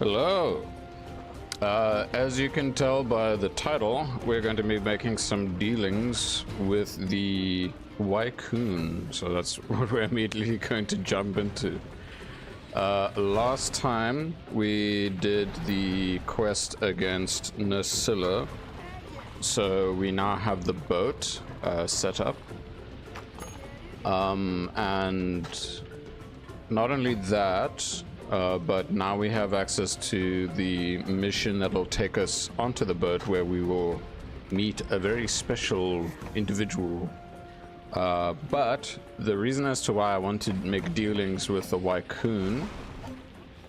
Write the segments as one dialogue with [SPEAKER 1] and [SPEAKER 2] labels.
[SPEAKER 1] Hello. As you can tell by the title, we're going to be making some dealings with the Wycoon. So that's what we're immediately going to jump into. Last time we did the quest against Nasilla, so we now have the boat set up. And not only that, but now we have access to the mission that'll take us onto the boat, where we will meet a very special individual. But the reason as to why I want to make dealings with the Wycoon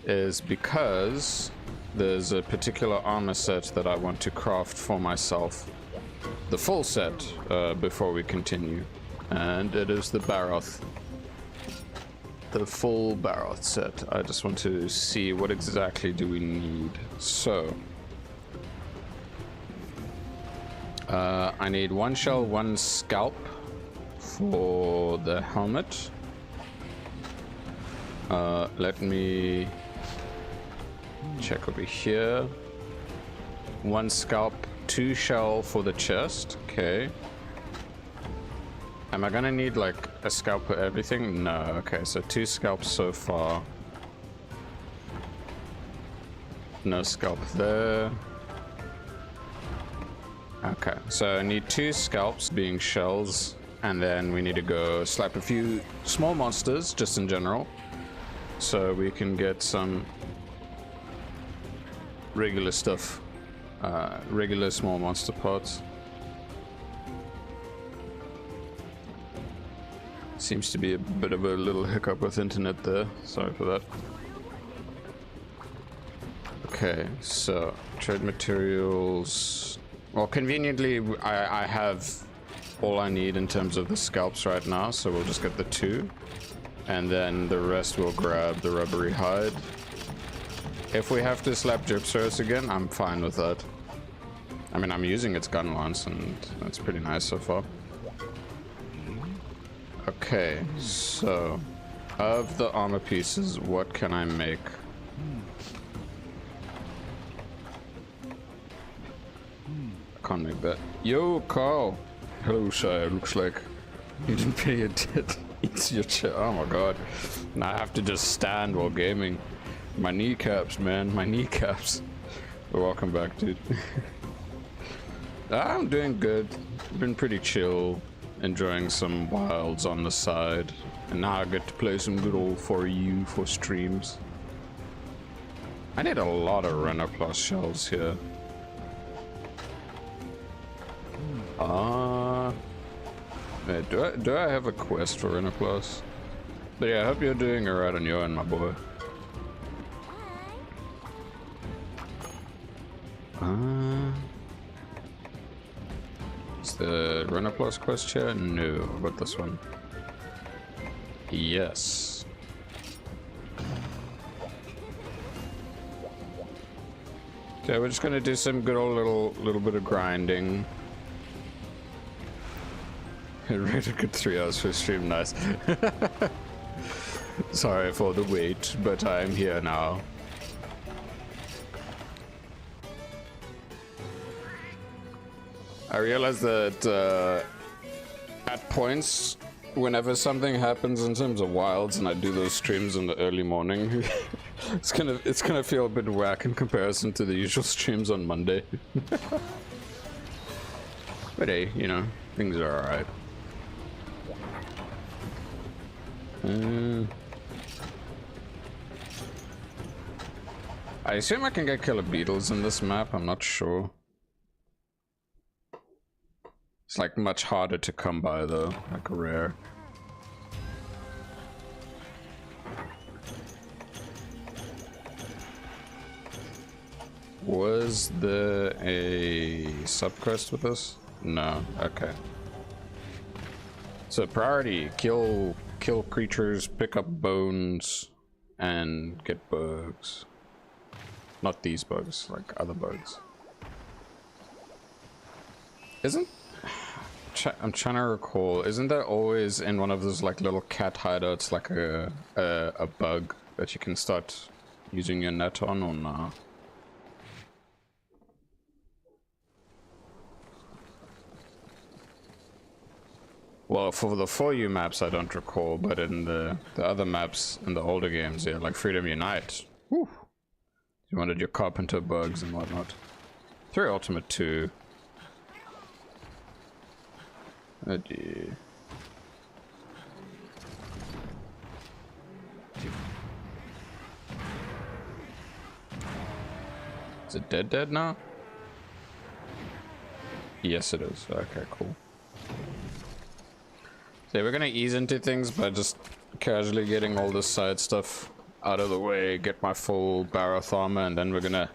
[SPEAKER 1] is because there's a particular armor set that I want to craft for myself. The full set before we continue. And it is the Baroth. The full Baroth set. I just want to see what exactly do we need. So I need 1 shell, 1 scalp for the helmet. Let me check over here. 1 scalp, 2 shell for the chest. Okay. Am I gonna need like a scalp for everything? No. Okay, so 2 scalps so far. No scalp there. Okay, so I need 2 scalps being shells, and then we need to go slap a few small monsters just in general, so we can get some regular stuff, regular small monster parts. Seems to be a bit of a little hiccup with internet there. Sorry for that. Okay, so trade materials. Well, conveniently, I have all I need in terms of the scalps right now, so we'll just get the 2. And then the rest we'll grab the rubbery hide. If we have to slap Gypsaros again, I'm fine with that. I mean, I'm using its Gunlance, and that's pretty nice so far. Okay, so of the armor pieces, what can I make? I can't make that. Yo, Carl! Hello, sire. Looks like you didn't pay attention. It's your chair. Oh my god. Now I have to just stand while gaming. My kneecaps, man. My kneecaps. Welcome back, dude. I'm doing good. Been pretty chill. Enjoying some wilds on the side, and now I get to play some good old 4U for streams. I need a lot of Renner Plus shells here. Wait, do I have a quest for Renner Plus? But yeah, I hope you're doing alright on your end, my boy. The Runner Plus quest here? No, but this one. Yes. Okay, we're just gonna do some good old little bit of grinding. Rated good 3 hours for stream, nice. Sorry for the wait, but I'm here now. I realize that at points, whenever something happens in terms of wilds, and I do those streams in the early morning, it's gonna feel a bit whack in comparison to the usual streams on Monday. But hey, you know, things are alright. I assume I can get killer beetles in this map. I'm not sure. It's like much harder to come by though, like rare. Was there a subquest with us? No, okay. So priority, kill creatures, pick up bones, and get bugs. Not these bugs, like other bugs. I'm trying to recall, isn't there always in one of those like little cat hideouts like a bug that you can start Using your net on or not? Well, for the 4U maps, I don't recall, but in the other maps in the older games, yeah, like Freedom Unite. Whew. You wanted your carpenter bugs and whatnot. 3 Ultimate 2. Oh dear. Is it dead now? Yes, it is. Okay, cool. So we're gonna ease into things by just casually getting all this side stuff out of the way, get my full Baroth armor, and then we're gonna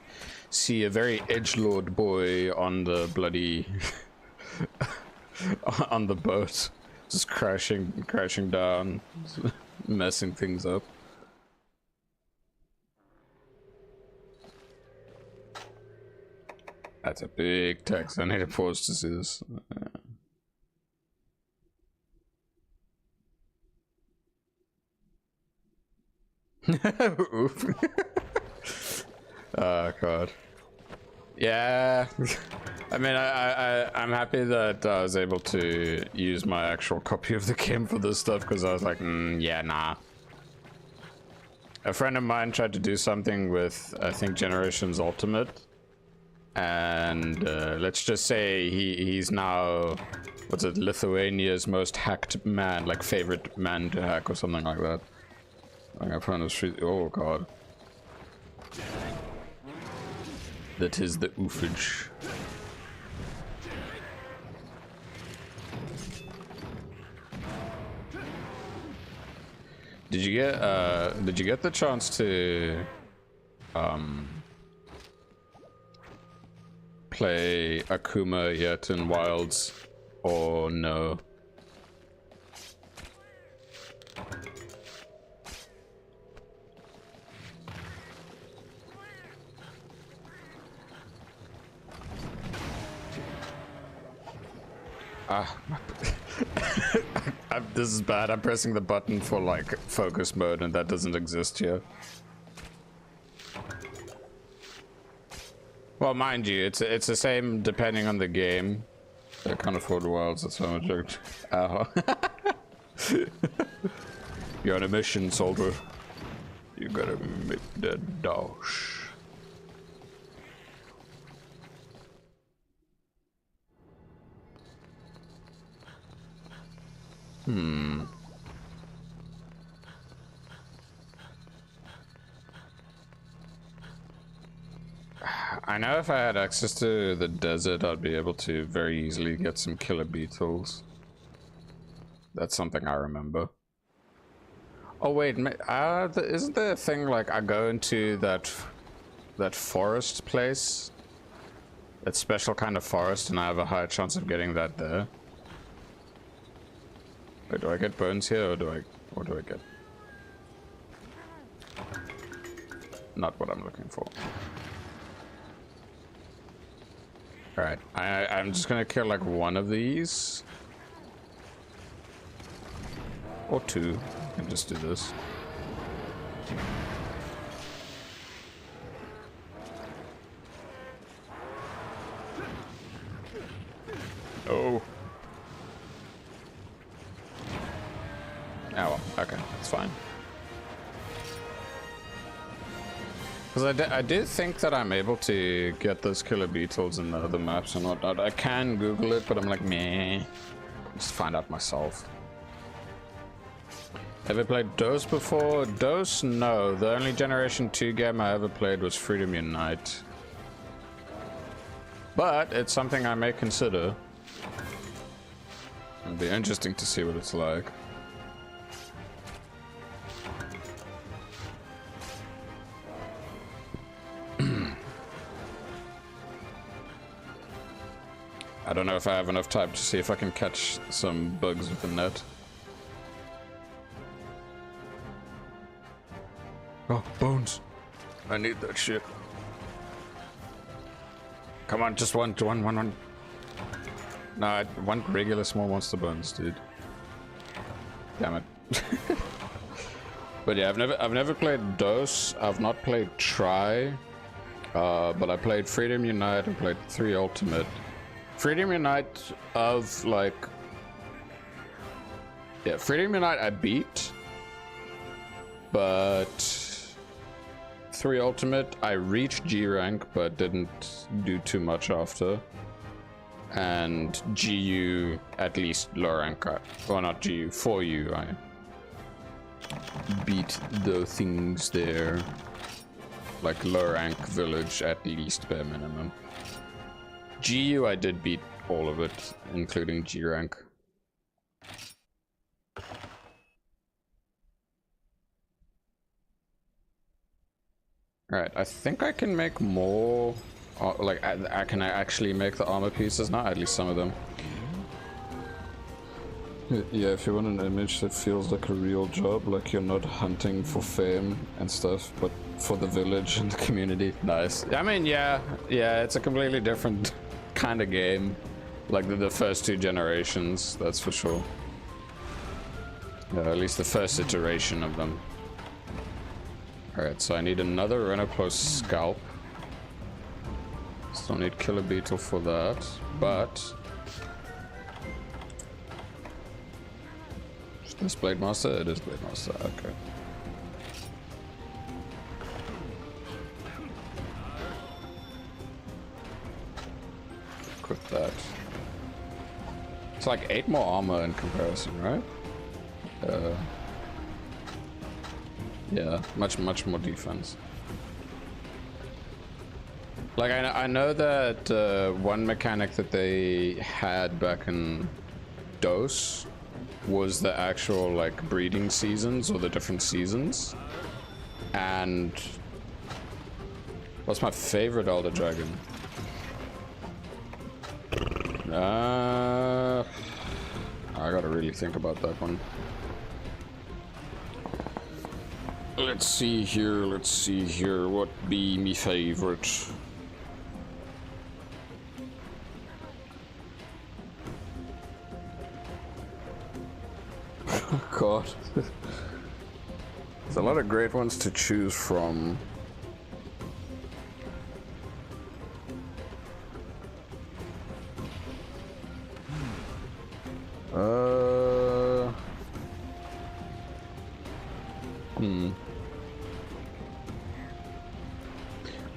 [SPEAKER 1] see a very edgelord boy on the bloody on the boat, just crashing down, messing things up. That's a big text. I need to pause to see this. Oof. Oh god. Yeah. I mean, I'm happy that I was able to use my actual copy of the game for this stuff, because I was like, yeah, nah. A friend of mine tried to do something with, I think, Generations Ultimate, and let's just say he's now, what's it, Lithuania's most hacked man, like favorite man to hack or something like that. Like I found this street. Oh god. That is the oofage. Did you get the chance to play Akuma yet in Wilds, or no? This is bad. I'm pressing the button for like focus mode, and that doesn't exist here. Well, mind you, it's the same depending on the game. I can't afford Wilds. That's how much. Ow. You're on a mission, soldier. You gotta make the dash. I know if I had access to the desert, I'd be able to very easily get some killer beetles. That's something I remember. Oh wait, isn't there a thing like I go into that forest place? That special kind of forest, and I have a higher chance of getting that there. Wait, do I get bones here, or what do I get? Not what I'm looking for. Alright, I'm just gonna kill like one of these. Or two. I can just do this. Oh. Oh well, okay, that's fine. Because I did think that I'm able to get those killer beetles in the other maps and whatnot. I can Google it, but I'm like, meh. Just find out myself. Ever played DOS before? DOS? No. The only Generation 2 game I ever played was Freedom Unite. But it's something I may consider. It'd be interesting to see what it's like. I don't know if I have enough time to see if I can catch some bugs with the net. Oh, bones. I need that shit. Come on, just one. No, I want regular small monster bones, dude. Damn it. But yeah, I've never played DOS. I've not played Try. But I played Freedom Unite and played 3 Ultimate. Freedom Unite of like... Yeah, Freedom Unite I beat. But 3 Ultimate I reached G rank but didn't do too much after. And GU at least low rank. Well, not GU, 4U I beat the things there. Like low rank village at least bare minimum. GU I did beat all of it, including G rank. Alright, I think I can make more. Like I can actually make the armor pieces now, at least some of them.
[SPEAKER 2] Yeah, if you want an image that feels like a real job, like you're not hunting for fame and stuff, but for the village and the community.
[SPEAKER 1] Nice. I mean, yeah, it's a completely different kind of game. Like the first 2 generations, that's for sure. Yeah, at least the first iteration of them. Alright, so I need another Renoplos scalp. Still need Killer Beetle for that, but... Is this Blade Master? It is Blade Master, okay. Equip that. It's like 8 more armor in comparison, right? Yeah, much more defense. Like I know that one mechanic that they had back in DOS was the actual like breeding seasons or the different seasons. And what's my favorite Elder Dragon? I gotta really think about that one. Let's see here, what be me favorite?
[SPEAKER 2] Oh god.
[SPEAKER 1] There's a lot of great ones to choose from.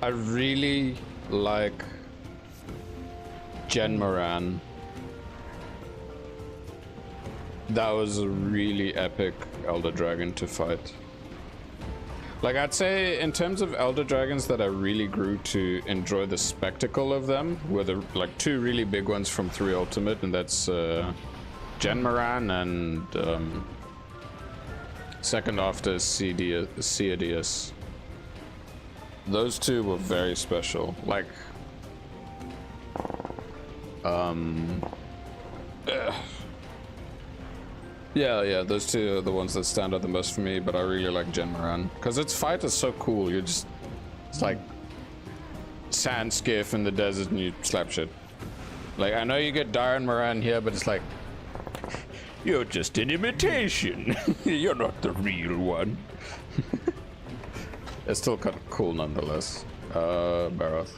[SPEAKER 1] I really like Genmaran. That was a really epic Elder Dragon to fight. Like I'd say in terms of Elder Dragons that I really grew to enjoy the spectacle of them were the like 2 really big ones from 3 Ultimate, and that's Genmaran and second after Ceadius. Those 2 were very special. Like yeah, those 2 are the ones that stand out the most for me, but I really like Genmaran because its fight is so cool. It's like sand skiff in the desert and you slap shit. Like I know you get Darren Moran here, but it's like you're just an imitation. You're not the real one. It's still kind of cool nonetheless. Barath.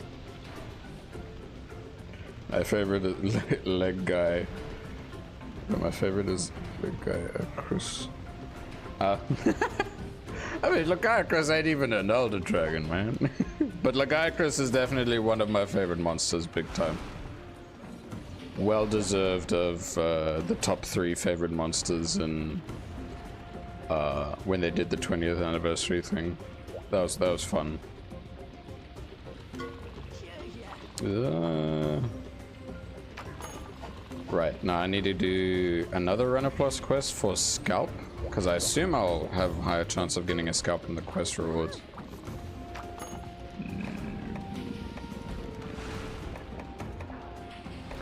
[SPEAKER 1] My favorite is leg guy. But my favorite is leg guy Chris. I mean, Lagiacrus ain't even an Elder Dragon, man. But Lagiacrus is definitely one of my favorite monsters, big time. Well deserved of the top 3 favorite monsters in when they did the 20th anniversary thing. That was fun. Right, now I need to do another Runner Plus quest for Scalp, because I assume I'll have a higher chance of getting a Scalp in the quest rewards.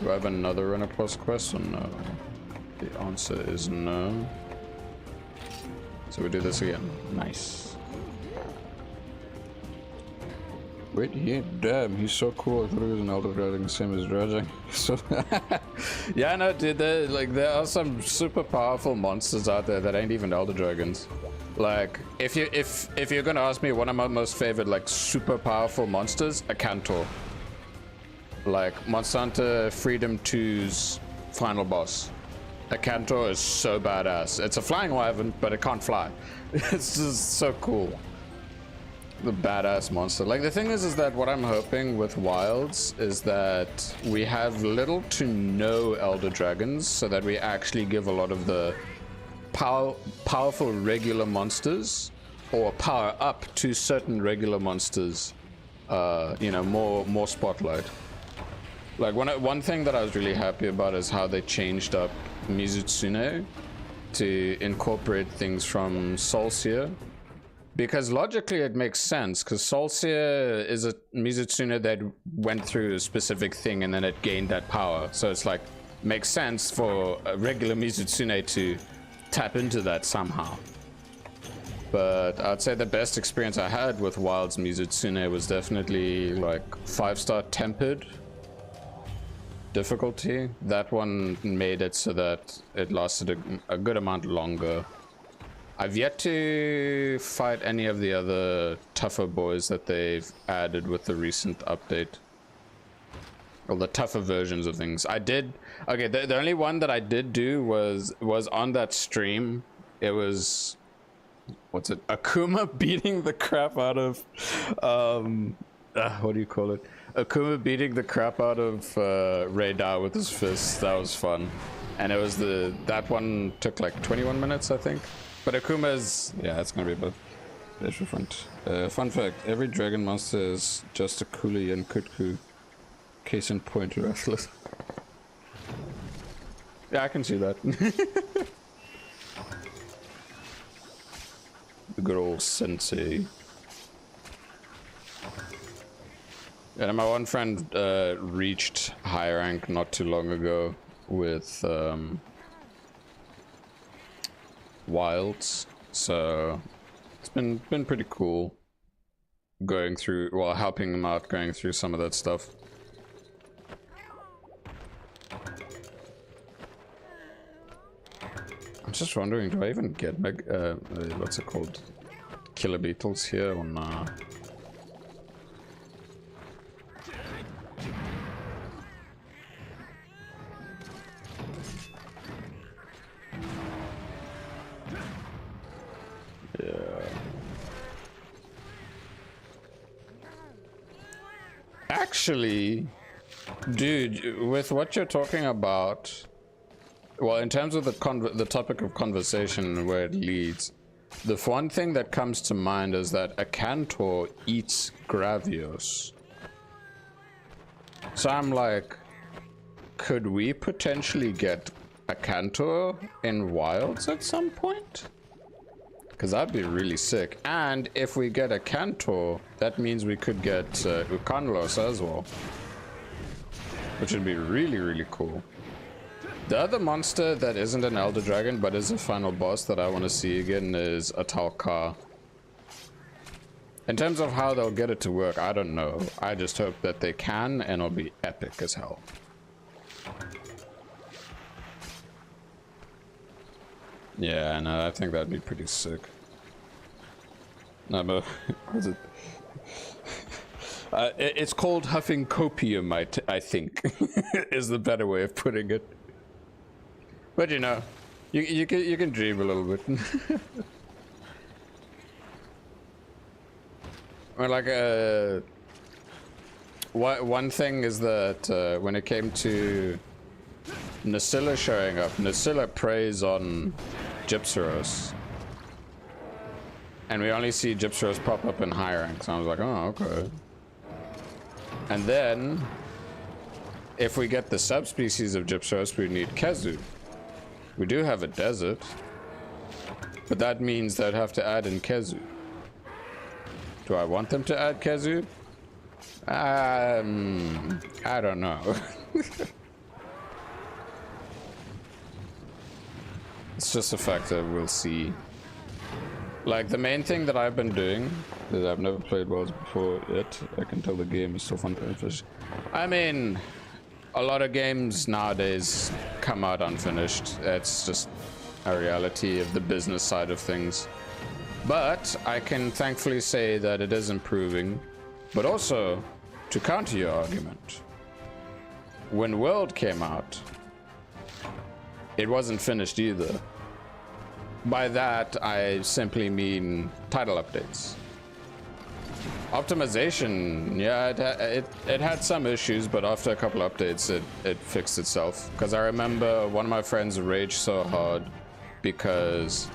[SPEAKER 1] Do I have another Runner Plus quest or no? The answer is no. So we do this again. Nice.
[SPEAKER 2] Wait, damn, he's so cool. I thought he was an elder dragon, the same as Dredging. So
[SPEAKER 1] yeah, no, dude, there are some super powerful monsters out there that ain't even elder dragons. Like, if you're gonna ask me one of my most favorite, like, super powerful monsters, a Cantor. Like, Monster Hunter Freedom 2's final boss. A Cantor is so badass. It's a flying wyvern, but it can't fly. It's just so cool. The badass monster. Like, the thing is that what I'm hoping with Wilds is that we have little to no elder dragons, so that we actually give a lot of the powerful regular monsters, or power up to certain regular monsters, you know, more spotlight. Like, one thing that I was really happy about is how they changed up Mizutsune to incorporate things from Soulseer. Because logically it makes sense, because Soulseer is a Mizutsune that went through a specific thing and then it gained that power. So it's like, makes sense for a regular Mizutsune to tap into that somehow. But I'd say the best experience I had with Wild's Mizutsune was definitely like 5-star tempered difficulty. That one made it so that it lasted a good amount longer. I've yet to fight any of the other tougher boys that they've added with the recent update. Or the tougher versions of things. I did... Okay, the only one that I did do was on that stream. It was... What's it? Akuma beating the crap out of... what do you call it? Akuma beating the crap out of Ray Da with his fists. That was fun. And it was that one took like 21 minutes, I think. But Akuma's, yeah, it's gonna be about different. Fun fact, every dragon monster is just a Kuli and Kutku. Case in point, Restless. Yeah, I can see that. The good old sensei. Yeah, my one friend reached high rank not too long ago with Wilds, so it's been pretty cool going through, well, helping them out going through some of that stuff. I'm just wondering, do I even get what's it called, killer beetles here or nah? Actually, dude, with what you're talking about, well, in terms of the topic of conversation and where it leads, the one thing that comes to mind is that a Cantor eats Gravios. So I'm like, could we potentially get a Cantor in Wilds at some point? Because that'd be really sick. And if we get a Cantor, that means we could get Gunlance as well. Which would be really, really cool. The other monster that isn't an Elder Dragon, but is a final boss that I want to see again is a Talcar. In terms of how they'll get it to work, I don't know. I just hope that they can, and it'll be epic as hell. Yeah, no, I think that'd be pretty sick. No, but was it? It's called huffing copium, I think, is the better way of putting it. But you know, you can dream a little bit. Or like one thing is that when it came to Nasilla showing up, Nasilla preys on Gypsyros. And we only see Gypsyros pop up in high ranks. And I was like, oh, okay. And then, if we get the subspecies of Gypsyros, we need Kezu. We do have a desert. But that means they'd have to add in Kezu. Do I want them to add Kezu? I don't know. It's just a fact that we'll see. Like, the main thing that I've been doing
[SPEAKER 2] I've never played Worlds before yet. I can tell the game is so fun to finish.
[SPEAKER 1] I mean, a lot of games nowadays come out unfinished. It's just a reality of the business side of things. But I can thankfully say that it is improving. But also, to counter your argument, when World came out, it wasn't finished either. By that, I simply mean title updates. Optimization, yeah, it had some issues, but after a couple updates, it fixed itself. Because I remember one of my friends raged so hard because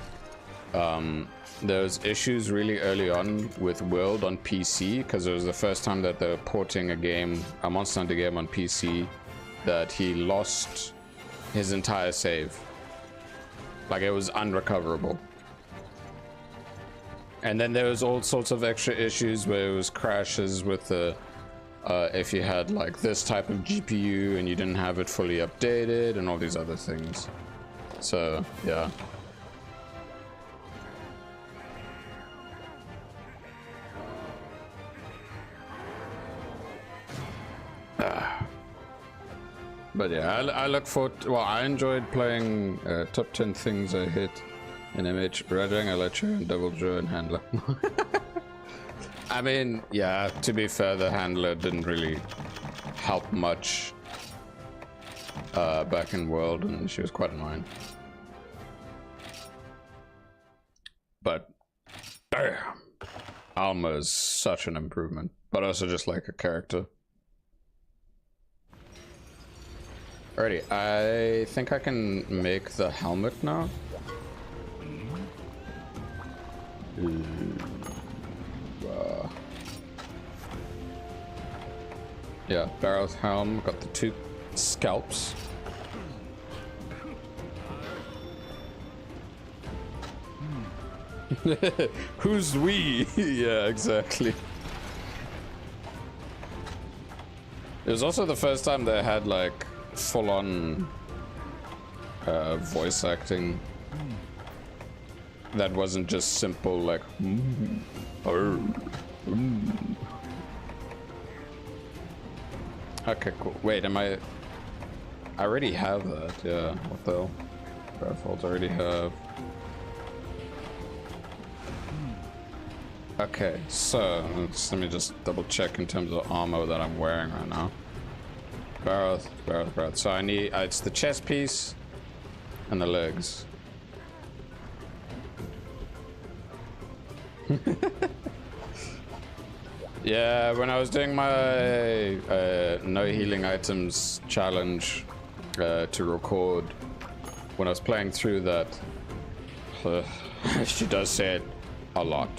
[SPEAKER 1] there was issues really early on with World on PC, because it was the first time that they were porting a Monster Hunter game on PC, that he lost his entire save. Like, it was unrecoverable. And then there was all sorts of extra issues where it was crashes with the if you had like this type of GPU and you didn't have it fully updated and all these other things. So yeah. But yeah, I look forward to, well, I enjoyed playing top 10 things I hit in MH, Rajang, Electro, and Double Draw and Handler. I mean, yeah, to be fair, the Handler didn't really help much back in World, and she was quite annoying. But, damn, Alma is such an improvement, but also just like a character. Alrighty, I think I can make the helmet now. Yeah, Barrow's helm, got the 2 scalps. Who's we? Yeah, exactly. It was also the first time they had like full-on voice acting that wasn't just simple like Okay, cool. Wait, I already have that, yeah. What the hell? Raffles already have. Okay, so let me just double check in terms of armor that I'm wearing right now. Barrel. So I need, it's the chest piece and the legs. Yeah, when I was doing my no healing items challenge to record, when I was playing through that, she does say it a lot.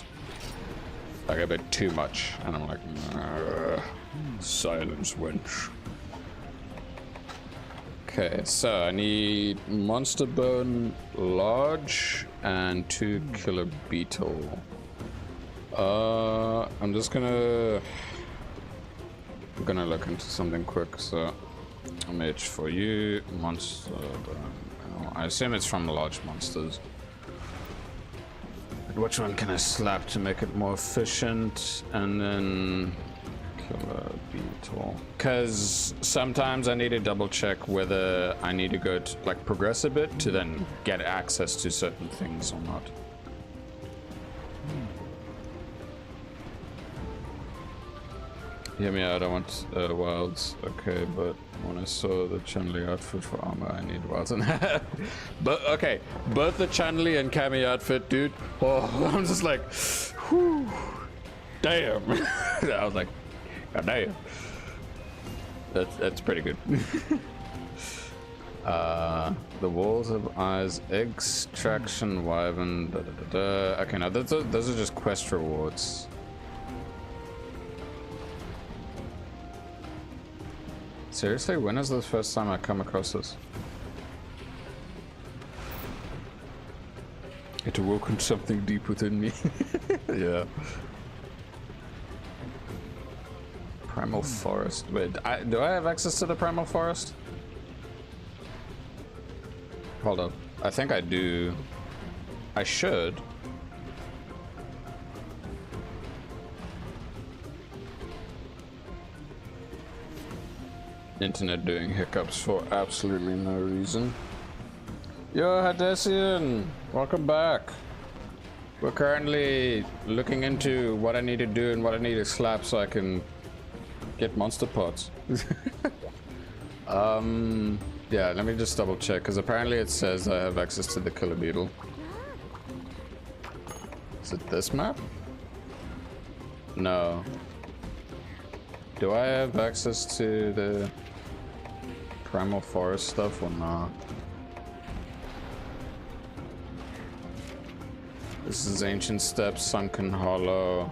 [SPEAKER 1] Like a bit too much. And I'm like, silence, wench. Okay, so I need Monster Bone Large and 2 Killer Beetle. I'm gonna look into something quick. So MH4U monster. I assume it's from large monsters. But which one can I slap to make it more efficient? And then Killer Beetle. Because sometimes I need to double check whether I need to go to like progress a bit to then get access to certain things or not. Hear me out, I want wilds. Okay, but when I saw the Chun-Li outfit for armor, I need wilds. But okay, both the Chun-Li and Cammy outfit, dude. Oh, I'm just like, whew, damn. I was like, god damn. That's pretty good. The walls of eyes, extraction, wyvern, da da da da. Okay, now those are just quest rewards. Seriously, when is the first time I come across this? It awoken something deep within me. Yeah. Primal Forest. Wait, do I have access to the Primal Forest? Hold up. I think I do. I should. internet doing hiccups for absolutely no reason. Yo, Hadesian, welcome back. We're currently looking into what I need to do and what I need to slap so I can get monster parts. Yeah, let me just double check, because apparently it says I have access to the killer beetle. Is it this map? No. Do I have access to the primal forest stuff or not? This is Ancient Steps, Sunken Hollow.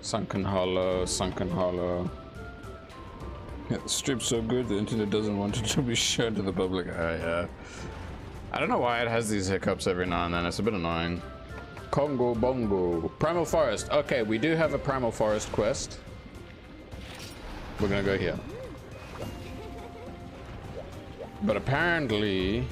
[SPEAKER 1] Sunken Hollow, Sunken Hollow. Yeah, the strip's so good the internet doesn't want it to be shown to the public. Yeah. I don't know why it has these hiccups every now and then. It's a bit annoying. Congo Bongo. Primal Forest. Okay, we do have a Primal Forest quest. We're gonna go here. But apparently,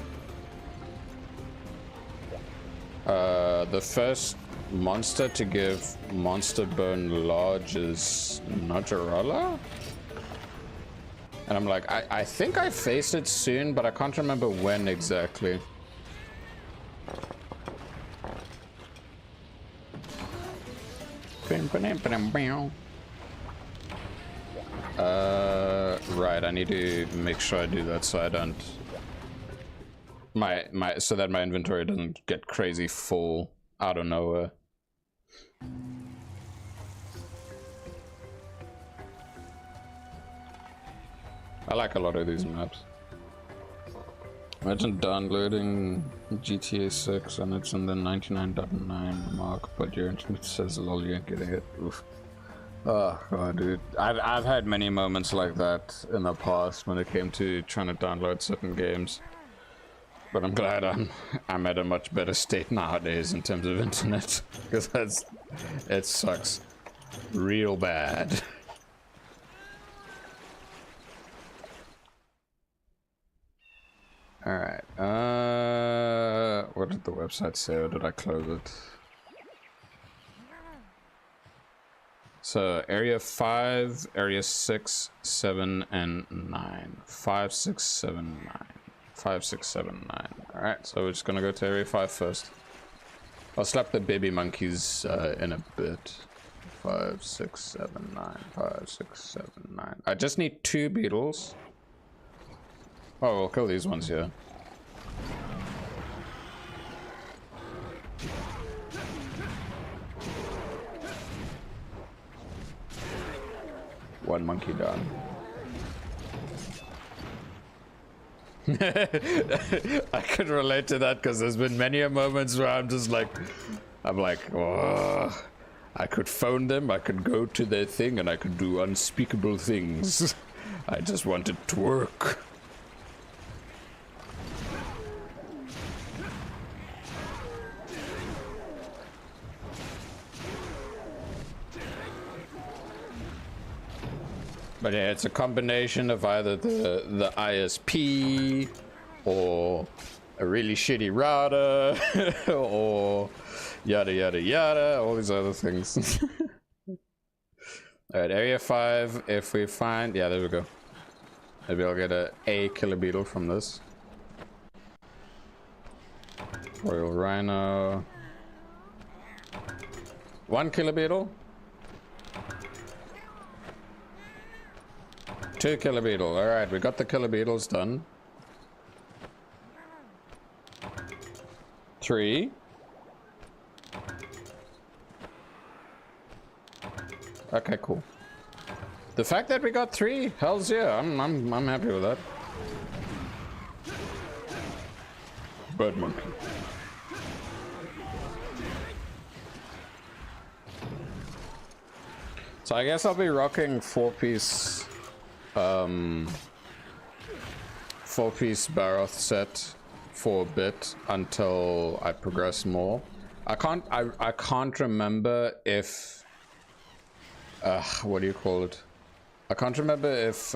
[SPEAKER 1] the first monster to give Monster Bone Lodge is Najarala? And I'm like, I think I face it soon, but I can't remember when exactly. Right, I need to make sure I do that so I don't so that my inventory doesn't get crazy full out of nowhere. I like a lot of these maps. Imagine downloading GTA 6 and it's in the 99.9 mark, but your internet says lol, you ain't getting it. Oof. Oh god, dude. I've had many moments like that in the past when it came to trying to download certain games. But I'm glad I'm at a much better state nowadays in terms of internet, because it sucks real bad. All right. What did the website say, or did I close it? So area 5, area 6, 7, and 9. 5, 6, 7, 9. 5, 6, 7, 9. Alright, so we're just gonna go to area 5 first. I'll slap the baby monkeys in a bit. 5, 6, 7, 9. 5, 6, 7, 9. I just need 2 beetles. Oh, we'll kill these ones here. One monkey done. I could relate to that because there's been many moments where I'm like, oh, I could phone them, I could go to their thing, and I could do unspeakable things. I just want it to work. But yeah, it's a combination of either the ISP or a really shitty router or yada yada yada, all these other things. Alright, area 5, if we find, yeah, there we go. Maybe I'll get a killer beetle from this. Royal Rhino. 1 killer beetle. 2 killer beetle. Alright, we got the killer beetles done. 3. Okay, cool. The fact that we got 3, hells yeah, I'm happy with that. Bird monkey. So I guess I'll be rocking 4-piece 4-piece Baroth set for a bit until I progress more. I can't remember if what do you call it? I can't remember if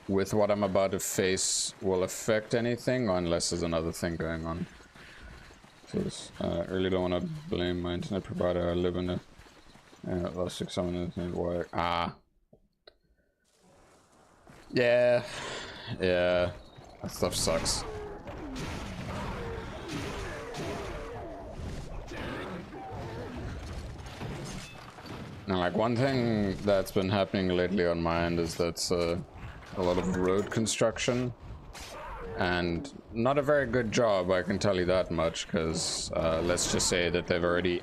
[SPEAKER 1] with what I'm about to face will affect anything, or unless there's another thing going on.
[SPEAKER 2] Says, I really don't want to blame my internet provider. I live in a last 6 7 minutes work.
[SPEAKER 1] Ah. Yeah. Yeah. That stuff sucks. Now, like, one thing that's been happening lately on my end is that a lot of road construction, and not a very good job, I can tell you that much, because let's just say that they've already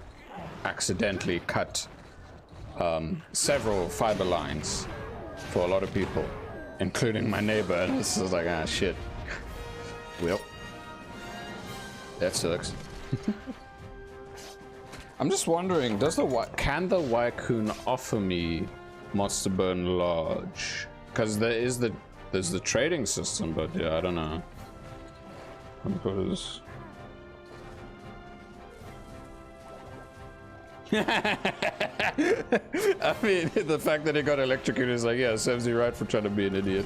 [SPEAKER 1] accidentally cut several fiber lines for a lot of people, including my neighbor, and this is like, ah, shit. Well, that sucks.
[SPEAKER 2] I'm just wondering,
[SPEAKER 1] Can the Wycoon offer me Monster Bone Lodge? Because there's the trading system, but yeah, I don't know.
[SPEAKER 2] because
[SPEAKER 1] I mean, the fact that he got electrocuted is like, yeah, serves you right for trying to be an idiot.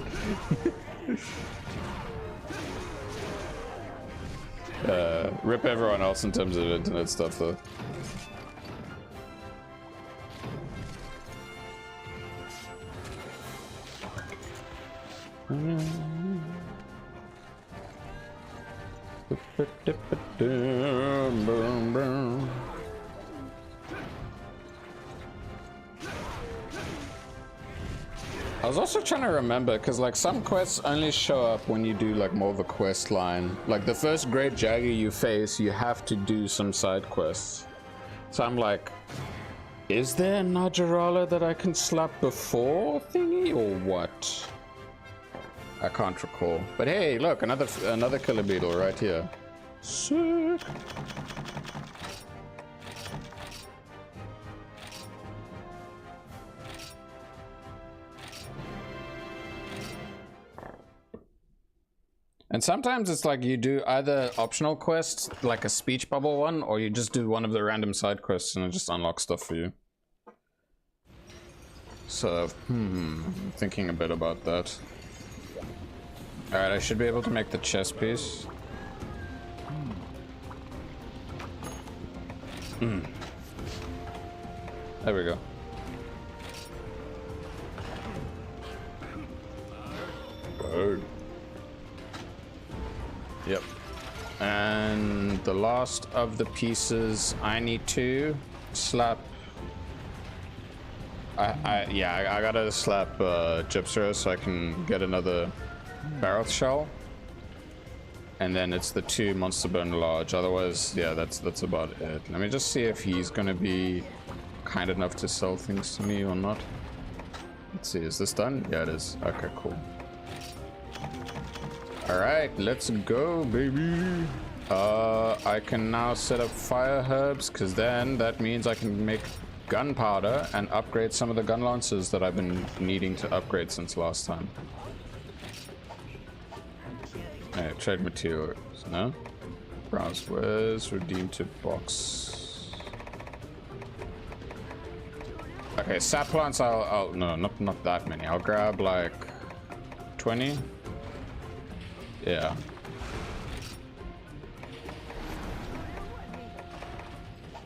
[SPEAKER 1] Rip everyone else in terms of internet stuff, though. I was also trying to remember, because like some quests only show up when you do like more of a quest line. Like the first Great Jagger you face, you have to do some side quests. So I'm like, is there a Najarala that I can slap before thingy or what? I can't recall. But hey, look, another killer beetle right here. Sick. And sometimes it's like you do either optional quests, like a speech bubble one, or you just do one of the random side quests and it just unlocks stuff for you. So, thinking a bit about that. Alright, I should be able to make the chess piece. There we go. Bird. Yep. And the last of the pieces I need to slap. I gotta slap Gypsera so I can get another barrel shell. And then it's the 2 Monster Bone Lodge. Otherwise, yeah, that's about it. Let me just see if he's gonna be kind enough to sell things to me or not. Let's see, is this done? Yeah, it is. Okay, cool. Alright, let's go, baby. I can now set up fire herbs, because then that means I can make gunpowder and upgrade some of the gun launchers that I've been needing to upgrade since last time. Alright, trade materials, no? Browse, where's redeem to box? Okay, sap plants, no, not that many. I'll grab like 20. Yeah.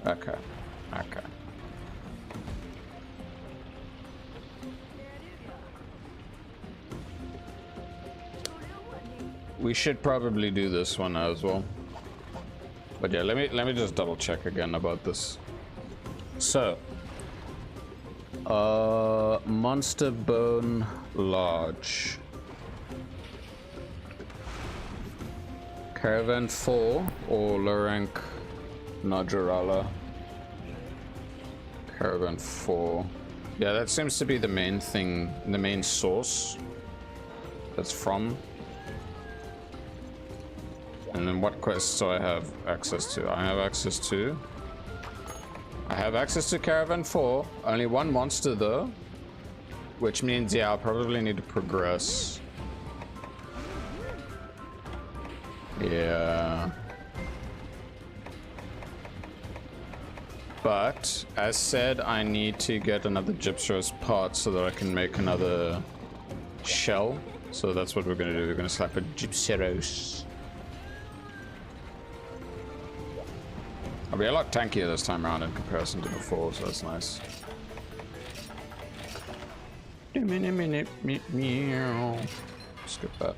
[SPEAKER 1] Okay. Okay. We should probably do this one as well. But yeah, let me just double check again about this. So, Monster Bone Lodge. Caravan 4 or low rank Najarala. Caravan 4. Yeah, that seems to be the main thing, the main source that's from. And then what quests do I have access to? I have access to Caravan 4. Only 1 monster though. Which means, yeah, I'll probably need to progress. Yeah. But, as said, I need to get another Gypsera's part so that I can make another shell. So that's what we're gonna do. We're gonna slap a Gypseros. I'll be a lot tankier this time around in comparison to before, so that's nice. Skip that.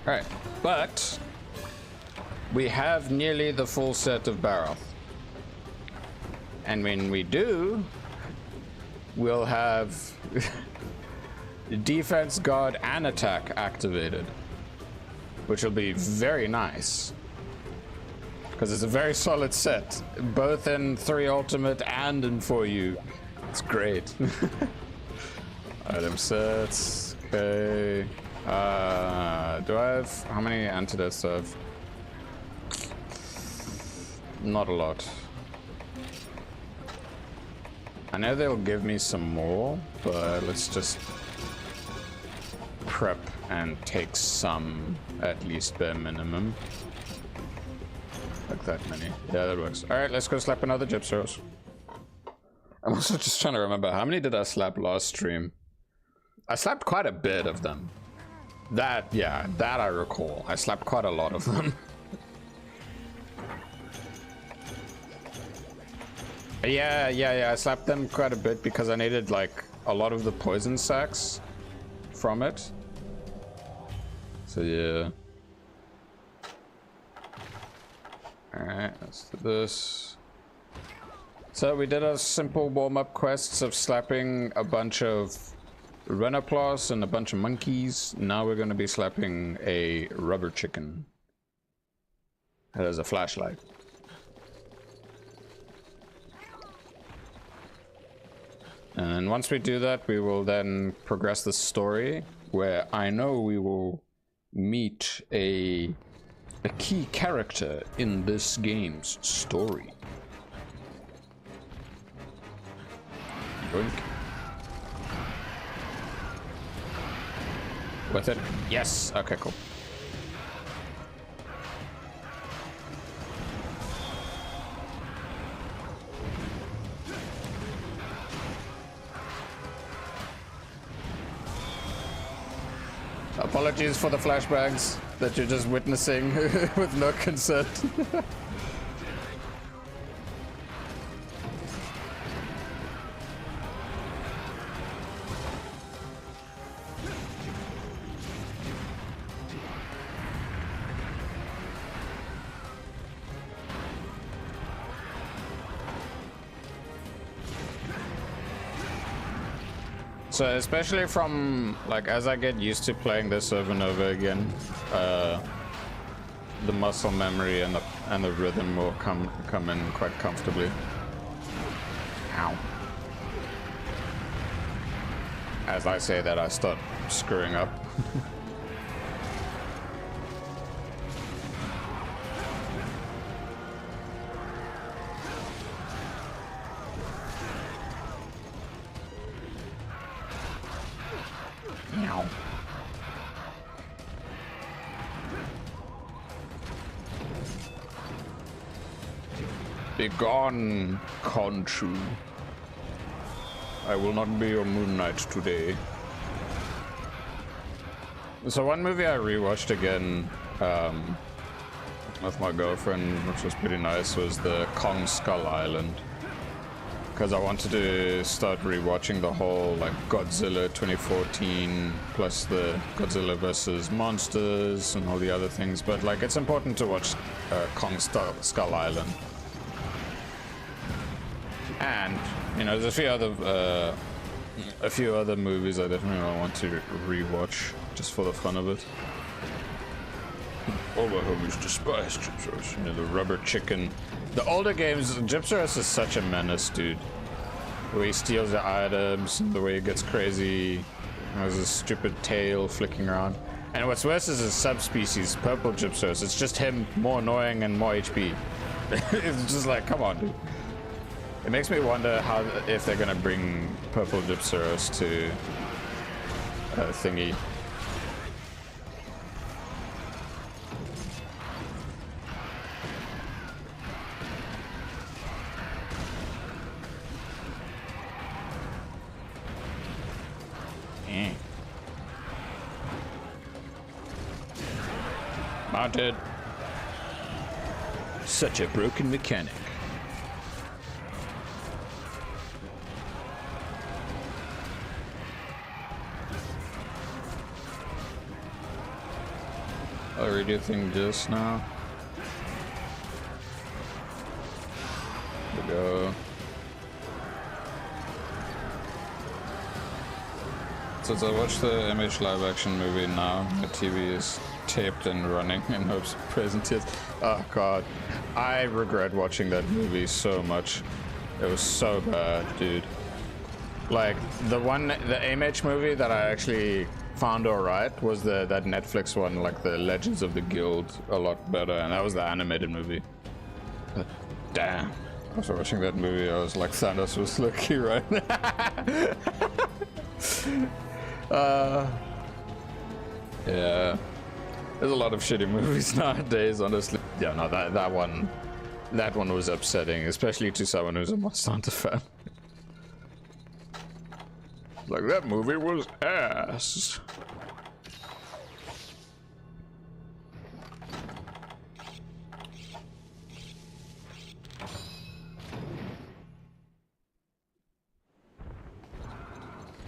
[SPEAKER 1] Alright, but we have nearly the full set of Baroth. And when we do, we'll have defense, guard, and attack activated, which will be very nice. Because it's a very solid set, both in 3 Ultimate and in 4U. It's great. Item sets. Okay. Do I have... How many antidotes do I have? Not a lot. I know they'll give me some more, but let's just prep and take some, at least bare minimum. Like that many. Yeah, that works. Alright, let's go slap another Gypsyros. I'm also just trying to remember, how many did I slap last stream? I slapped quite a bit of them. That, yeah, that I recall. I slapped quite a lot of them. Yeah, I slapped them quite a bit because I needed, like, a lot of the poison sacks from it. So, yeah. Alright, let's do this. So we did a simple warm-up quests of slapping a bunch of Renoplos and a bunch of monkeys. Now we're going to be slapping a rubber chicken. That has a flashlight. And once we do that, we will then progress the story, where I know we will meet a key character in this game's story. Yoink. With it? Yes! Okay, cool. Apologies for the flashbangs that you're just witnessing with no consent. So especially from, like, as I get used to playing this over and over again, the muscle memory and the rhythm will come in quite comfortably. Ow. As I say that, I start screwing up. Begone, Khonshu. I will not be your Moon Knight today. So one movie I rewatched again with my girlfriend, which was pretty nice, was the Kong Skull Island. Because I wanted to start rewatching the whole, like, Godzilla 2014 plus the Godzilla vs. Monsters and all the other things. But, like, it's important to watch Kong Skull Island. And, you know, there's a few other movies I definitely want to rewatch just for the fun of it. All my homies despise Gypsyros. You know, the rubber chicken. The older games, Gypsyros is such a menace, dude. The way he steals the items, the way he gets crazy, has a stupid tail flicking around. And what's worse is his subspecies, purple Gypsyros. It's just him more annoying and more HP. It's just like, come on, dude. It makes me wonder if they're gonna bring purple Gypsyros to thingy. Mounted. Such a broken mechanic. I'll redo thing just now. There we go. Since I watched the MH live action movie now, the TV is taped and running in hopes of present tears. Oh god. I regret watching that movie so much. It was so bad, dude. Like, the MH movie that I actually found alright was that Netflix one, like the Legends of the Guild, a lot better, and that was the animated movie. But damn. After watching that movie, I was like, Thanos was lucky, right? Yeah. There's a lot of shitty movies nowadays, honestly. Yeah, no, that one was upsetting, especially to someone who's a Monster Hunter fan. Like, that movie was ass.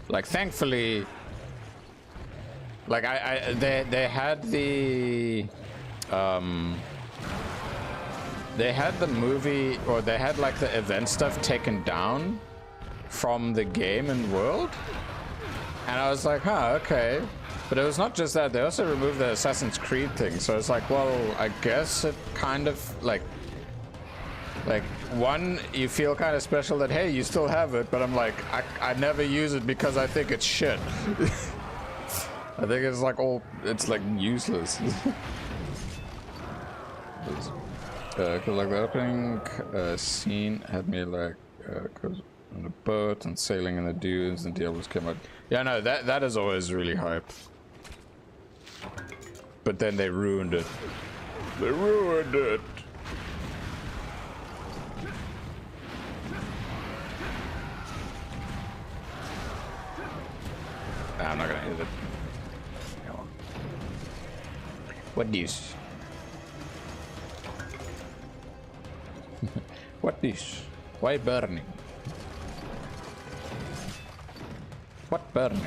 [SPEAKER 1] Like, thankfully, like they had the movie, or they had like the event stuff taken down from the game and world, and I was like, huh, okay. But it was not just that, they also removed the Assassin's Creed thing, so it's like, well, I guess it kind of like one, you feel kind of special that, hey, you still have it, but I'm like, I never use it because I think it's shit. I think it's like it's like useless. Cause like the opening scene had me like, cause on the boat and sailing in the dunes and Diablos came out. Yeah, no, that is always really hype. But then they ruined it. They ruined it. I'm not gonna hit it. What this? What this? Why burning? What burning?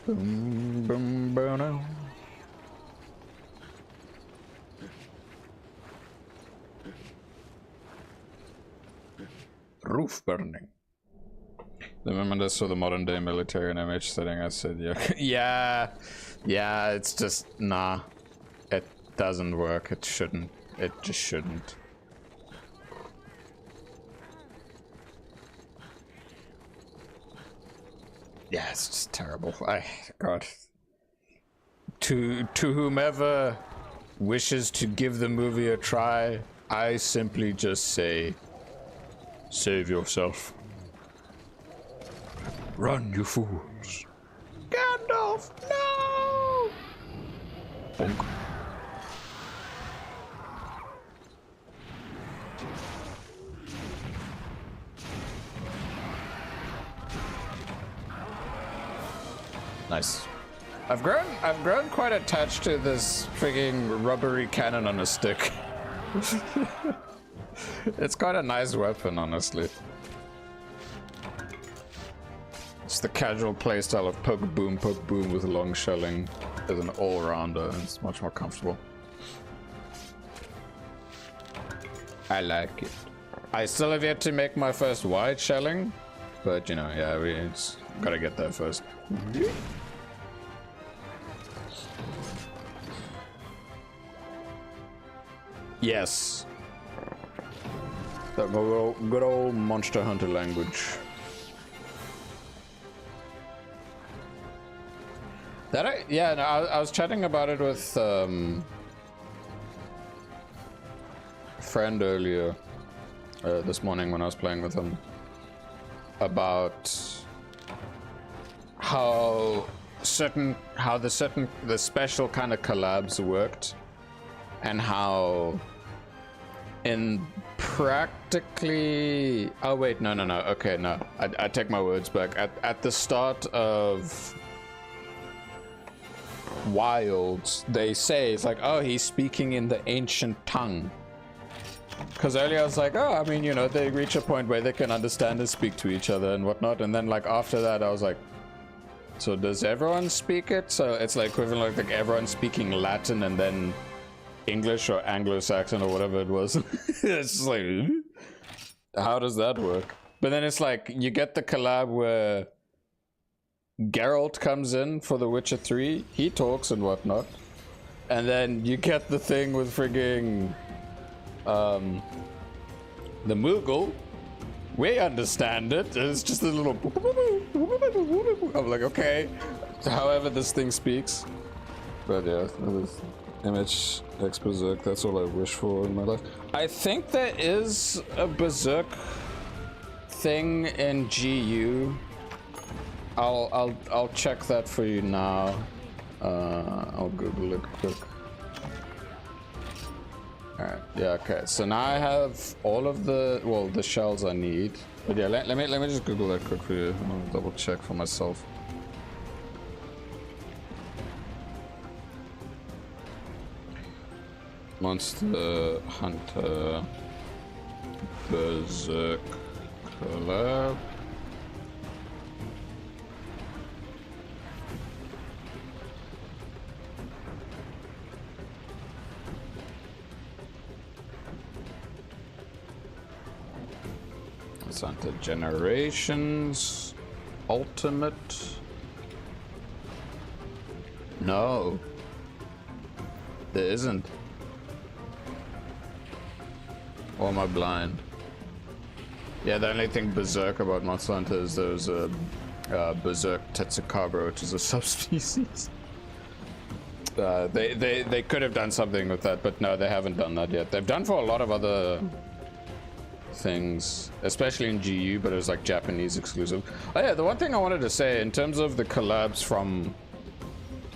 [SPEAKER 1] Boom, boom, boom, no. Roof burning. The moment I saw the modern day military and MH setting, I said, yeah, yeah, it's just, nah, it doesn't work, it shouldn't, it just shouldn't. Yeah, it's just terrible. God. To whomever wishes to give the movie a try, I simply just say, save yourself. Run, you fools. Gandalf, no! Bonk. Nice. I've grown quite attached to this frigging rubbery cannon on a stick. It's quite a nice weapon, honestly. It's the casual playstyle of poke boom with long shelling as an all-rounder, and it's much more comfortable. I like it. I still have yet to make my first wide shelling, but you know, yeah, it's gotta get there first. Yes. The good old Monster Hunter language. Yeah, no, I was chatting about it with a friend earlier this morning when I was playing with him about how the special kind of collabs worked, and how in practically, oh wait, no, okay, no, I take my words back. At the start of Wilds, they say it's like, oh, he's speaking in the ancient tongue. Because earlier I was like, oh, I mean, you know, they reach a point where they can understand and speak to each other and whatnot. And then, like, after that, I was like, so does everyone speak it? So it's like equivalent, like everyone speaking Latin and then English or Anglo-Saxon or whatever it was. It's just like, how does that work? But then it's like, you get the collab where Geralt comes in for The Witcher 3. He talks and whatnot. And then you get the thing with frigging... the Moogle, we understand it. It's just a little. I'm like, okay, however this thing speaks.
[SPEAKER 2] But yeah, MH Berserk. That's all I wish for in my life.
[SPEAKER 1] I think there is a Berserk thing in GU. I'll check that for you now. I'll Google it quick. Alright, yeah, okay. So now I have all of the, well, the shells I need. But yeah, let me just Google that quick for you. I'll double check for myself. Monster Hunter Berserk collab. Hunter Generations Ultimate. No, there isn't. Or am I blind? Yeah, the only thing Berserk about Monster Hunter is there's a Berserk Tetsukabra, which is a subspecies. They could have done something with that, but no, they haven't done that yet. They've done for a lot of other things, especially in GU, but it was like Japanese exclusive. Oh yeah, the one thing I wanted to say in terms of the collabs from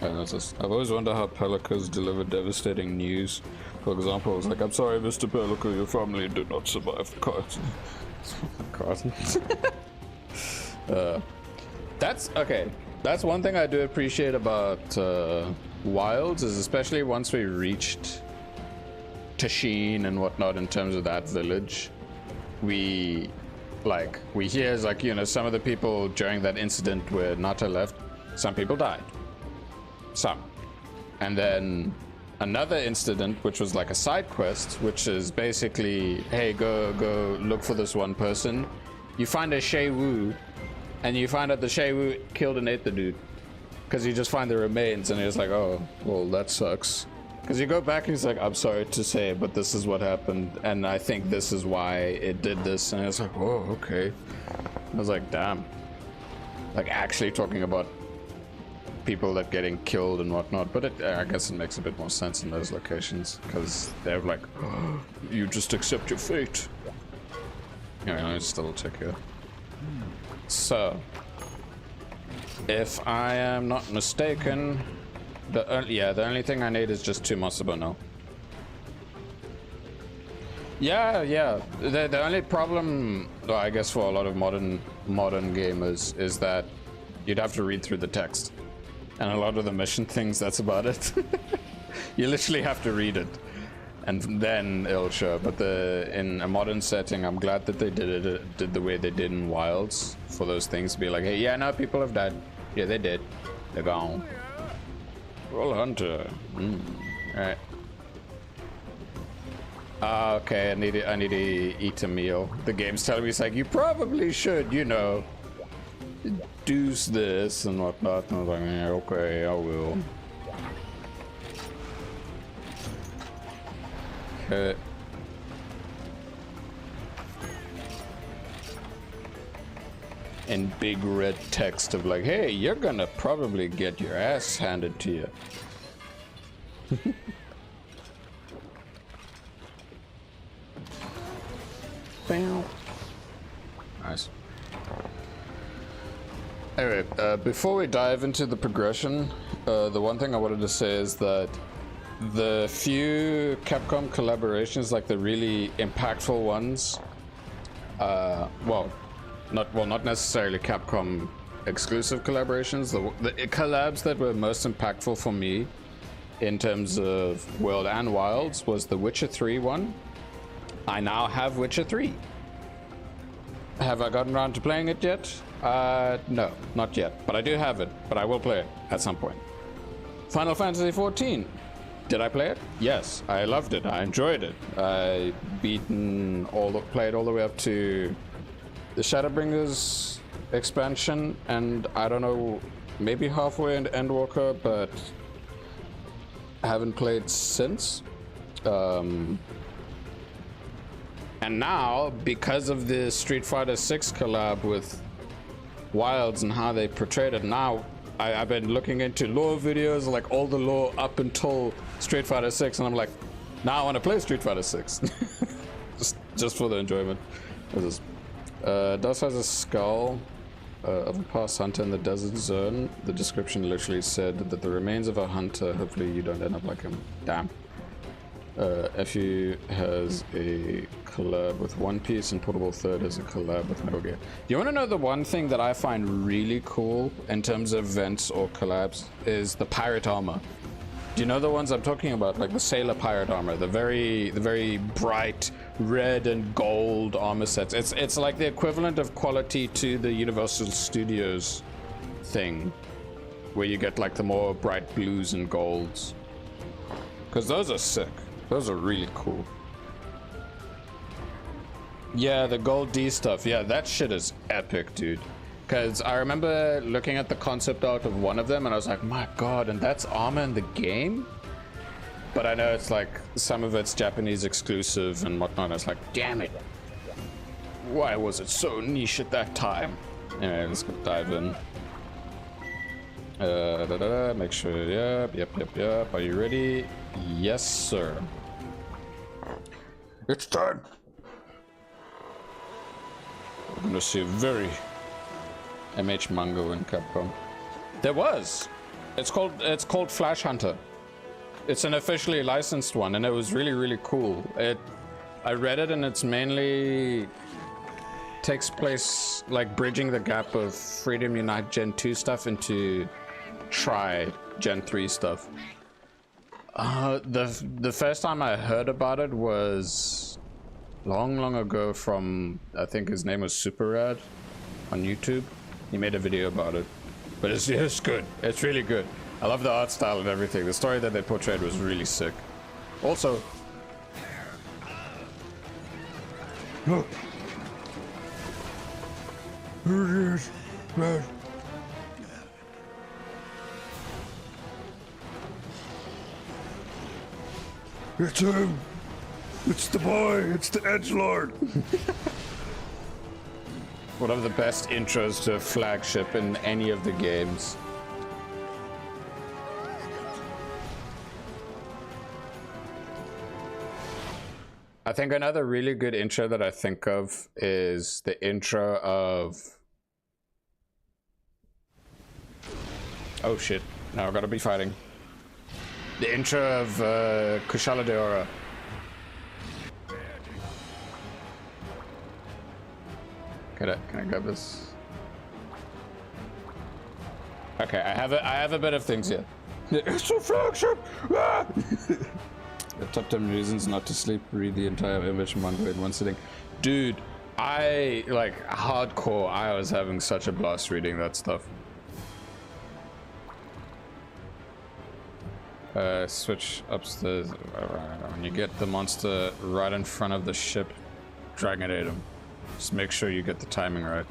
[SPEAKER 2] I've always wondered how Pelicans deliver devastating news. For example, it's like, I'm sorry, Mr. Pelican, your family did not survive the Carson.
[SPEAKER 1] That's okay. That's one thing I do appreciate about Wilds, is especially once we reached Tashin and whatnot in terms of that village. We hear, like, you know, some of the people during that incident where Nata left, some people died. Some. And then another incident, which was like a side quest, which is basically, hey, go look for this one person. You find a Shei-Wu, and you find out the Shei-Wu killed and ate the dude. Because you just find the remains, and it's like, oh, well, that sucks. Because you go back and he's like, I'm sorry to say, but this is what happened, and I think this is why it did this. And it's like, oh, okay. I was like, damn. Like, actually talking about people that getting killed and whatnot. But I guess it makes a bit more sense in those locations, because they're like, oh, you just accept your fate. Anyway, let me just double check here. So, if I am not mistaken, the only thing I need is just 2 Masabono. Yeah. The only problem, well, I guess for a lot of modern gamers, is that you'd have to read through the text, and a lot of the mission things, that's about it. You literally have to read it, and then it'll show. But in a modern setting, I'm glad that they did the way they did in Wilds, for those things to be like, hey, yeah, no, people have died. Yeah, they did. They're gone. Roll Hunter. Alright. Okay, I need to eat a meal. The game's telling me, it's like, you probably should, you know, do this and whatnot. And I was like, yeah, okay, I will. Okay. In big red text of like, hey, you're gonna probably get your ass handed to you. Bam. Nice. Anyway, before we dive into the progression, the one thing I wanted to say is that the few Capcom collaborations, like the really impactful ones, not necessarily Capcom exclusive collaborations, the collabs that were most impactful for me in terms of World and Wilds was the Witcher 3 one. I now have Witcher 3. Have I gotten around to playing it yet? No, not yet, but I do have it, but I will play it at some point. Final Fantasy 14. Did I play it? Yes, I loved it. I enjoyed it. I played all the way up to the Shadowbringers expansion, and I don't know, maybe halfway into Endwalker, but I haven't played since. And now, because of the Street Fighter 6 collab with Wilds and how they portrayed it, now I've been looking into lore videos, like all the lore up until Street Fighter 6, and I'm like, now I want to play Street Fighter 6. just for the enjoyment. Dust has a skull of a past hunter in the desert zone. The description literally said that the remains of a hunter, hopefully you don't end up like him. Damn. FU has a collab with One Piece, and Portable Third has a collab with Metal Gear. You want to know the one thing that I find really cool in terms of events or collabs is the pirate armor. Do you know the ones I'm talking about? Like the sailor pirate armor, the very bright red and gold armor sets. It's like the equivalent of quality to the Universal Studios thing, where you get like the more bright blues and golds. Because those are sick. Those are really cool. Yeah, the gold D stuff. Yeah, that shit is epic, dude. Because I remember looking at the concept art of one of them and I was like, my god, and that's armor in the game? But I know it's like, some of it's Japanese exclusive and whatnot. It's like, damn it. Why was it so niche at that time? Anyway, let's go dive in. Make sure, yep. Are you ready? Yes, sir. It's time. We're gonna see a very MH manga in Capcom. There was. It's called Flash Hunter. It's an officially licensed one, and it was really cool. I read it, and it's mainly takes place like bridging the gap of Freedom Unite Gen 2 stuff into Gen 3 stuff. The first time I heard about it was long ago from, I think his name was Super Rad on YouTube. He made a video about it, but it's good. It's really good. I love the art style and everything. The story that they portrayed was really sick. Also,
[SPEAKER 2] it's him! It's the boy! It's the edgelord!
[SPEAKER 1] one of the best intros to a flagship in any of the games. I think another really good intro that I think of is the intro of... Oh shit, now I gotta be fighting. The intro of Kushala Deora. Can I grab this? Okay, I have a bit of things here. It's a flagship! Ah! The top 10 reasons not to sleep. Read the entire MH manga in one sitting. Dude, I like hardcore. I was having such a blast reading that stuff. Switch upstairs. When you get the monster right in front of the ship, Dragonade him. Just make sure you get the timing right.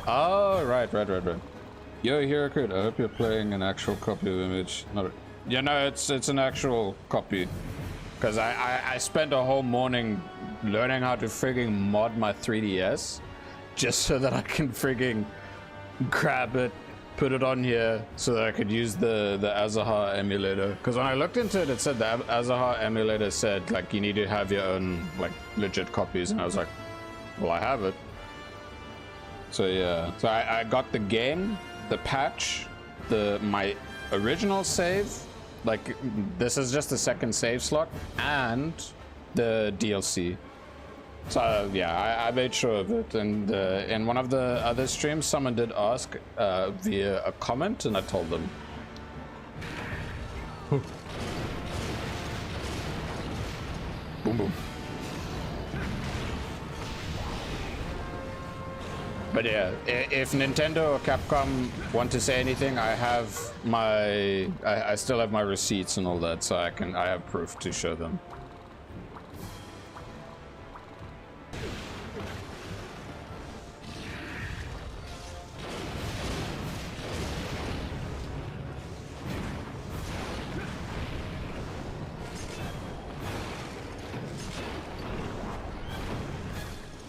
[SPEAKER 1] Oh, right. Yo, Hirokut, I hope you're playing an actual copy of Image. Not a... Yeah, no, it's an actual copy. Because I spent a whole morning learning how to frigging mod my 3DS just so that I can frigging grab it, put it on here so that I could use the Azahar emulator. Because when I looked into it, it said the Azahar emulator said like you need to have your own like legit copies, and I was like, well, I have it. So yeah, so I got the game, the patch, my original save, like this is just the second save slot, and the DLC. So yeah, I made sure of it, and in one of the other streams, someone did ask via a comment, and I told them. Boom boom. But yeah, if Nintendo or Capcom want to say anything, I have my, I still have my receipts and all that, so I have proof to show them.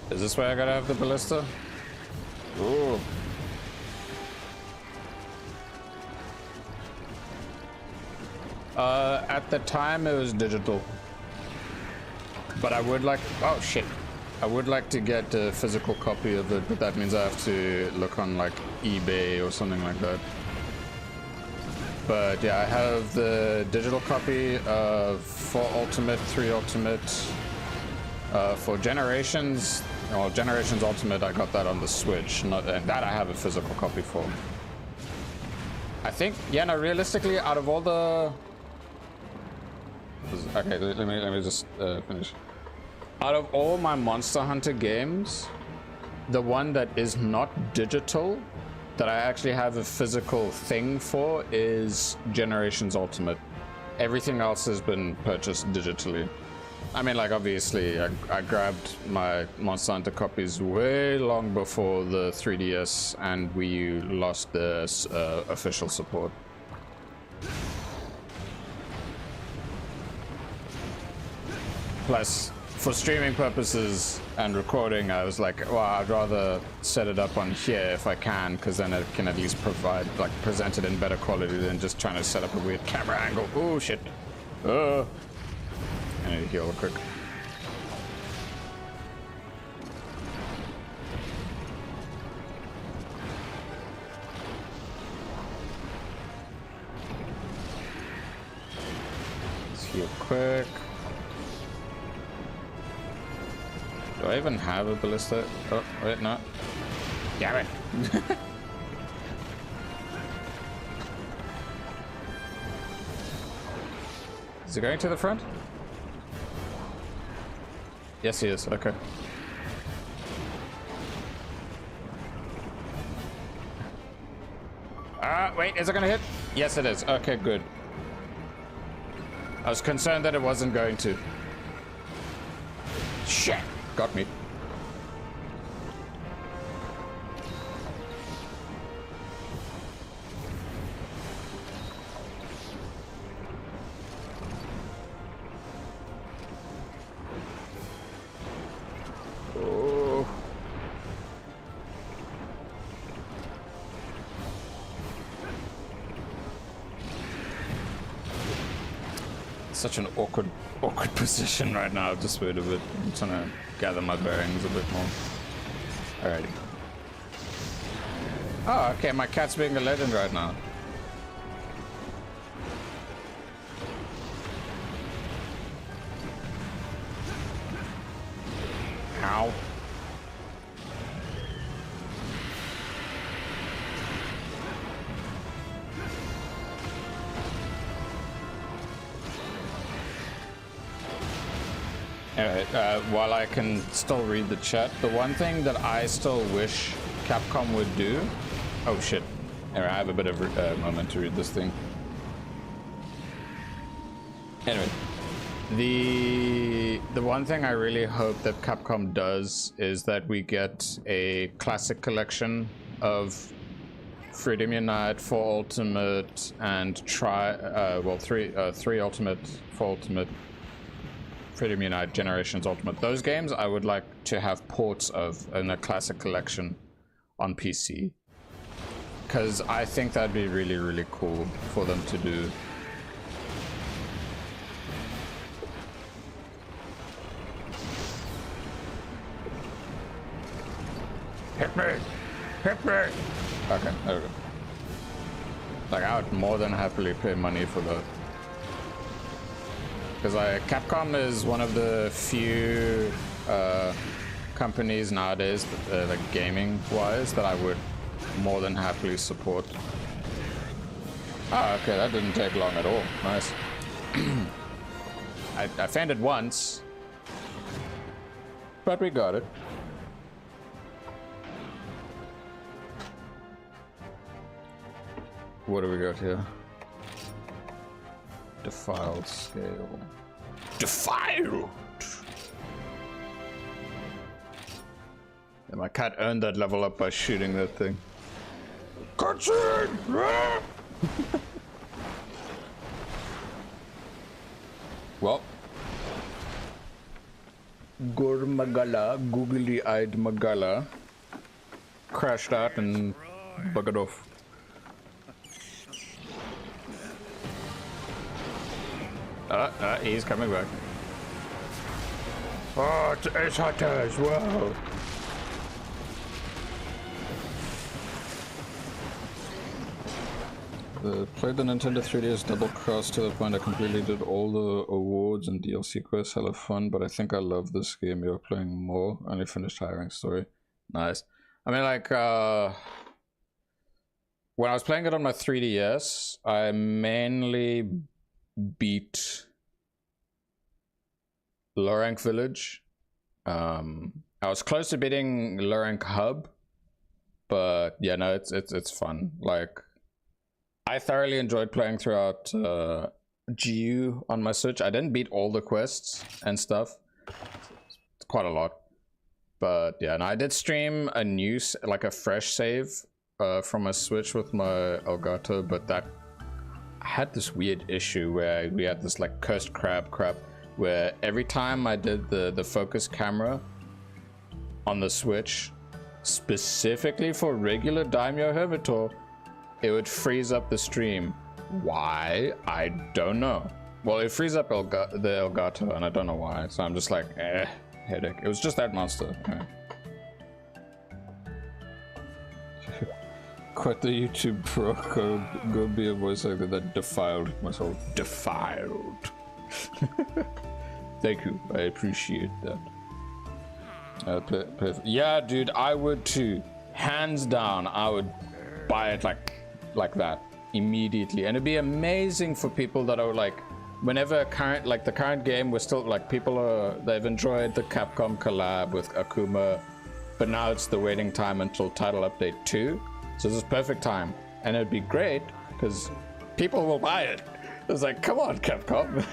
[SPEAKER 1] Is this where I gotta have the ballista? Ooh. At the time it was digital. But I would like, oh shit. I would like to get a physical copy of it, but that means I have to look on like eBay or something like that. But yeah, I have the digital copy of 4 Ultimate, 3 Ultimate. For Generations, well, Generations Ultimate, I got that on the Switch. That I have a physical copy for. I think, yeah, no, realistically, out of all the... Okay, let me just finish. Out of all my Monster Hunter games, the one that is not digital, that I actually have a physical thing for, is Generations Ultimate. Everything else has been purchased digitally. I mean, like, obviously, I grabbed my Monster Hunter copies way long before the 3DS and Wii U lost their official support. Plus, for streaming purposes and recording, I was like, well, I'd rather set it up on here if I can, because then it can at least provide, like, present it in better quality than just trying to set up a weird camera angle. Oh, shit. I need to heal real quick. Let's heal quick. Do I even have a ballista? Oh, wait, no. Damn it. Is it going to the front? Yes, he is. Okay. Wait, is it gonna hit? Yes, it is. Okay, good. I was concerned that it wasn't going to. Shit! Got me. Such an awkward position right now. Just wait a bit. I'm trying to gather my bearings a bit more. Alrighty. Oh, okay. My cat's being a legend right now. Ow. Alright, while I can still read the chat, the one thing that I still wish Capcom would do... Oh shit. Alright, I have a bit of a moment to read this thing. Anyway, the one thing I really hope that Capcom does is that we get a classic collection of Freedom Unite, 4 Ultimate, and three Ultimate, 4 Ultimate, Freedom Unite, Generations Ultimate. Those games I would like to have ports of in a classic collection on PC. Because I think that'd be really, really cool for them to do. Hit me! Hit me! Okay, there we go. Like, I would more than happily pay money for that. Because Capcom is one of the few companies nowadays, like gaming-wise, that I would more than happily support. Oh, okay, that didn't take long at all. Nice. I fainted once, but we got it. What do we got here? Defiled scale. Defiled! Yeah, my cat earned that level up by shooting that thing. Cutscene! Well. Magala, googly-eyed Magala, crashed out and buggered off. He's coming back. Oh, it's Ace Hunters, wow. Played the Nintendo 3DS Double Cross to the point I completely did all the awards and DLC quests. Hella fun, but I think I love this game. You're playing more. Only finished high rank story. Nice. I mean, like, when I was playing it on my 3DS, I mainly beat low rank village. I was close to beating low rank hub, but yeah, no, it's fun. Like, I thoroughly enjoyed playing throughout GU on my Switch. I didn't beat all the quests and stuff. It's quite a lot. But yeah, and I did stream a new, like a fresh save from my Switch with my Elgato, but that I had this weird issue where we had this like cursed crap where every time I did the focus camera on the Switch, specifically for regular Daimyo Hermitor, it would freeze up the stream. Why? I don't know. Well, it frees up the Elgato, and I don't know why. So I'm just like, headache. It was just that monster. Okay. Quit the YouTube pro. Go be a voice actor that defiled myself. Defiled. Thank you. I appreciate that. Yeah, dude, I would too. Hands down, I would buy it like that immediately, and it'd be amazing for people that are like, whenever the current game was still like, they've enjoyed the Capcom collab with Akuma, but now it's the waiting time until title update 2, so this is perfect time, and it'd be great because people will buy it. It's like, come on, Capcom.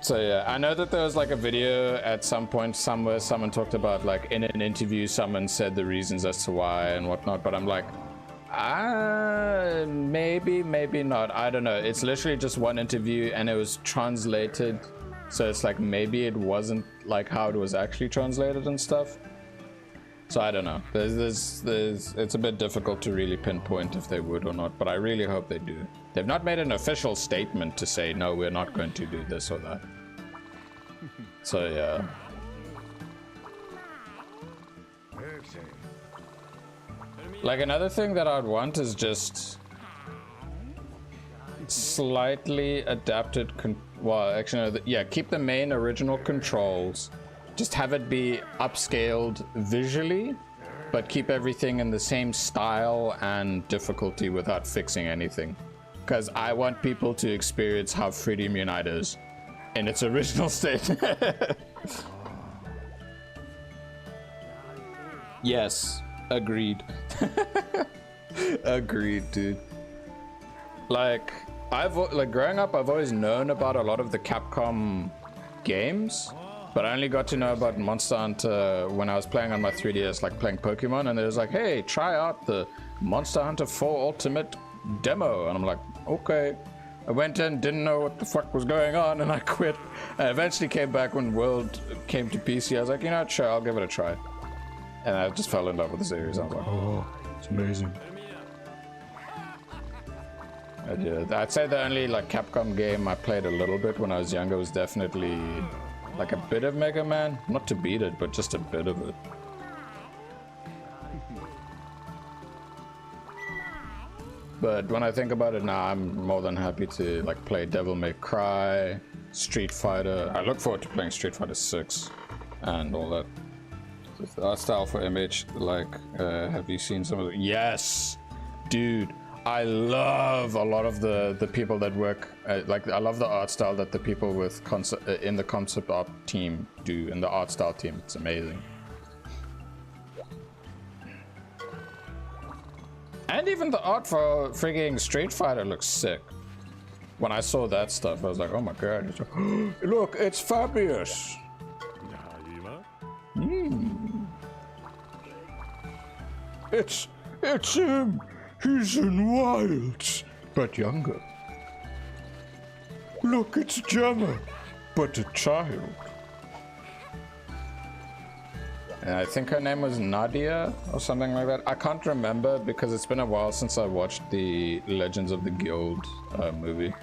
[SPEAKER 1] So yeah, I know that there was like a video at some point somewhere someone talked about, like, in an interview someone said the reasons as to why and whatnot, but I'm like, maybe not. I don't know. It's literally just one interview and it was translated, so it's like maybe it wasn't like how it was actually translated and stuff. So I don't know. It's a bit difficult to really pinpoint if they would or not, but I really hope they do. They've not made an official statement to say, no, we're not going to do this or that. So yeah. Like, another thing that I'd want is just slightly adapted, well, actually, no, yeah, keep the main original controls, just have it be upscaled visually, but keep everything in the same style and difficulty without fixing anything. Because I want people to experience how Freedom Unite is in its original state. Yes. Agreed. Agreed, dude. Like, growing up, I've always known about a lot of the Capcom games, but I only got to know about Monster Hunter when I was playing on my 3DS, like playing Pokemon, and it was like, hey, try out the Monster Hunter 4 Ultimate demo, and I'm like, okay. I went in, didn't know what the fuck was going on, and I quit. I eventually came back when World came to PC. I was like, you know what, sure, I'll give it a try. And I just fell in love with the series. I was like, oh, it's amazing. I'd say the only like Capcom game I played a little bit when I was younger was definitely like a bit of Mega Man. Not to beat it, but just a bit of it. But when I think about it now, I'm more than happy to like play Devil May Cry, Street Fighter. I look forward to playing Street Fighter 6.
[SPEAKER 2] and all that. The art style for MH, like, have you seen some of the...
[SPEAKER 1] Yes, dude. I love a lot of the people that work. Like, I love the art style that the people with in the concept art team do, in the art style team. It's amazing. And even the art for frigging Street Fighter looks sick. When I saw that stuff, I was like, oh my god. It's like, look, it's Fabius. It's him. He's in Wilds, but younger. Look, it's Gemma, but a child. And I think her name was Nadia or something like that. I can't remember because it's been a while since I watched the Legends of the Guild movie.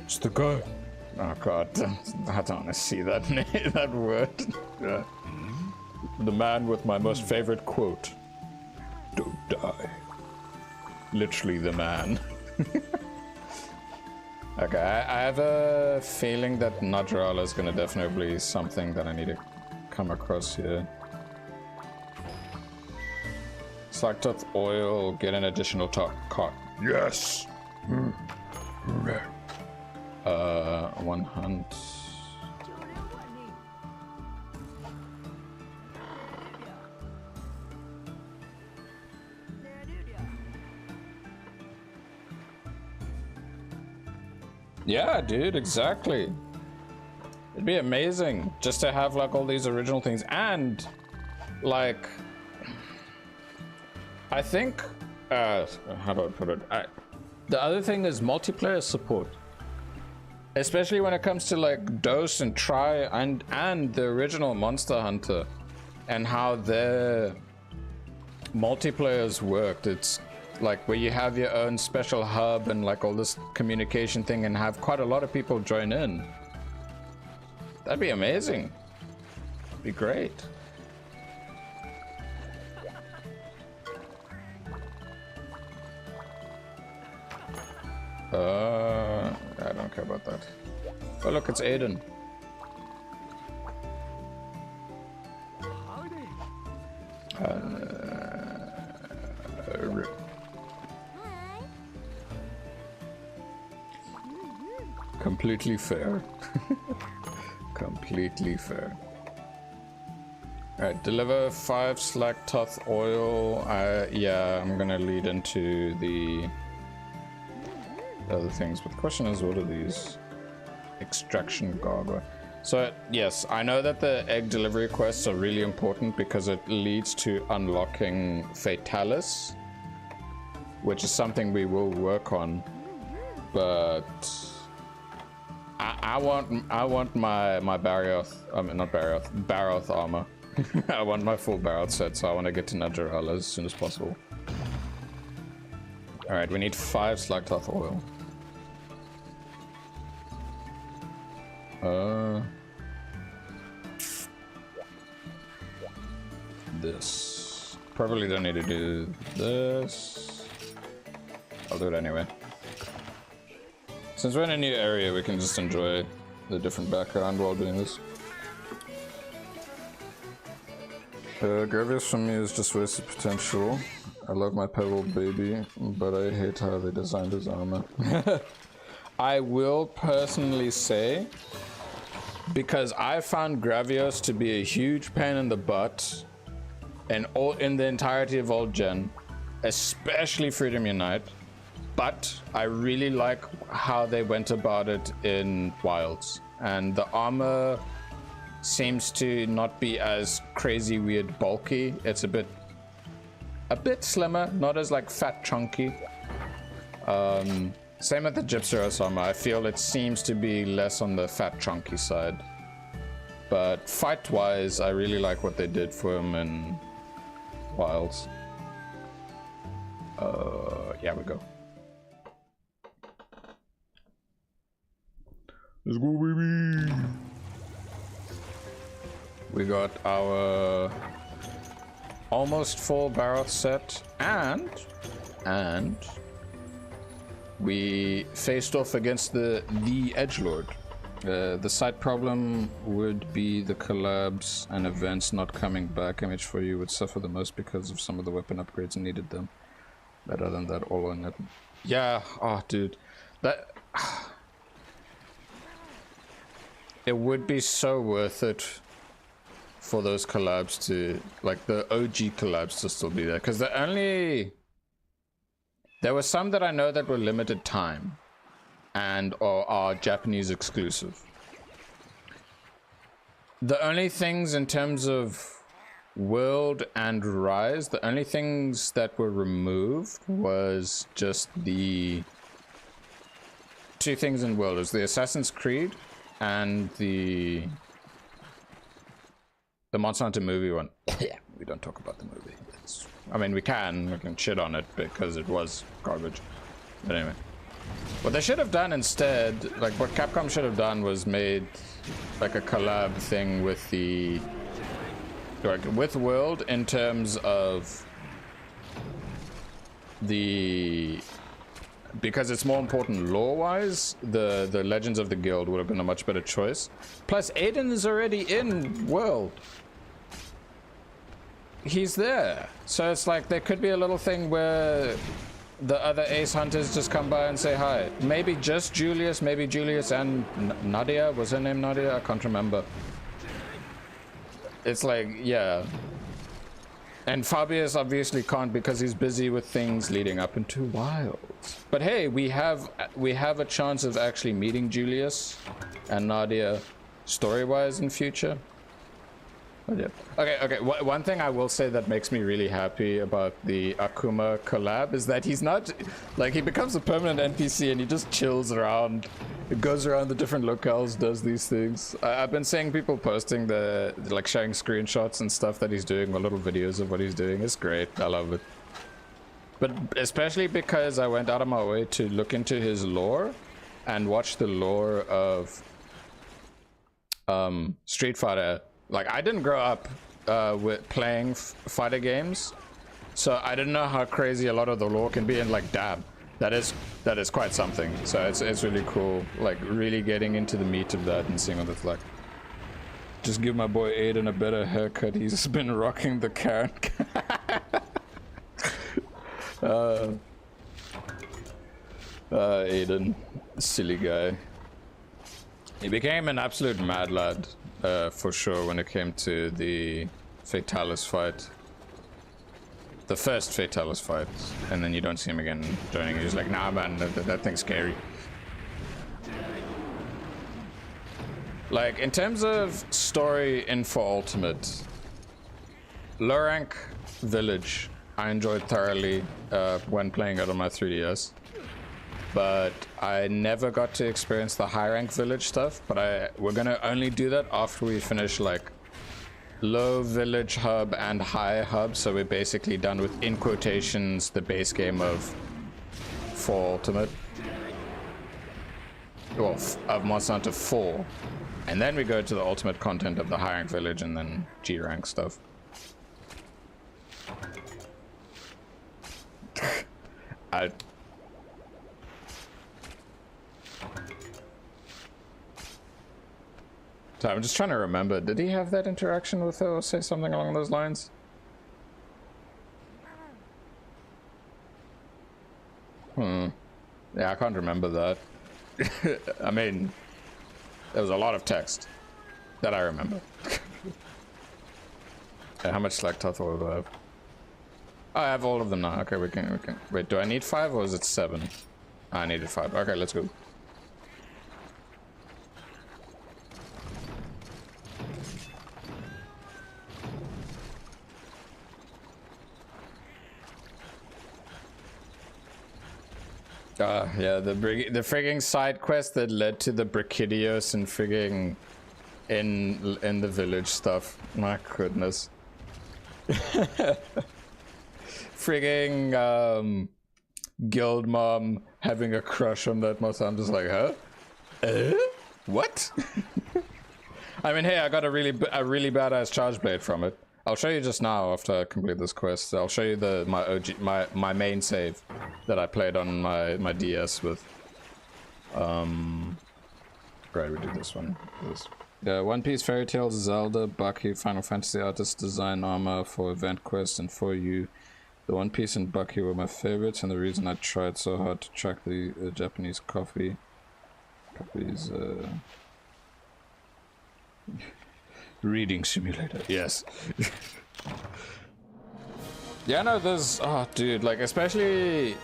[SPEAKER 1] It's the guy. Oh god, I don't want to see that name, that word. The man with my most favorite quote. Don't die. Literally the man. Okay, I have a feeling that Nadrala is going to definitely be something that I need to come across here. Sucked up oil, get an additional cot. Yes! One hunt. Yeah, dude, exactly. It'd be amazing just to have like all these original things, and like I think how do I put it? The other thing is multiplayer support, especially when it comes to like Dose and Try and the original Monster Hunter and how their multiplayers worked. It's like where you have your own special hub and like all this communication thing and have quite a lot of people join in. That'd be amazing. Be great. I don't care about that. Oh look, it's Aiden. Completely fair. Completely fair. Alright, deliver 5 slack tough oil. Yeah, I'm gonna lead into the other things, but the question is, what are these? Extraction gargoyle. So yes, I know that the egg delivery quests are really important because it leads to unlocking Fatalis, which is something we will work on, but I want my Barioth, not Barioth, Baroth armor. I want my full Baroth set, so I want to get to Najarala as soon as possible. Alright, we need 5 Slagtoth oil. This. Probably don't need to do this. I'll do it anyway. Since we're in a new area, we can just enjoy the different background while doing this. Gravius for me is just wasted potential. I love my Pebble baby, but I hate how they designed his armor. I will personally say, because I found Gravios to be a huge pain in the butt and in the entirety of Old Gen, especially Freedom Unite, but I really like how they went about it in Wilds, and the armor seems to not be as crazy weird bulky. It's a bit slimmer, not as like fat chunky. Same with the Gypsyros armor. I feel it seems to be less on the fat chunky side, but fight wise I really like what they did for him in Wilds. Yeah, we go. Let's go, baby. We got our almost full Baroth set, and we faced off against the edgelord.
[SPEAKER 2] The side problem would be the collabs and events not coming back. MH4U would suffer the most because of some of the weapon upgrades needed them. Better than that, all on it.
[SPEAKER 1] Yeah, oh dude. That... It would be so worth it for those collabs to, like the OG collabs to still be there. Because there were some that I know that were limited time and or are Japanese exclusive. The only things in terms of World and Rise, the only things that were removed was just the two things in World. It was the Assassin's Creed and the Monster Hunter movie one. Yeah, we don't talk about the movie. I mean, we can shit on it because it was garbage. But anyway, what they should have done instead, like what Capcom should have done, was made like a collab thing with the with World in terms of the, because it's more important lore-wise, the Legends of the Guild would have been a much better choice. Plus, Aiden is already in World. He's there. So it's like there could be a little thing where the other Ace Hunters just come by and say hi. Maybe just Julius, maybe Julius and Nadia. Was her name Nadia? I can't remember. It's like, yeah. And Fabius obviously can't because he's busy with things leading up into Wilds. But hey, we have a chance of actually meeting Julius and Nadia story-wise in future. But yeah. Okay. One thing I will say that makes me really happy about the Akuma collab is that he's not, like, he becomes a permanent NPC and he just chills around. It goes around the different locales, does these things. I've been seeing people posting like showing screenshots and stuff that he's doing, or little videos of what he's doing. It's great. I love it. But especially because I went out of my way to look into his lore and watch the lore of Street Fighter. Like, I didn't grow up with playing fighter games, so I didn't know how crazy a lot of the lore can be, and like, damn, that is quite something. So it's really cool, like really getting into the meat of that and seeing what it's like.
[SPEAKER 2] Just give my boy Aiden a better haircut. He's been rocking the Karen.
[SPEAKER 1] Aiden, silly guy. He became an absolute mad lad. For sure, when it came to the Fatalis fight, the first Fatalis fight, and then you don't see him again joining. He's like, nah man, that thing's scary. Like, in terms of story in For Ultimate, low rank Village I enjoyed thoroughly when playing it on my 3DS. But I never got to experience the high rank Village stuff, but we're gonna only do that after we finish like low Village hub and high hub, so we're basically done with, in quotations, the base game of For Ultimate. Well, of Monster Hunter 4. And then we go to the ultimate content of the high rank Village and then G rank stuff. So I'm just trying to remember, did he have that interaction with her or say something along those lines? Yeah, I can't remember that. I mean, there was a lot of text that I remember. How much select do I have? Oh, I have all of them now. Okay, we can. Wait, do I need 5 or is it 7? I needed 5. Okay, let's go. Yeah, the frigging side quest that led to the Brachidios and frigging in the village stuff. My goodness. Frigging guild mom having a crush on that monster. I'm just like, huh? What? I mean, hey, I got a really badass charge blade from it. I'll show you just now after I complete this quest. I'll show you my main save that I played on my DS with. Right, we did this one.
[SPEAKER 2] One Piece, Fairy Tail, Zelda, Bucky, Final Fantasy Artist Design Armor for Event Quest, and for you. The One Piece and Bucky were my favorites, and the reason I tried so hard to track the Japanese copies. Reading simulator.
[SPEAKER 1] Yes. Yeah, no, there's... Oh, dude, like, especially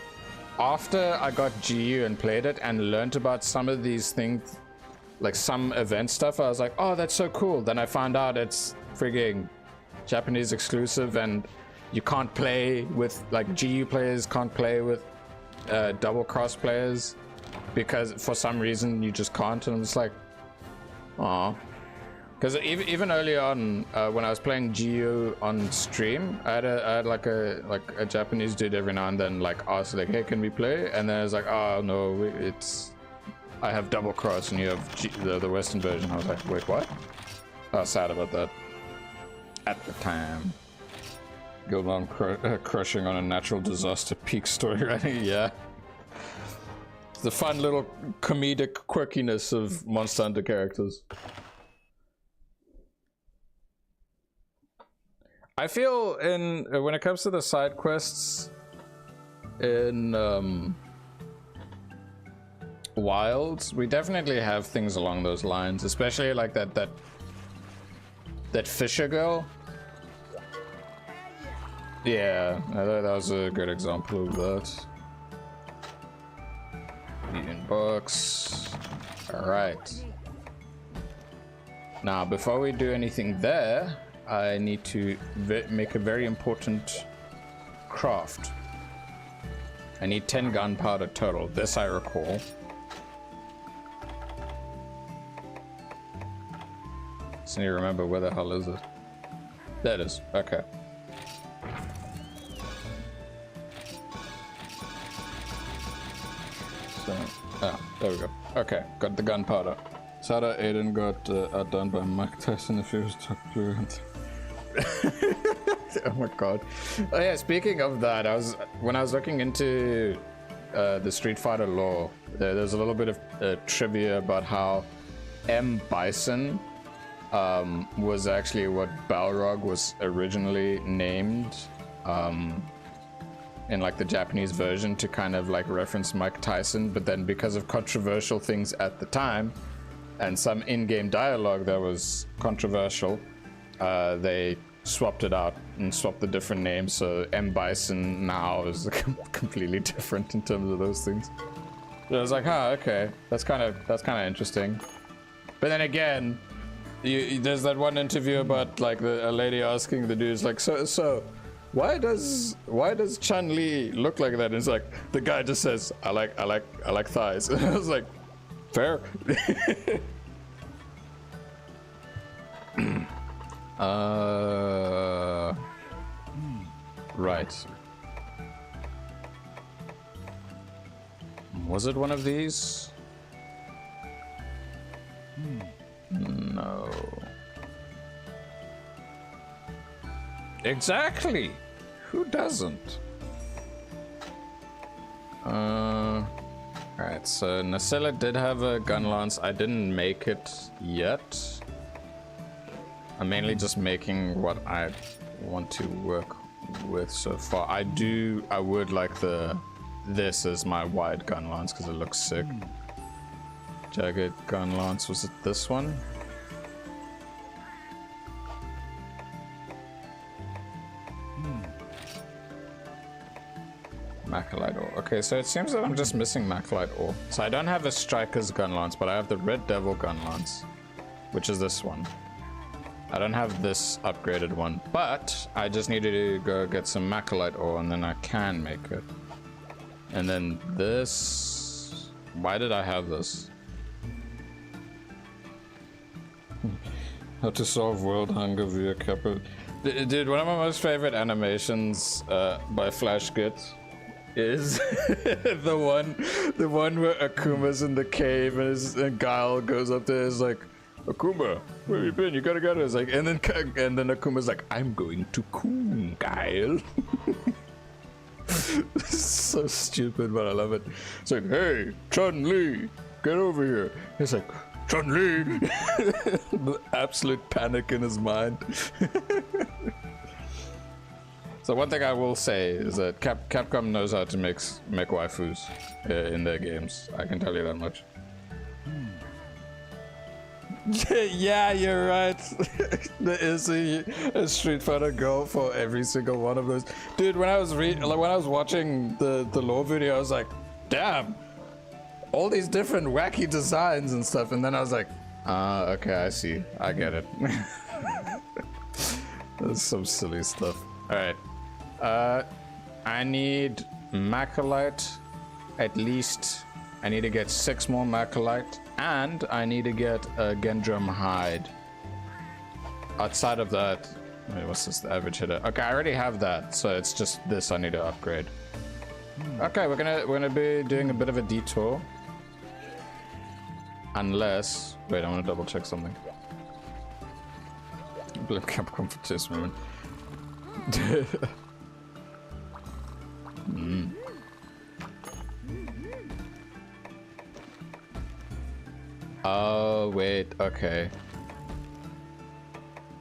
[SPEAKER 1] after I got GU and played it and learned about some of these things, like some event stuff, I was like, oh, that's so cool. Then I found out it's frigging Japanese exclusive and you can't play with, like, GU players can't play with double cross players because for some reason you just can't. And I'm just like, aw. Because even early on, when I was playing GU on stream, I had like a Japanese dude every now and then like ask like, hey, can we play? And then I was like, oh no, I have double cross and you have the Western version. I was like, wait, what? I was sad about that at the time.
[SPEAKER 2] Gilman crushing on a natural disaster peak story writing.
[SPEAKER 1] Yeah. It's the fun little comedic quirkiness of Monster Hunter characters. I feel when it comes to the side quests in Wilds, we definitely have things along those lines, especially like that Fisher girl. Yeah, that was a good example of that. Eating books. All right. Now, before we do anything there, I need to make a very important craft. I need 10 gunpowder total. This I recall. Just need to remember where the hell is it. There it is. Okay. So, there we go. Okay, got the gunpowder.
[SPEAKER 2] Sada Aiden got outdone by Mike Tyson if he was top fluent.
[SPEAKER 1] Oh my god. Oh yeah, speaking of that, when I was looking into the Street Fighter lore, there's a little bit of trivia about how M. Bison was actually what Balrog was originally named in like the Japanese version to kind of like reference Mike Tyson, but then because of controversial things at the time and some in-game dialogue that was controversial, they swapped it out and swapped the different names, so M. Bison now is completely different in terms of those things. So I was like, huh, okay, that's kind of interesting. But then again, there's that one interview about like a lady asking the dudes like, so why does Chun-Li look like that? And it's like the guy just says, I like thighs. And I was like, fair. Right. Was it one of these? No. Exactly. Who doesn't? Alright, so Nasilla did have a Gunlance. I didn't make it yet. I'm mainly just making what I want to work with so far. I would like this as my wide Gunlance because it looks sick. Jagged Gunlance, was it this one? Macrolite ore. Okay, so it seems that I'm just missing Macrolite ore. So I don't have a Striker's Gunlance, but I have the Red Devil Gunlance, which is this one. I don't have this upgraded one, but I just needed to go get some Macrolite ore and then I can make it. And then this... Why did I have this?
[SPEAKER 2] How to solve world hunger via capital.
[SPEAKER 1] Dude, one of my most favorite animations by Flash Git is the one where Akuma's in the cave and Guile goes up there and is like, Akuma, where have you been? You gotta get it. It's like, and then Akuma's like, I'm going to Coon, Guile. So stupid, but I love it. It's like, hey, Chun-Li, get over here. He's like,
[SPEAKER 2] Chun-Li! The absolute panic in his mind. So one thing I will say is that Capcom knows how to make waifus in their games. I can tell you that much. Yeah, you're right. There is a Street Fighter girl for every single one of those. Dude, when I was watching the lore video, I was like, damn, all these different wacky designs and stuff. And then I was like, okay, I see. I get it. That's some silly stuff. All right. I need Macrolite, at least. I need to get 6 more Macrolite, and I need to get a Gendrum hide. Outside of that, wait, what's this? The average hitter. Okay, I already have that, so it's just this I need to upgrade. Okay, we're gonna be doing a bit of a detour. Unless, wait, I want to double check something. Blip Capcom for this moment. Oh, wait, okay.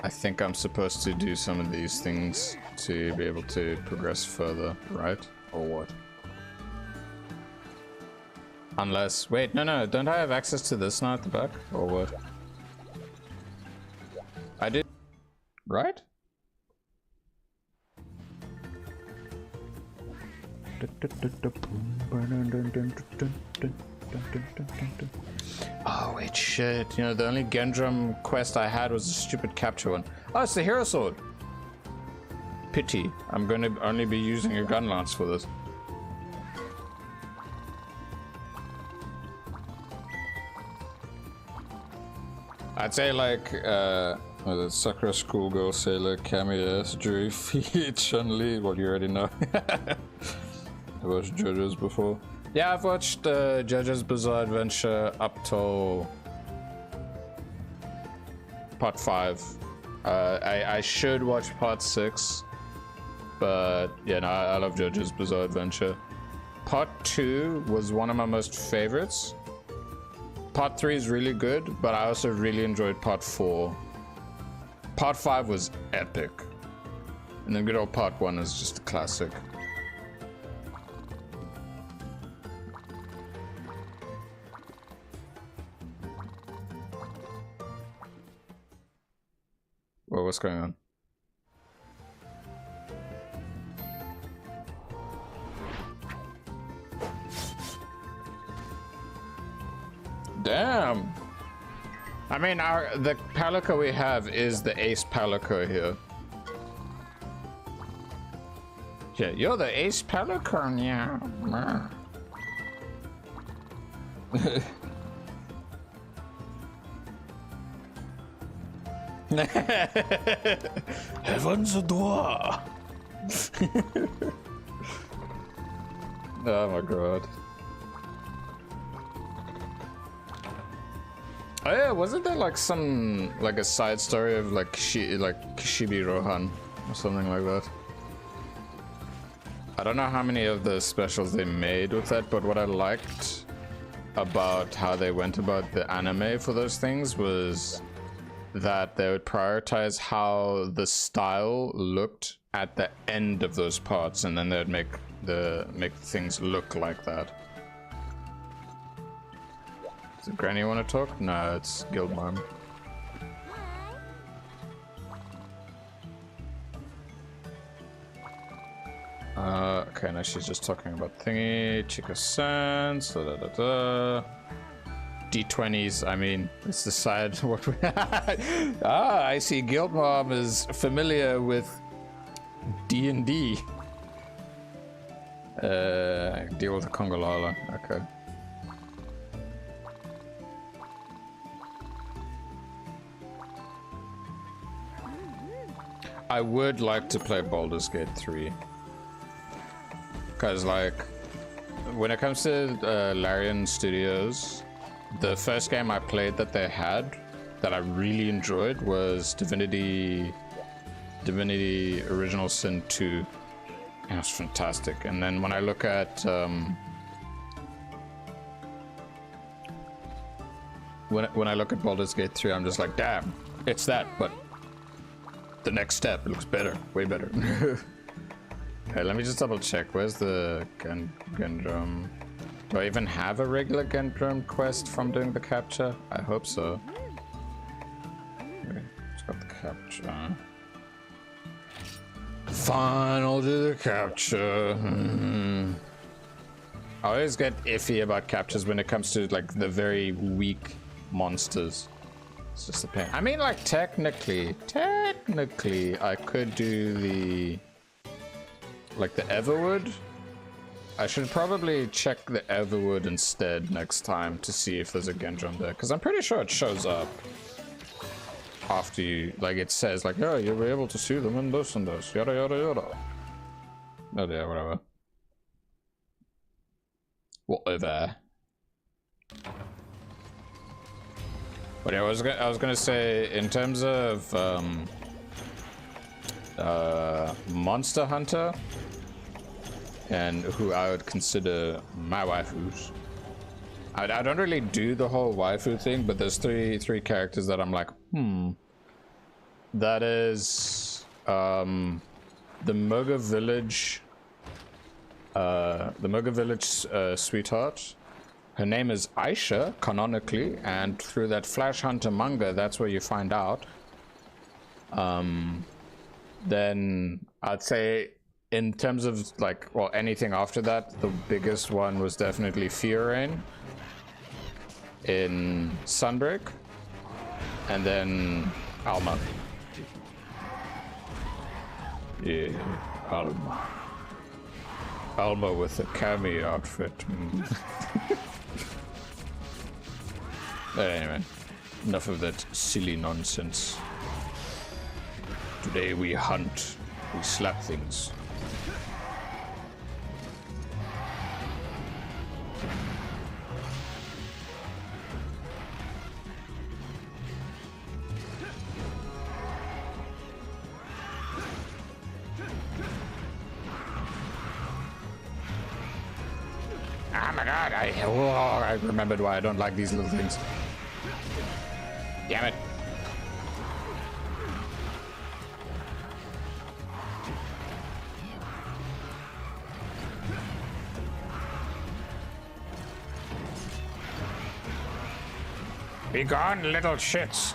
[SPEAKER 2] I think I'm supposed to do some of these things to be able to progress further, right? Or what? Unless, wait, no, don't I have access to this now at the back? Or what? I did, right? Oh wait, shit. You know, the only Gendrum quest I had was a stupid capture one. Oh, it's the hero sword. Pity. I'm going to only be using a Gunlance for this. I'd say like, the Sakura Schoolgirl Sailor Cameo Jury Feed Chun-Li. Well, you already know. I watched JoJo's before. Yeah, I've watched JoJo's Bizarre Adventure up till part 5. I should watch part 6, but yeah, no, I love JoJo's Bizarre Adventure. Part 2 was one of my most favorites. Part 3 is really good, but I also really enjoyed part 4. Part 5 was epic, and then good old part 1 is just a classic. Well, what's going on? Damn! I mean, the Palico we have is the ace Palico here. Yeah, you're the ace Palico, yeah. Heaven's a door. Oh my god. Oh yeah, wasn't there like some, like a side story of like Kishibe Rohan or something like that? I don't know how many of the specials they made with that, but what I liked about how they went about the anime for those things was that they would prioritize how the style looked at the end of those parts, and then they'd make things look like that. Does Granny want to talk? No, it's Guild Mom. Okay, now she's just talking about thingy, Chica-san, D20s, I mean, let's decide what we Ah, I see Guild Mom is familiar with D&D. Deal with the Kongolala, okay. I would like to play Baldur's Gate 3. Because, like, when it comes to Larian Studios, the first game I played that they had that I really enjoyed was Divinity Original Sin 2. And it was fantastic. And then when I look
[SPEAKER 1] when I look at Baldur's Gate 3, I'm just like, damn, it's that, but the next step looks better, way better. Okay, let me just double check. Where's the Gendrum? Do I even have a regular Gendrum quest from doing the capture? I hope so. Okay, it's got the capture. Fine, I'll do the capture. I always get iffy about captures when it comes to like the very weak monsters. It's just a pain. I mean, like technically, I could do the Everwood. I should probably check the Everwood instead next time to see if there's a Gendrum there, because I'm pretty sure it shows up after you, like it says like, oh, you'll be able to see them in this and this, yada yada yada. Oh yeah, whatever. Whatever. But yeah, I was gonna say, in terms of Monster Hunter and who I would consider my waifus, I don't really do the whole waifu thing, but there's three characters that I'm like, that is the Moga Village sweetheart. Her name is Aisha, canonically, and through that Flash Hunter manga, that's where you find out. Then I'd say, in terms of like, well, anything after that, the biggest one was definitely Fiorrain in Sunbreak, and then Alma. Yeah, Alma. Alma with a cami outfit. But anyway, enough of that silly nonsense. Today we hunt, we slap things. Oh my god, I remembered why I don't like these little things. Damn it. Be gone, little shits.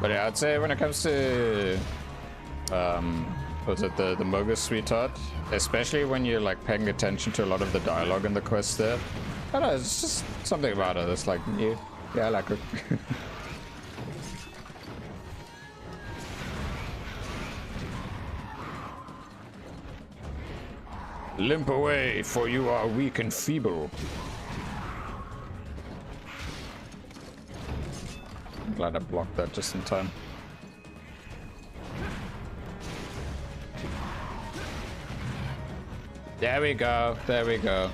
[SPEAKER 1] But yeah, I'd say when it comes to was it the Moga sweetheart, especially when you're like paying attention to a lot of the dialogue in the quest there, I don't know, it's just something about her that's like, yeah, I like her. Limp away, for you are weak and feeble. I'm glad I blocked that just in time. There we go, there we go.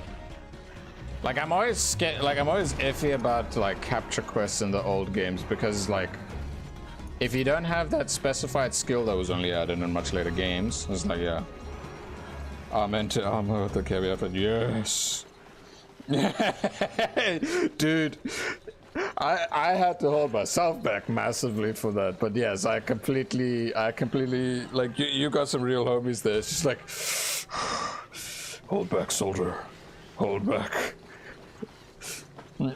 [SPEAKER 1] Like, I'm always scared, like, I'm always iffy about like capture quests in the old games, because like, if you don't have that specified skill that was only added in much later games, it's like, yeah. Armor into armor with the caveat, but yes. Dude, I had to hold myself back massively for that, but yes, I completely, like, you got some real homies there. It's just like, hold back, soldier, hold back.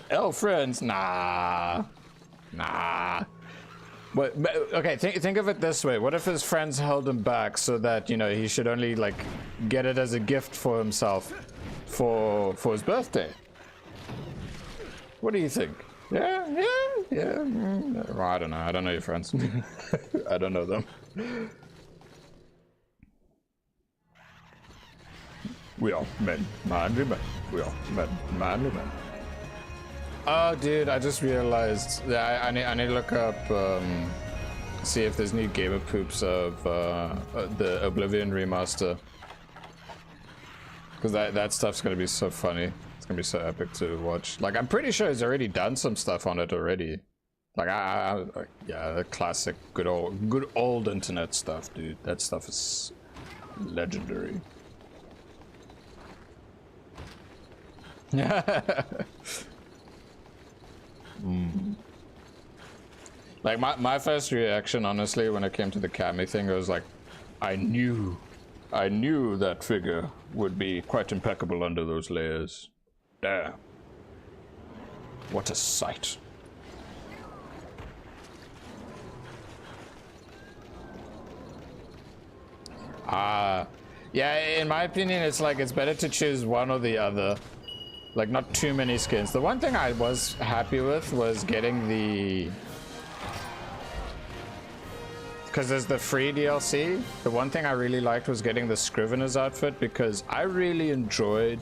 [SPEAKER 1] Oh, friends, nah. But okay, think of it this way. What if his friends held him back so that, you know, he should only like get it as a gift for himself for his birthday? What do you think? Yeah. Well, I don't know. I don't know your friends. I don't know them. We are men, manly men. We are men, manly men. Oh, dude, I just realized that I need to look up, see if there's new gamer poops of the Oblivion remaster. Because that stuff's gonna be so funny. It's gonna be so epic to watch. Like, I'm pretty sure he's already done some stuff on it already. Like, yeah, the classic good old internet stuff, dude. That stuff is Legendary. Like my first reaction, honestly, when it came to the Cammy thing, I was like, I knew that figure would be quite impeccable under those layers. Damn. What a sight. Yeah, in my opinion, it's like it's better to choose one or the other. Like, not too many skins. The one thing I was happy with was getting the... Because there's the free DLC. The one thing I really liked was getting the Scrivener's outfit, because I really enjoyed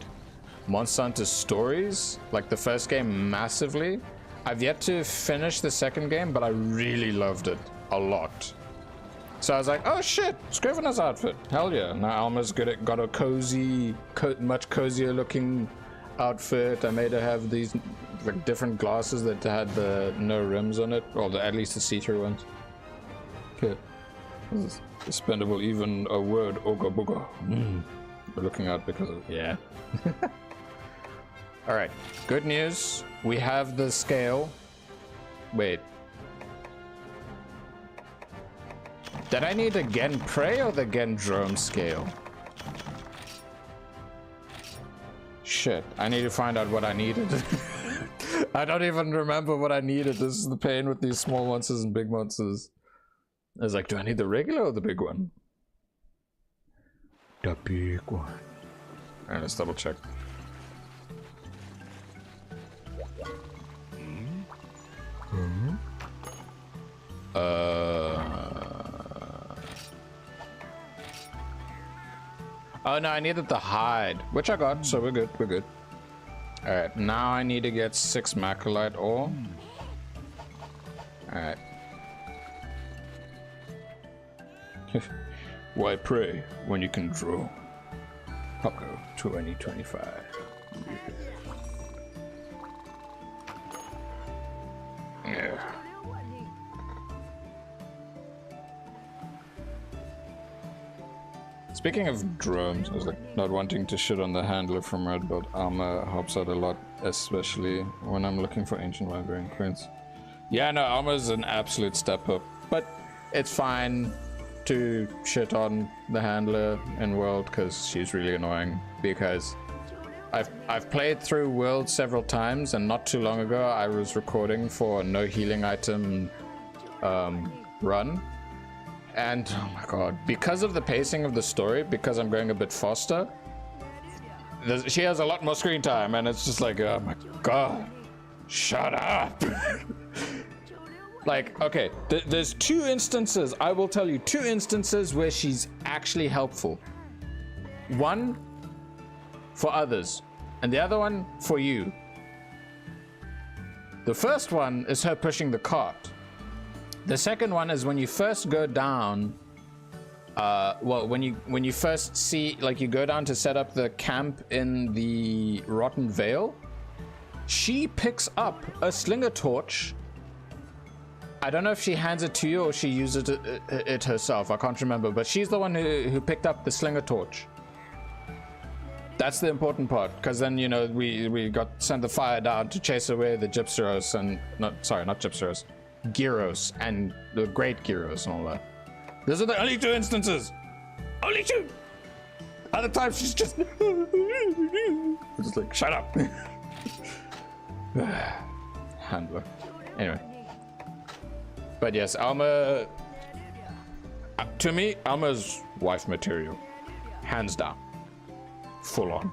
[SPEAKER 1] Monster Hunter Stories, like the first game, massively. I've yet to finish the second game, but I really loved it a lot. So I was like, oh shit, Scrivener's outfit. Hell yeah. Now Alma's got a cozy, much cozier looking outfit. I made her have these like different glasses that had the no rims on it, or at least the see-through ones. Okay. This is expendable, even a word, Oga Booga. We're looking out because of, yeah. Alright, good news. We have the scale. Wait. Did I need the Gen Prey or the Gendrome scale? Shit, I need to find out what I needed. I don't even remember what I needed. This is the pain with these small monsters and big monsters. I was like, do I need the regular or the big one? The big one. Alright, let's double check. Oh no, I needed the hide, which I got, so we're good, we're good. Alright, now I need to get 6 macrolite ore. Alright. Why pray when you can draw? Paco 2025. Yeah. Speaking of drones, I was like not wanting to shit on the handler from Red Belt. Armor helps out a lot, especially when I'm looking for ancient librarian queens. Yeah, no, Armor's an absolute step up, but it's fine to shit on the handler in World because she's really annoying. Because I've played through World several times, and not too long ago I was recording for a no healing item run. And oh my god, because of the pacing of the story, because I'm going a bit faster, she has a lot more screen time, and it's just like, oh my god, shut up. Like, okay, there's 2 instances, I will tell you 2 instances where she's actually helpful. One for others, and the other one for you. The first one is her pushing the cart. The second one is when you first go down, well, when you first see, like, you go down to set up the camp in the Rotten Vale, she picks up a slinger torch. I don't know if she hands it to you or she uses it herself, I can't remember, but she's the one who picked up the slinger torch. That's the important part, because then, you know, we sent the fire down to chase away the Gypseros and, not Gypseros, Gyros and the Great Gyros and all that. Those are the only 2 instances. Only 2. Other times she's just just like, shut up. Handler. Anyway. But yes, Alma, to me, Alma's wife material, hands down, full on.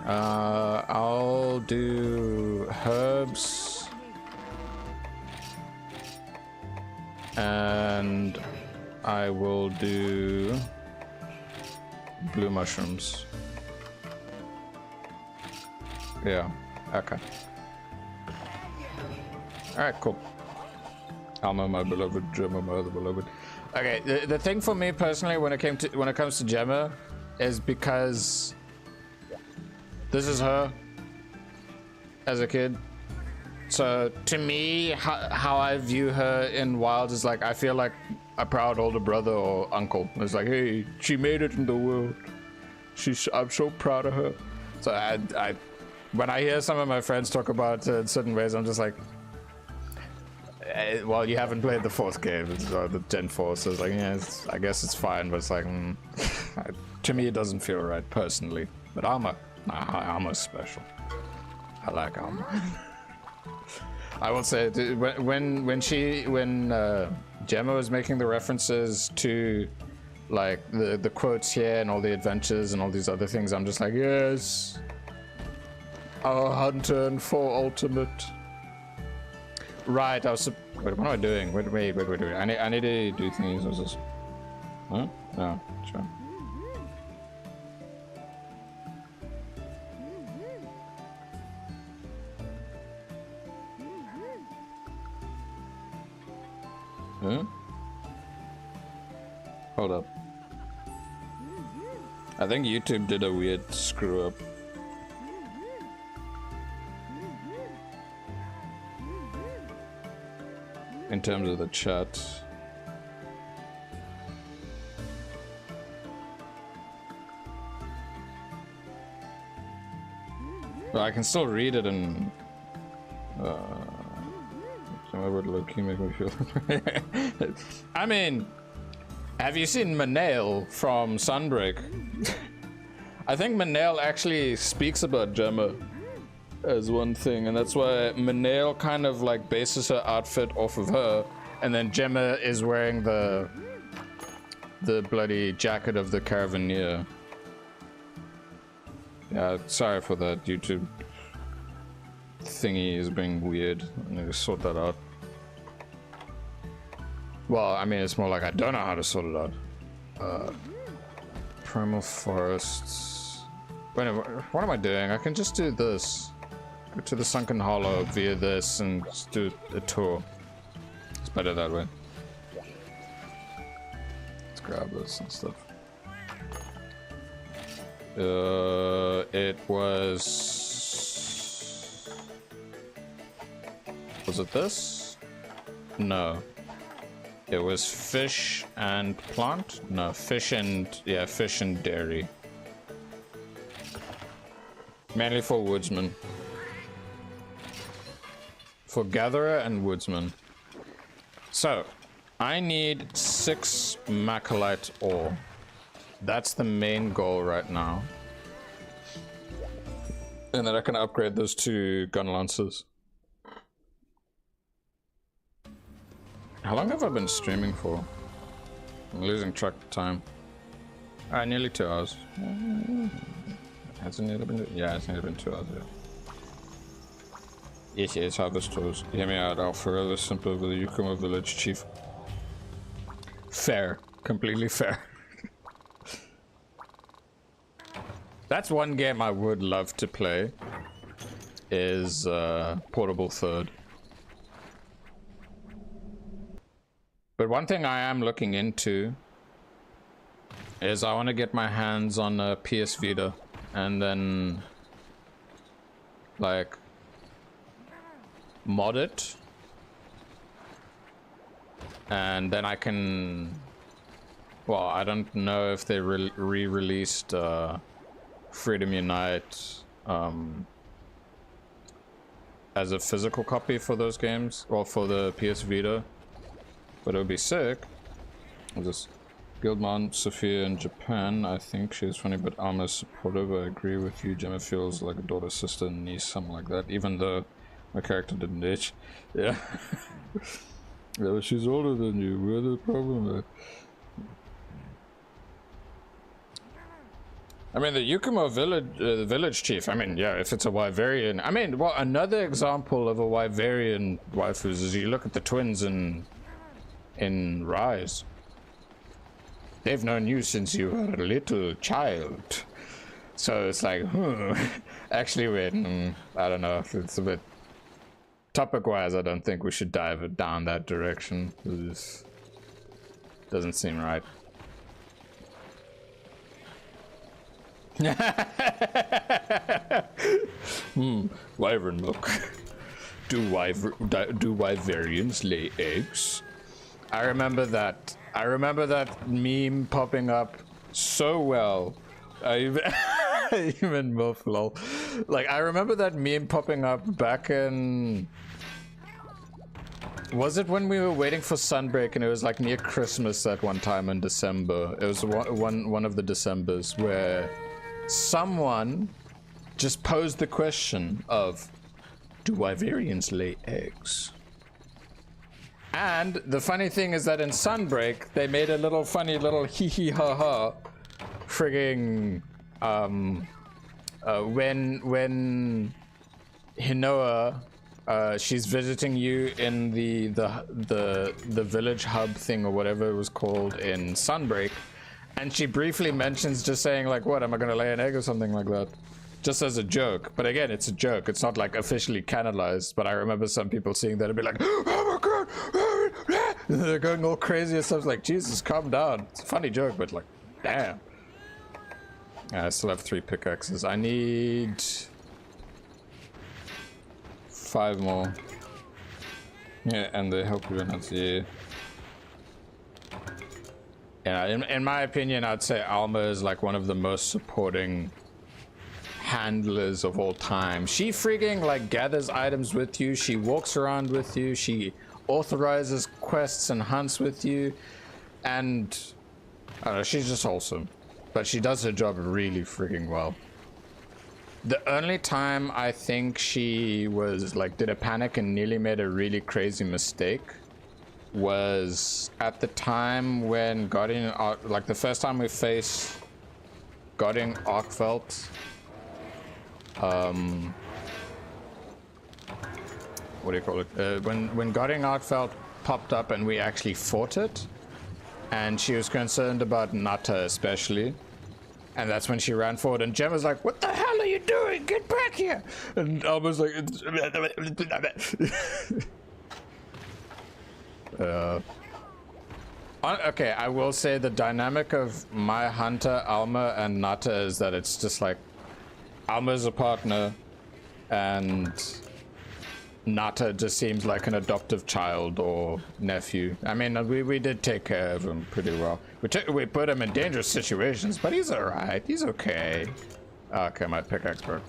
[SPEAKER 1] I'll do herbs and I will do blue mushrooms. Yeah, okay. Alright, cool. Alma, my beloved, Gemma, my other beloved. Okay, the thing for me personally when it comes to Gemma is because this is her as a kid. So to me, how I view her in Wild is like, I feel like a proud older brother or uncle. It's like, hey, she made it in the world. I'm so proud of her. So I when I hear some of my friends talk about it in certain ways, I'm just like, well, you haven't played the fourth game, the Gen 4, so it's like, yeah, I guess it's fine, but it's like, to me, it doesn't feel right personally. But Alma's special. I like Alma. I will say, when Gemma was making the references to like the quotes here and all the adventures and all these other things, I'm just like, yes, our Hunter and 4 Ultimate. Right, wait, what am I doing? Wait. I need to do things. What's this? Huh? No, sure. Huh? Hold up. I think YouTube did a weird screw up. In terms of the chat. But I can still read it and I would low-key make me feel I mean, have you seen Manale from Sunbreak? I think Manale actually speaks about Gemma as one thing, and that's why Manale kind of like bases her outfit off of her, and then Gemma is wearing the bloody jacket of the Caravaneer. Yeah, sorry for that. YouTube thingy is being weird. I need to sort that out. Well, I mean, it's more like I don't know how to sort it out. Primal Forests. Wait, what am I doing? I can just do this. Go to the Sunken Hollow via this and just do a tour. It's better that way. Let's grab this and stuff. It was... Was it this? No. It was fish and plant? No, fish and... yeah, fish and dairy. Mainly for woodsman. For gatherer and woodsman. So, I need 6 macrolite ore. That's the main goal right now. And then I can upgrade those 2 gunlances. How long have I been streaming for? I'm losing track of time. Alright, nearly 2 hours. Hasn't it been? Yeah, it's nearly been 2 hours. Yeah. Yes, harvest tools. Hear me out. I'll forever simp over the Wycoon village chief. Fair. Completely fair. That's one game I would love to play. Is Portable Third. But one thing I am looking into is I want to get my hands on a PS Vita and then like mod it, and then I can, well, I don't know if they re-released Freedom Unite as a physical copy for those games, or for the PS Vita. But it would be sick. This Guildmon, Sophia in Japan. I think she's funny, but Alma's supportive. I agree with you. Gemma feels like a daughter, sister, niece, something like that. Even though my character didn't age. Yeah. Yeah, but she's older than you. We're the problem. I mean, the Yukumo village, village chief. I mean, yeah, if it's a Wyverian. I mean, well, another example of a Wyverian waifus is you look at the twins in Rise. They've known you since you were a little child. So it's like, actually, wait, I don't know if it's a bit... Topic-wise, I don't think we should dive down that direction. This doesn't seem right. Wyvern milk. Do Wyverians lay eggs? I remember that. I remember that meme popping up so well. Even MILF lol. Like, I remember that meme popping up back in... Was it when we were waiting for Sunbreak and it was like near Christmas that one time in December? It was one of the Decembers where someone just posed the question of, do Wyverians lay eggs? And the funny thing is that in Sunbreak, they made a little funny little hee hee ha ha frigging when Hinoa she's visiting you in the village hub thing or whatever it was called in Sunbreak, and she briefly mentions just saying like, what, am I gonna lay an egg or something like that, just as a joke. But again, it's a joke, it's not like officially canonized. But I remember some people seeing that and be like, oh my god, they're going all crazy and stuff. Like, Jesus, calm down, it's a funny joke, but like, damn. I still have 3 pickaxes. I need 5 more. Yeah, and they help you in it. Yeah, in my opinion, I'd say Alma is like one of the most supporting handlers of all time. She frigging like gathers items with you. She walks around with you. She authorizes quests and hunts with you. And I don't know, she's just awesome. But she does her job really freaking well. The only time I think she was like, did a panic and nearly made a really crazy mistake was at the time when Guardian, like the first time we faced Guardian Arkveld. What do you call it? When Guardian Arkveld popped up and we actually fought it, and she was concerned about Nata especially. And that's when she ran forward, and Jem was like, what the hell are you doing? Get back here! And I was like... okay, I will say the dynamic of my hunter, Alma, and Nata is that it's just like... Alma's a partner, and... Nata just seems like an adoptive child or nephew. I mean, we did take care of him pretty well. We put him in dangerous situations, but he's alright. He's okay. Okay, my pickaxe broke.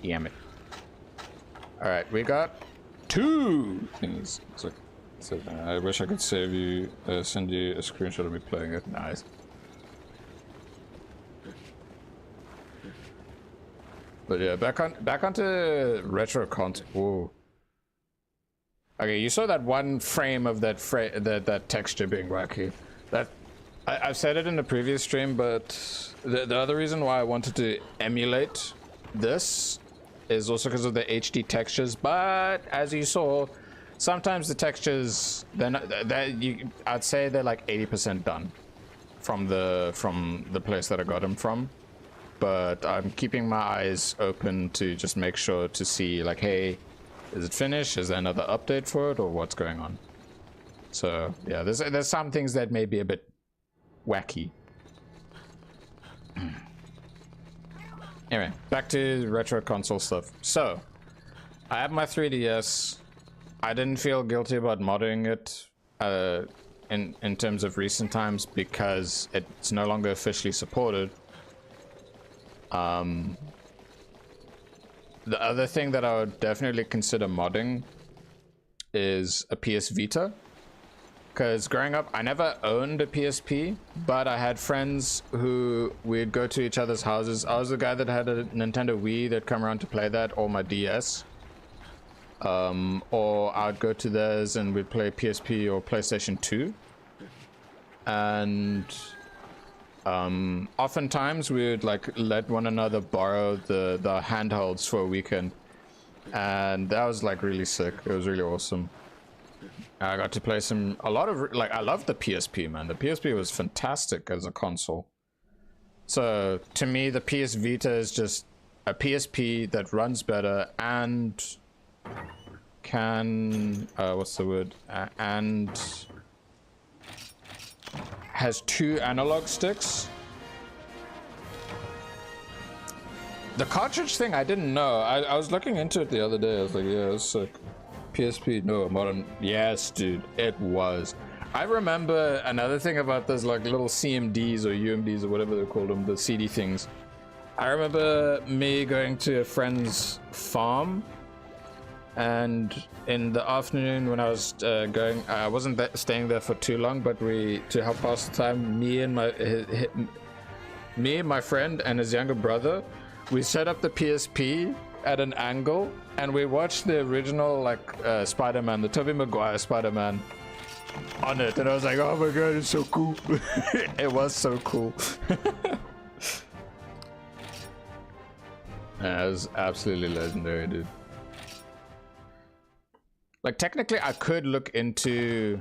[SPEAKER 1] Damn it. Alright, we got 2 things. So, I wish I could save you, send you a screenshot of me playing it. Nice. But yeah, back onto retro content. Whoa. Okay, you saw that one frame of that that texture being wacky. That I've said it in the previous stream, but the other reason why I wanted to emulate this is also because of the HD textures. But as you saw, sometimes the textures I'd say they're like 80% done from the place that I got them from. But I'm keeping my eyes open to just make sure to see like, hey, is it finished? Is there another update for it, or what's going on? So yeah, there's some things that may be a bit wacky. Anyway, back to retro console stuff. So I have my 3DS. I didn't feel guilty about modding it in terms of recent times because it's no longer officially supported. The other thing that I would definitely consider modding is a PS Vita. Because growing up, I never owned a PSP, but I had friends who we'd go to each other's houses. I was the guy that had a Nintendo Wii that'd come around to play that, or my DS. Or I'd go to theirs and we'd play PSP or PlayStation 2. And oftentimes we would like let one another borrow the handhelds for a weekend, and that was like really sick. It was really awesome. I got to play a lot of like, I love the PSP, man. The PSP was fantastic as a console. So to me, the PS Vita is just a PSP that runs better and can what's the word, and has 2 analog sticks. The cartridge thing, I didn't know. I was looking into it the other day. I was like, yeah, it's sick. PSP, no, modern. Yes, dude, it was.
[SPEAKER 2] I remember another thing about those like little CMDs or UMDs or whatever they called them, the CD things. I remember me going to a friend's farm, and in the afternoon when I was I wasn't staying there for too long, but to help pass the time, me and my friend and his younger brother, we set up the PSP at an angle, and we watched the original like Spider-Man, the Tobey Maguire Spider-Man on it, and I was like, oh my god, it's so cool. It was so cool. Yeah, it was absolutely legendary, dude. Like technically I could look into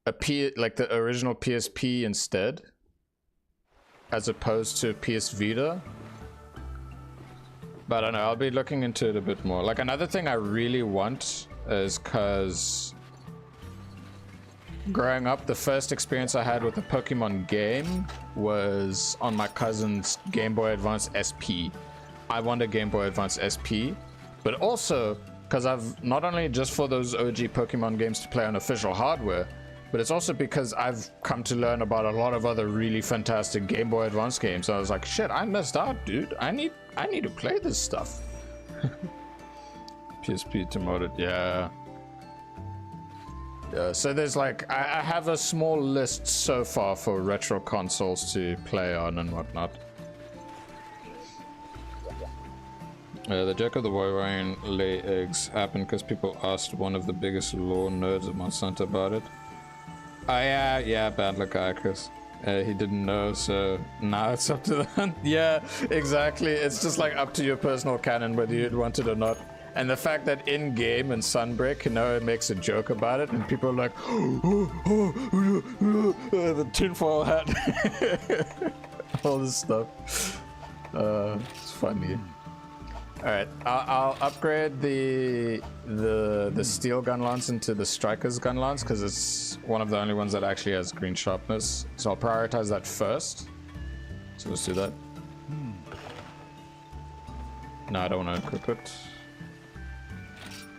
[SPEAKER 2] like the original PSP instead, as opposed to PS Vita. But I don't know, I'll be looking into it a bit more. Like another thing I really want is because growing up, the first experience I had with a Pokemon game was on my cousin's Game Boy Advance SP. I want a Game Boy Advance SP, but also because I've not only just for those OG Pokemon games to play on official hardware, but it's also because I've come to learn about a lot of other really fantastic Game Boy Advance games. I was like, shit, I missed out, dude. I need to play this stuff. PSP to mod it, yeah. Yeah, so there's like, I have a small list so far for retro consoles to play on and whatnot. The joke of the Wycoon lay eggs happened because people asked one of the biggest lore nerds of Monsanto about it. Oh yeah, bad luck, Chris. He didn't know, so now it's up to them. Yeah, exactly. It's just like up to your personal canon whether you'd want it or not. And the fact that in-game and Sunbreak, you know, it makes a joke about it, and people are like, the tinfoil hat, all this stuff. It's funny. All right, I'll upgrade the steel Gunlance into the Striker's Gunlance because it's one of the only ones that actually has green sharpness. So I'll prioritize that first. So let's do that. No, I don't want to equip it.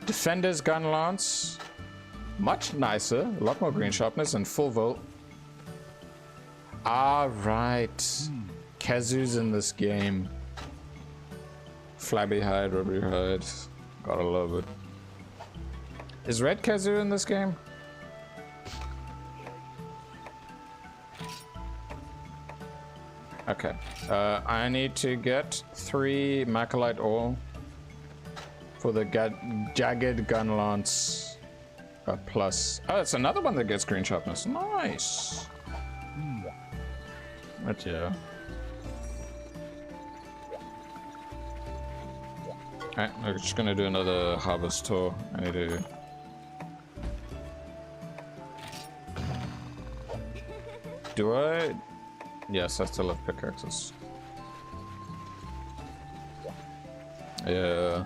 [SPEAKER 2] Defender's Gunlance, much nicer, a lot more green sharpness and full volt. Ah, right. Kazu's in this game. Flabby hide, rubbery hide. Gotta love it. Is Red Kazu in this game? Okay. I need to get 3 Macalite ore for the Jagged Gunlance plus. Oh, it's another one that gets green sharpness. Nice. But yeah. Alright, we're just gonna do another harvest tour. I need to. Do I? Yes, I still have pickaxes. Yeah.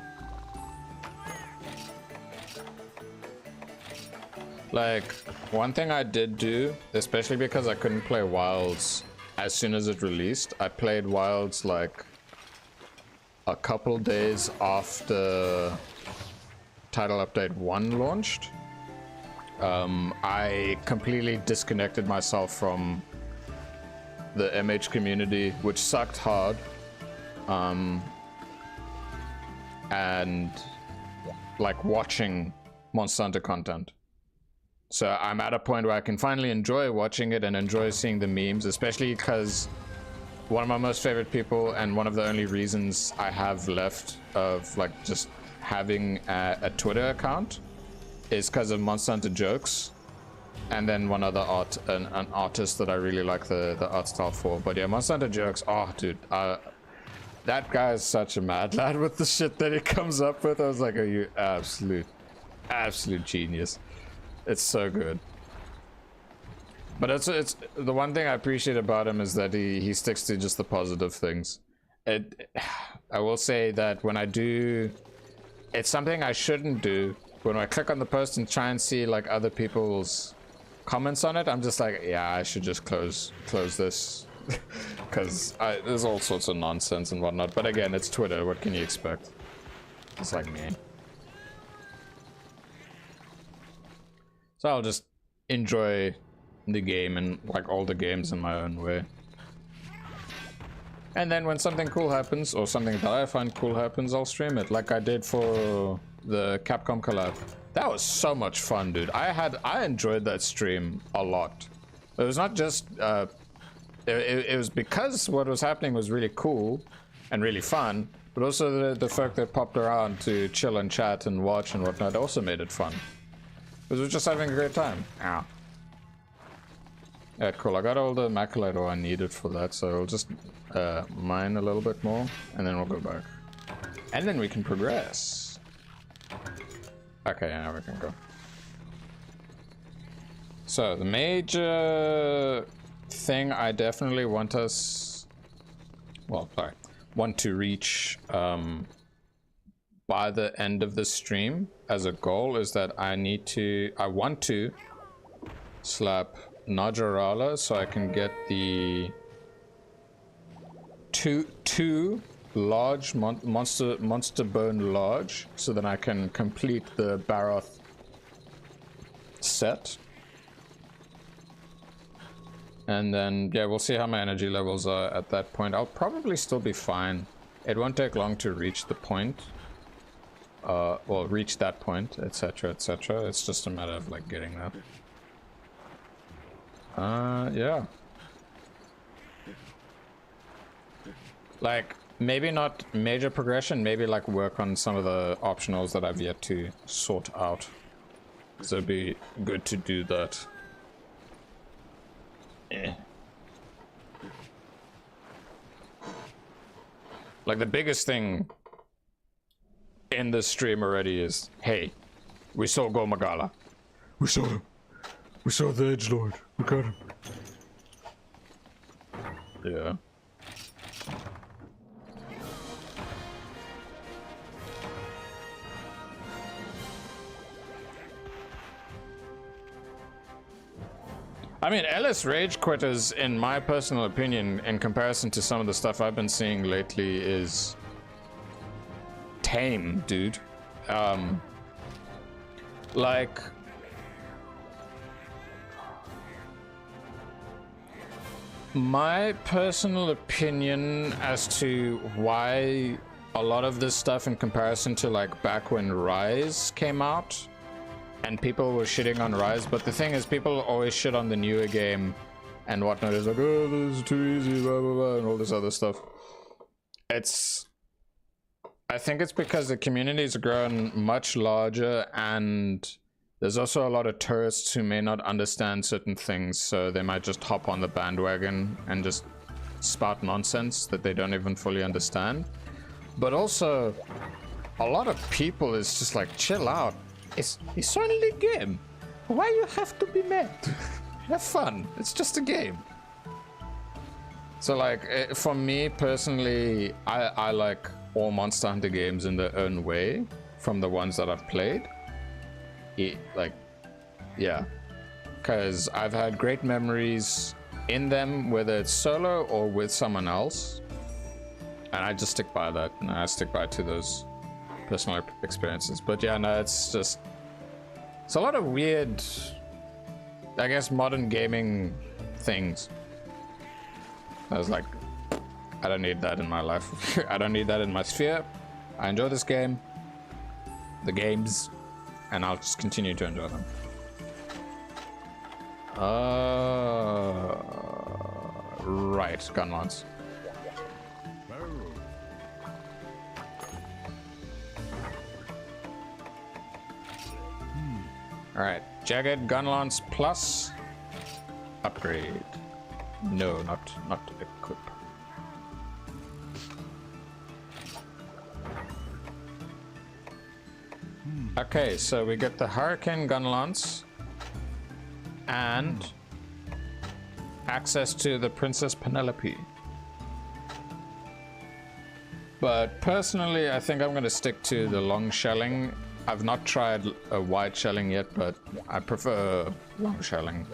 [SPEAKER 2] Like, one thing I did do, especially because I couldn't play Wilds as soon as it released, I played Wilds like a couple days after Title Update 1 launched. I completely disconnected myself from the MH community, which sucked hard. And like watching Monsanto content. So I'm at a point where I can finally enjoy watching it and enjoy seeing the memes, especially because one of my most favorite people and one of the only reasons I have left of like just having a Twitter account is because of Monsanto jokes, and then one other an artist that I really like the art style for. But yeah, Monsanto jokes, oh dude, that guy is such a mad lad with the shit that he comes up with. I was like, are you absolute genius. It's so good. But it's the one thing I appreciate about him is that he sticks to just the positive things. I will say that when I do, it's something I shouldn't do. When I click on the post and try and see like other people's comments on it, I'm just like, yeah, I should just close this because there's all sorts of nonsense and whatnot. But again, it's Twitter. What can you expect? It's like me. So I'll just enjoy the game and like all the games in my own way. And then when something cool happens, or something that I find cool happens, I'll stream it, like I did for the Capcom collab. That was so much fun, dude. I enjoyed that stream a lot. It was not just it was because what was happening was really cool and really fun, but also the fact that popped around to chill and chat and watch and whatnot also made it fun. Because we were just having a great time. Ow. Yeah, cool. I got all the Maculite ore I needed for that, so I'll just mine a little bit more, and then we'll go back. And then we can progress. Okay, now we can go. So, the major thing I definitely want us... Well, sorry. Want to reach by the end of the stream as a goal is that I want to slap Najarala so I can get the two large monster bone large, so that I can complete the Baroth set. And then yeah, we'll see how my energy levels are at that point. I'll probably still be fine. It won't take long to reach the point, well, reach that point, etc, etc. It's just a matter of like getting that. Yeah. Like, maybe not major progression, maybe like work on some of the optionals that I've yet to sort out. So it'd be good to do that. Like, the biggest thing in this stream already is, hey, we saw Gomagala. We saw him. We saw the Edgelord. We got him. Yeah. I mean, Ellis Rage Quitters, in my personal opinion, in comparison to some of the stuff I've been seeing lately, is tame, dude. Like, my personal opinion as to why a lot of this stuff in comparison to like back when Rise came out and people were shitting on Rise, but the thing is, people always shit on the newer game and whatnot. It's like, oh, this is too easy, blah, blah, blah, and all this other stuff. I think it's because the community's grown much larger, and there's also a lot of tourists who may not understand certain things, so they might just hop on the bandwagon and just spout nonsense that they don't even fully understand. But also, a lot of people is just like, chill out. It's only a game. Why you have to be mad? Have fun. It's just a game. So like, for me personally, I like all Monster Hunter games in their own way from the ones that I've played. Yeah. Because I've had great memories in them, whether it's solo or with someone else. And I just stick by that, and I stick by to those personal experiences. But yeah, no, it's a lot of weird, I guess, modern gaming things. I was like, I don't need that in my life. I don't need that in my sphere. I enjoy this game, the games, and I'll just continue to enjoy them. Right, Gunlance. Alright, Jagged Gunlance Plus upgrade. No, not equip. Okay, so we get the Hurricane Gunlance and access to the Princess Penelope. But personally, I think I'm going to stick to the long shelling. I've not tried a wide shelling yet, but I prefer long shelling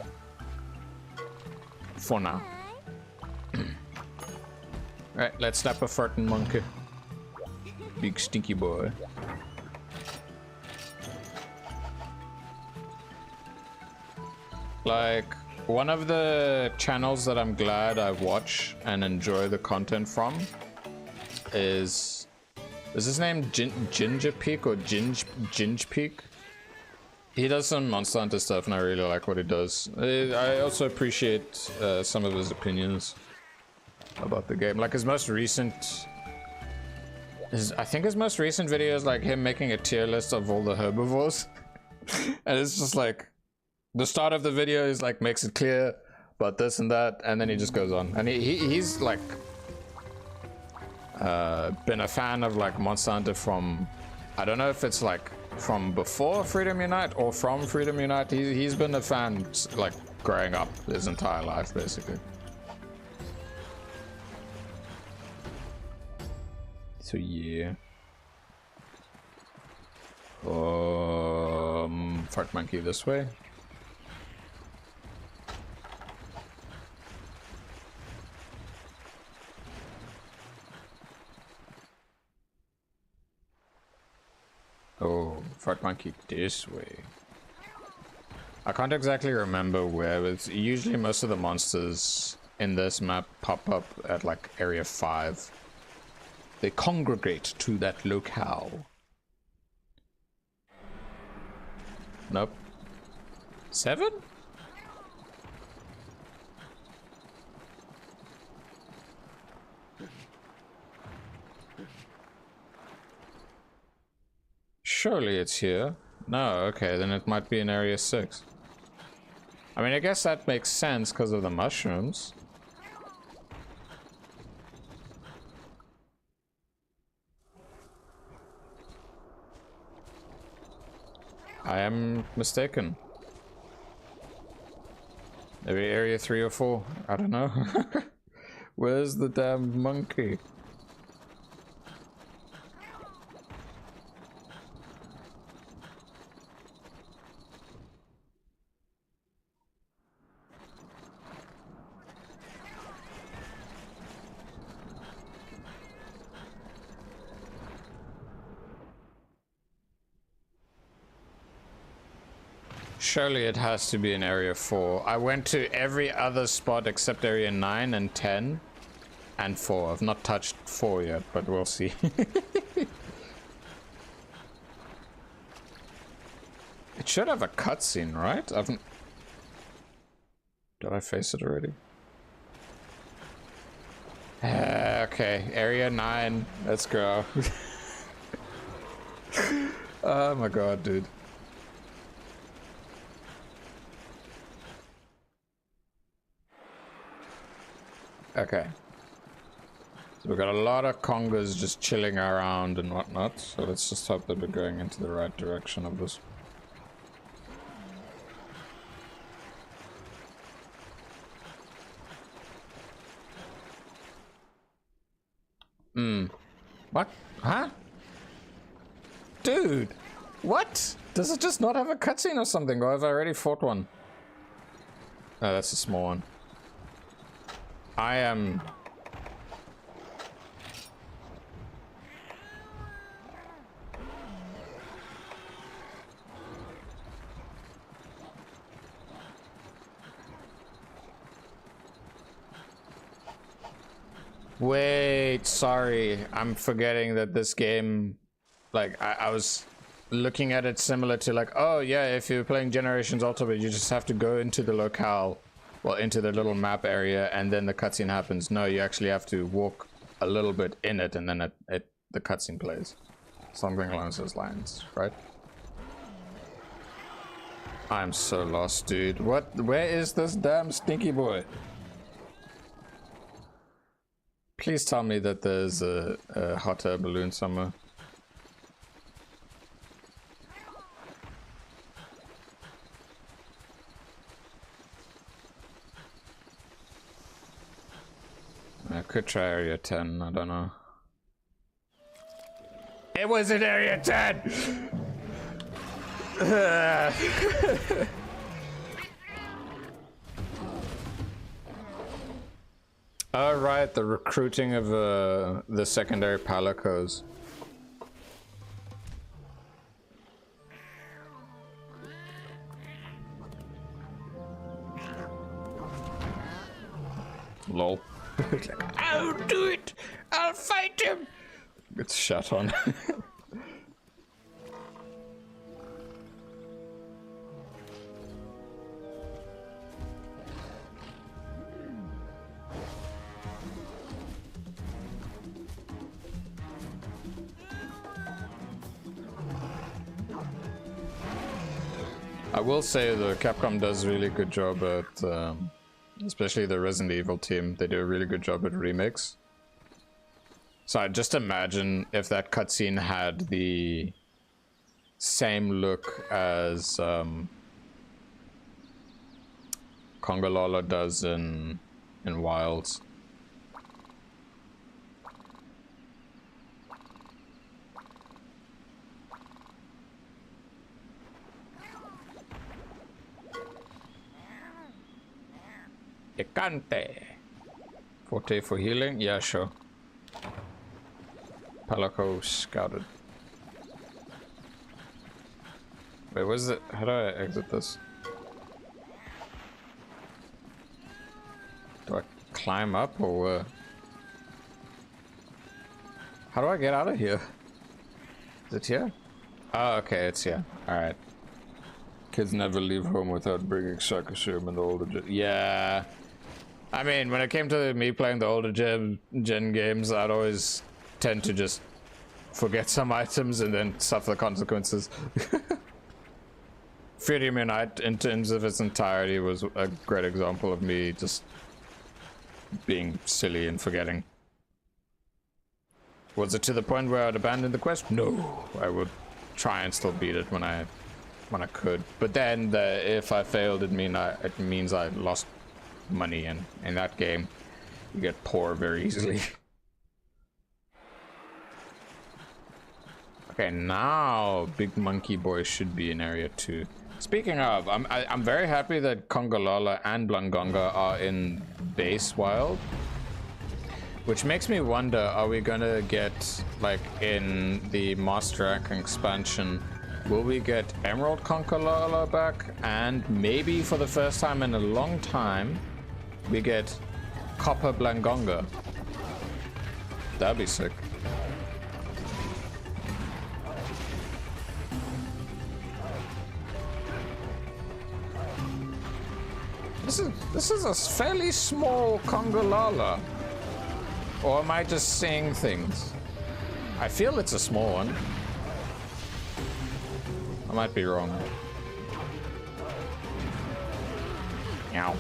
[SPEAKER 2] for now. Alright, let's snap a farting monkey. Big stinky boy.
[SPEAKER 1] Like, one of the channels that I'm glad I watch and enjoy the content from is his name Ginger Peak or Ginge Peak? He does some Monster Hunter stuff and I really like what he does. I also appreciate some of his opinions about the game. Like his most recent... I think his most recent video is like him making a tier list of all the herbivores. And it's just like... The start of the video is like makes it clear about this and that, and then he just goes on. And he's like been a fan of like Monster Hunter from, I don't know if it's like from before Freedom Unite or from Freedom Unite. He's been a fan like growing up his entire life basically. So yeah. Fart monkey this way. Oh, fart monkey this way. I can't exactly remember where, but usually most of the monsters in this map pop up at like area 5. They congregate to that locale. Nope. 7? Surely it's here. No, okay, then it might be in area 6. I mean, I guess that makes sense because of the mushrooms. I am mistaken. Maybe area 3 or 4. I don't know. Where's the damn monkey? Surely it has to be in area 4. I went to every other spot except area 9 and 10 and 4. I've not touched 4 yet, but we'll see. It should have a cutscene, right? Did I face it already? Okay, area 9. Let's go. Oh my god, dude. Okay. So we've got a lot of congas just chilling around and whatnot, so let's just hope that we're going into the right direction of this. What? Huh? Dude! What? Does it just not have a cutscene or something, or have I already fought one? Oh, that's a small one. I am... Wait, sorry. I'm forgetting that this game... Like, I was looking at it similar to like, oh yeah, if you're playing Generations Ultimate, you just have to go into the locale. Well, into the little map area, and then the cutscene happens. No, you actually have to walk a little bit in it, and then the cutscene plays. Something along those lines, right? I'm so lost, dude. What? Where is this damn stinky boy? Please tell me that there's a hot air balloon somewhere. I could try area 10, I don't know. It was in area 10! Oh right, the recruiting of the secondary palicos.
[SPEAKER 2] Lol.
[SPEAKER 1] Like, I'll do it! I'll fight him!
[SPEAKER 2] It's shut on. I will say the Capcom does a really good job at, especially the Resident Evil team, they do a really good job at remakes. So I just imagine if that cutscene had the same look as Congalala does in Wilds. Picante. Forte for healing? Yeah, sure. Palico scouted. Wait, where's it? How do I exit this? Do I climb up or how do I get out of here? Is it here? Oh, okay, it's here. Alright. Kids never leave home without bringing Shakushium and the older yeah. I mean, when it came to me playing the older gen games, I'd always tend to just forget some items and then suffer the consequences. Freedom Unite, in terms of its entirety, was a great example of me just being silly and forgetting. Was it to the point where I'd abandon the quest? No, I would try and still beat it when I could. But then, if I failed, it means I lost money, and in that game, you get poor very easily. Okay, now Big Monkey Boy should be in Area 2. Speaking of, I'm very happy that Congalala and Blangonga are in base wild. Which makes me wonder, are we gonna get, like, in the Master Rank expansion, will we get Emerald Congalala back? And maybe for the first time in a long time, we get Copper Blangonga. That'd be sick. This is a fairly small Congalala. Or am I just seeing things? I feel it's a small one. I might be wrong. Ow.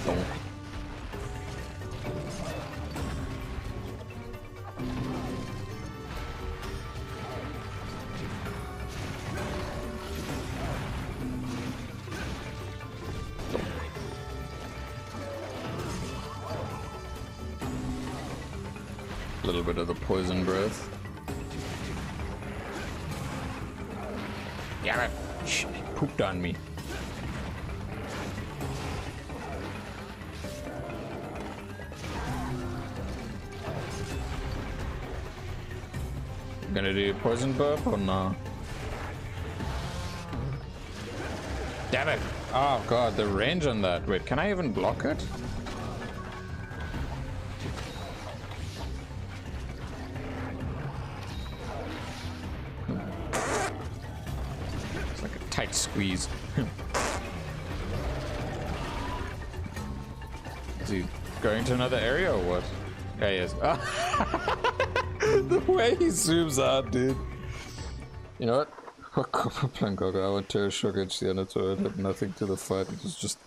[SPEAKER 2] Don't. A little bit of the poison breath. Yeah, it pooped on me. Gonna do poison burp or no? Damn it! Oh god, the range on that. Wait, can I even block it? It's like a tight squeeze. Is he going to another area or what? Yeah, he is. The way he zooms out, dude. You know what? I went Terror Shock against the Anator. It had nothing to the fight. It was just...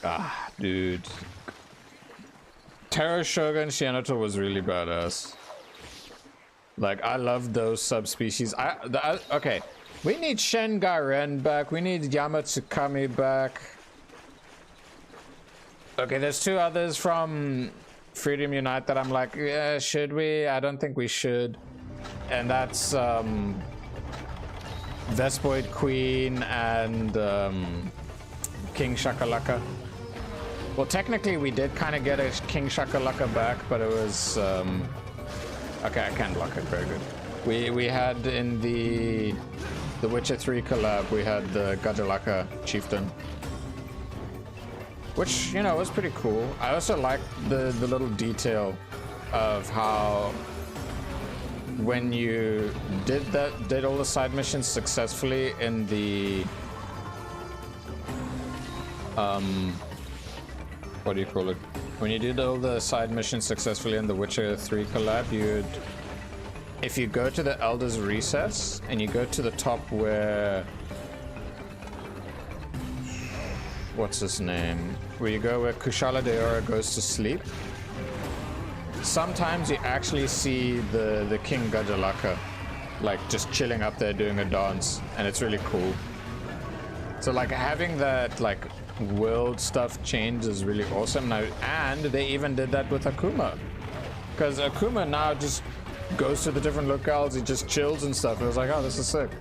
[SPEAKER 2] Ah, dude. Terror Shogun Shianato was really badass. Like, I love those subspecies. Okay, we need Shengaren back. We need Yamatsukami back. Okay, there's two others from Freedom Unite that I'm like, yeah, should we? I don't think we should. And that's Vespoid Queen and King Shakalaka. Well, technically we did kind of get a King Shakalaka back, but it was okay, I can't block it very good. We had in the
[SPEAKER 1] the Witcher 3 collab, we had the Gajalaka chieftain, which, you know, was pretty cool. I also liked the little detail of how when you did all the side missions successfully in the what do you call it? When you did all the side missions successfully in the Witcher 3 collab, if you go to the Elder's Recess and you go to the top where, what's his name? Where you go where Kushala Daora goes to sleep. Sometimes you actually see the King Gajalaka, like just chilling up there doing a dance, and it's really cool. So like having that like world stuff change is really awesome now, and they even did that with Akuma, because Akuma now just goes to the different locales, he just chills and stuff. It was like, oh, this is sick.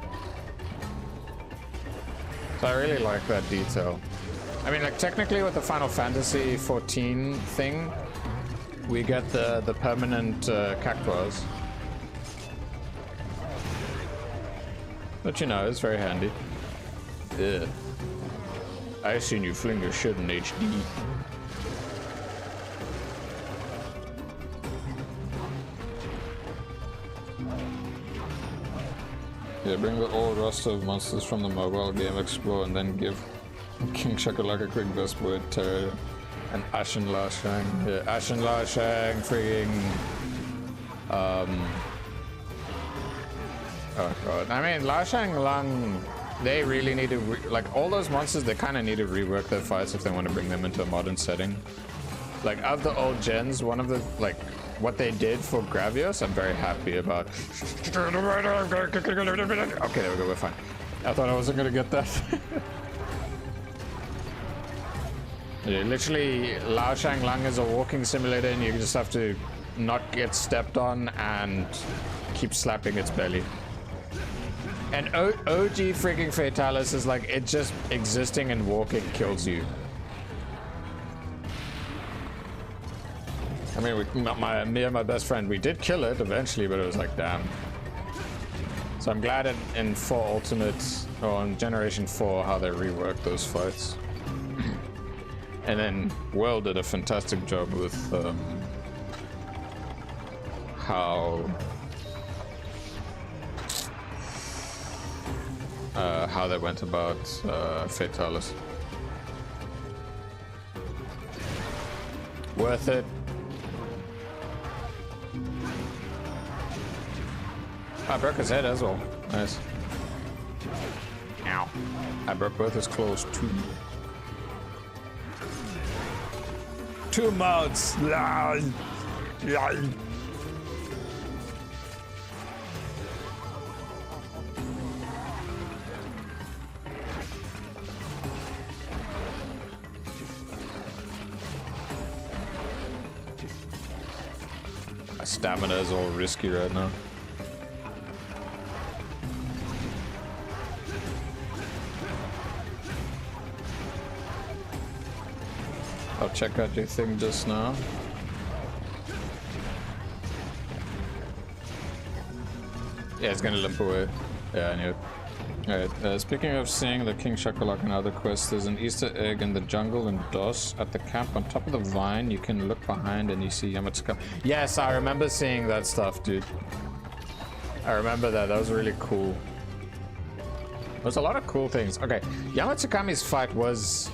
[SPEAKER 1] So I really like that detail. I mean, like technically with the Final Fantasy 14 thing, we get the permanent cactuars. But you know, it's very handy. Ugh. I seen you fling your shit in HD. Yeah, bring the old roster of monsters from the mobile game Explore and then give King Shakalaka quick best word terror. And Ashen Lashang. Yeah, Ashen Lashang, freaking. Oh god. I mean, Lashang Lang, they really need to. Like, all those monsters, they kind of need to rework their fights if they want to bring them into a modern setting. Like, of the old gens, one of the. Like, what they did for Gravios, I'm very happy about. Okay, there we go, we're fine. I thought I wasn't gonna get that. Yeah, literally, Lao Shang Lang is a walking simulator, and you just have to not get stepped on and keep slapping its belly. And OG freaking Fatalis is like, it just existing and walking kills you. I mean, me and my best friend, we did kill it eventually, but it was like, damn. So I'm glad in 4 Ultimate, or on Generation 4, how they reworked those fights. And then Well did a fantastic job with how they went about Fatalis. Worth it. I broke his head as well. Nice. Ow. I broke both his claws too. 2 modes. My stamina is all risky right now. I'll check out your thing just now. Yeah, it's gonna limp away. Yeah, I knew it. Alright, speaking of seeing the King Shakalak and other quests, there's an Easter egg in the jungle in DOS at the camp on top of the vine. You can look behind and you see Yamatsukami. Yes, I remember seeing that stuff, dude. I remember that. That was really cool. There's a lot of cool things. Okay, Yamatsukami's fight was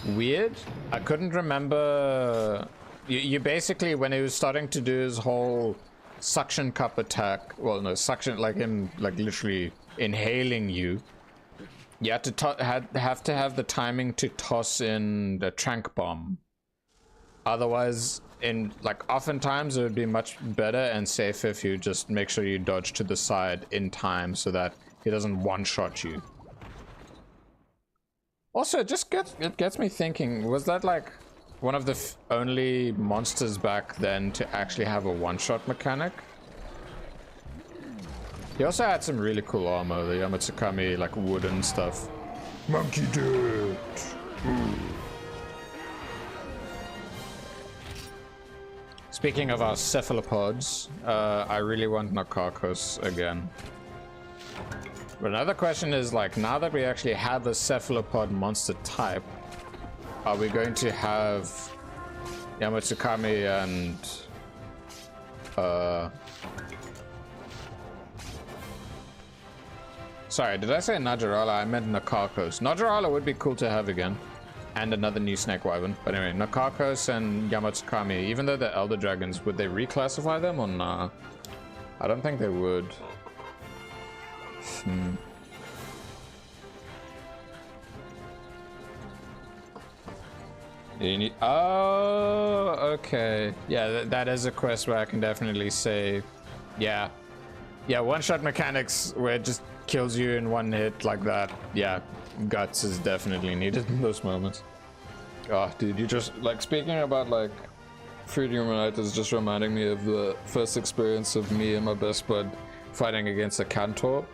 [SPEAKER 1] weird. I couldn't remember. You basically, when he was starting to do his whole suction cup attack, well, no, suction, like him, like literally inhaling you, you had to have the timing to toss in the trank bomb. Otherwise, oftentimes it would be much better and safer if you just make sure you dodge to the side in time so that he doesn't one-shot you. Also, it gets me thinking, was that like one of the only monsters back then to actually have a one-shot mechanic? He also had some really cool armor, the Yamatsukami, like wooden stuff. Monkey dirt! Ooh. Speaking of our cephalopods, I really want Nakakos again. But another question is, like, now that we actually have a cephalopod monster type, are we going to have Yamatsukami and sorry, did I say Najarala? I meant Nakakos. Najarala would be cool to have again. And another new snake wyvern. But anyway, Nakakos and Yamatsukami, even though they're elder dragons, would they reclassify them or nah? I don't think they would. You need, oh, okay. Yeah, that is a quest where I can definitely say, yeah, one-shot mechanics where it just kills you in one hit like that. Yeah, guts is definitely needed in those moments. Oh, dude, you just, like, speaking about, like, Freedom Unite is just reminding me of the first experience of me and my best bud fighting against a Cantor.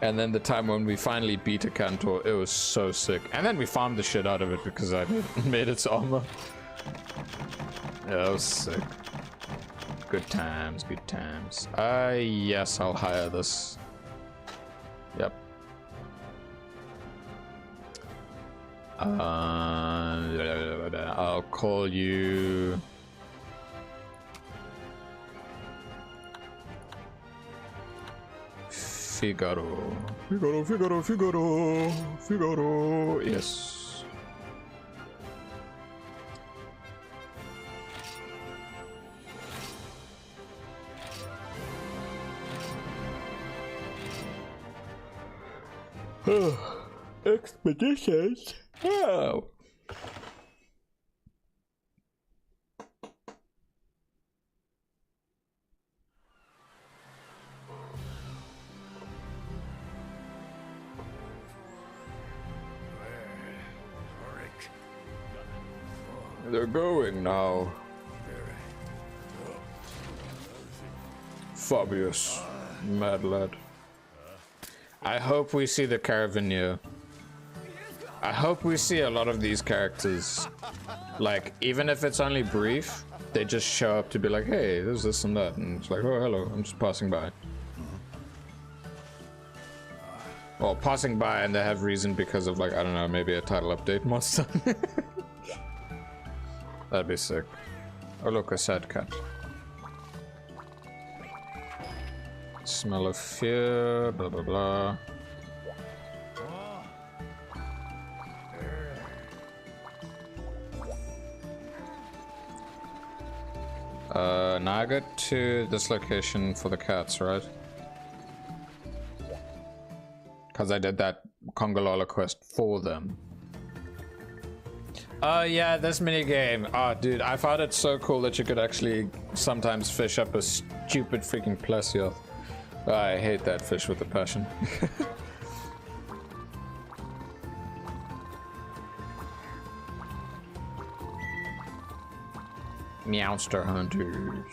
[SPEAKER 1] And then the time when we finally beat a Cantor, it was so sick. And then we farmed the shit out of it because I made its armor. Yeah, that was sick. Good times, good times. Yes, I'll hire this. Yep. I'll call you... Figaro. Figaro. Yes. Expeditions. Oh. They're going now. Fabius, mad lad. I hope we see the Caravaneer. I hope we see a lot of these characters. Like, even if it's only brief, they just show up to be like, hey, there's this and that. And it's like, oh, hello, I'm just passing by. Well, passing by and they have reason because of, like, I don't know, maybe a title update monster. That'd be sick. Oh look, a sad cat. Smell of fear, blah blah blah. Now I go to this location for the cats, right? Because I did that Congolala quest for them. Yeah, this minigame. Oh, dude, I found it so cool that you could actually sometimes fish up a stupid freaking Plesioth. I hate that fish with a passion. Meowster hunters.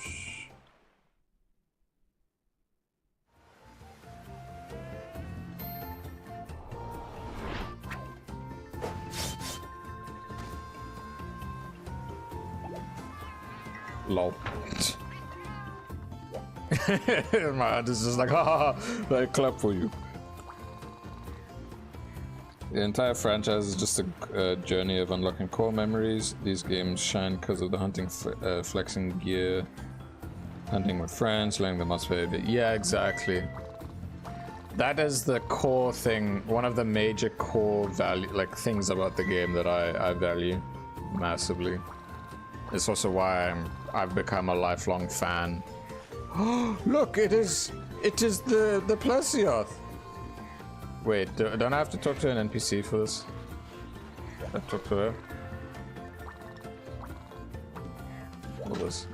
[SPEAKER 1] Lol. My heart is just like, haha, I clap for you. The entire franchise is just a journey of unlocking core memories. These games shine because of the hunting, flexing gear, hunting with friends, letting the most favorite. Yeah, exactly. That is the core thing, one of the major core value, like things about the game that I value massively. It's also why I've become a lifelong fan. Oh, look, it is the Plesioth. Wait, don't I have to talk to an NPC for this? I talk to her. What is this?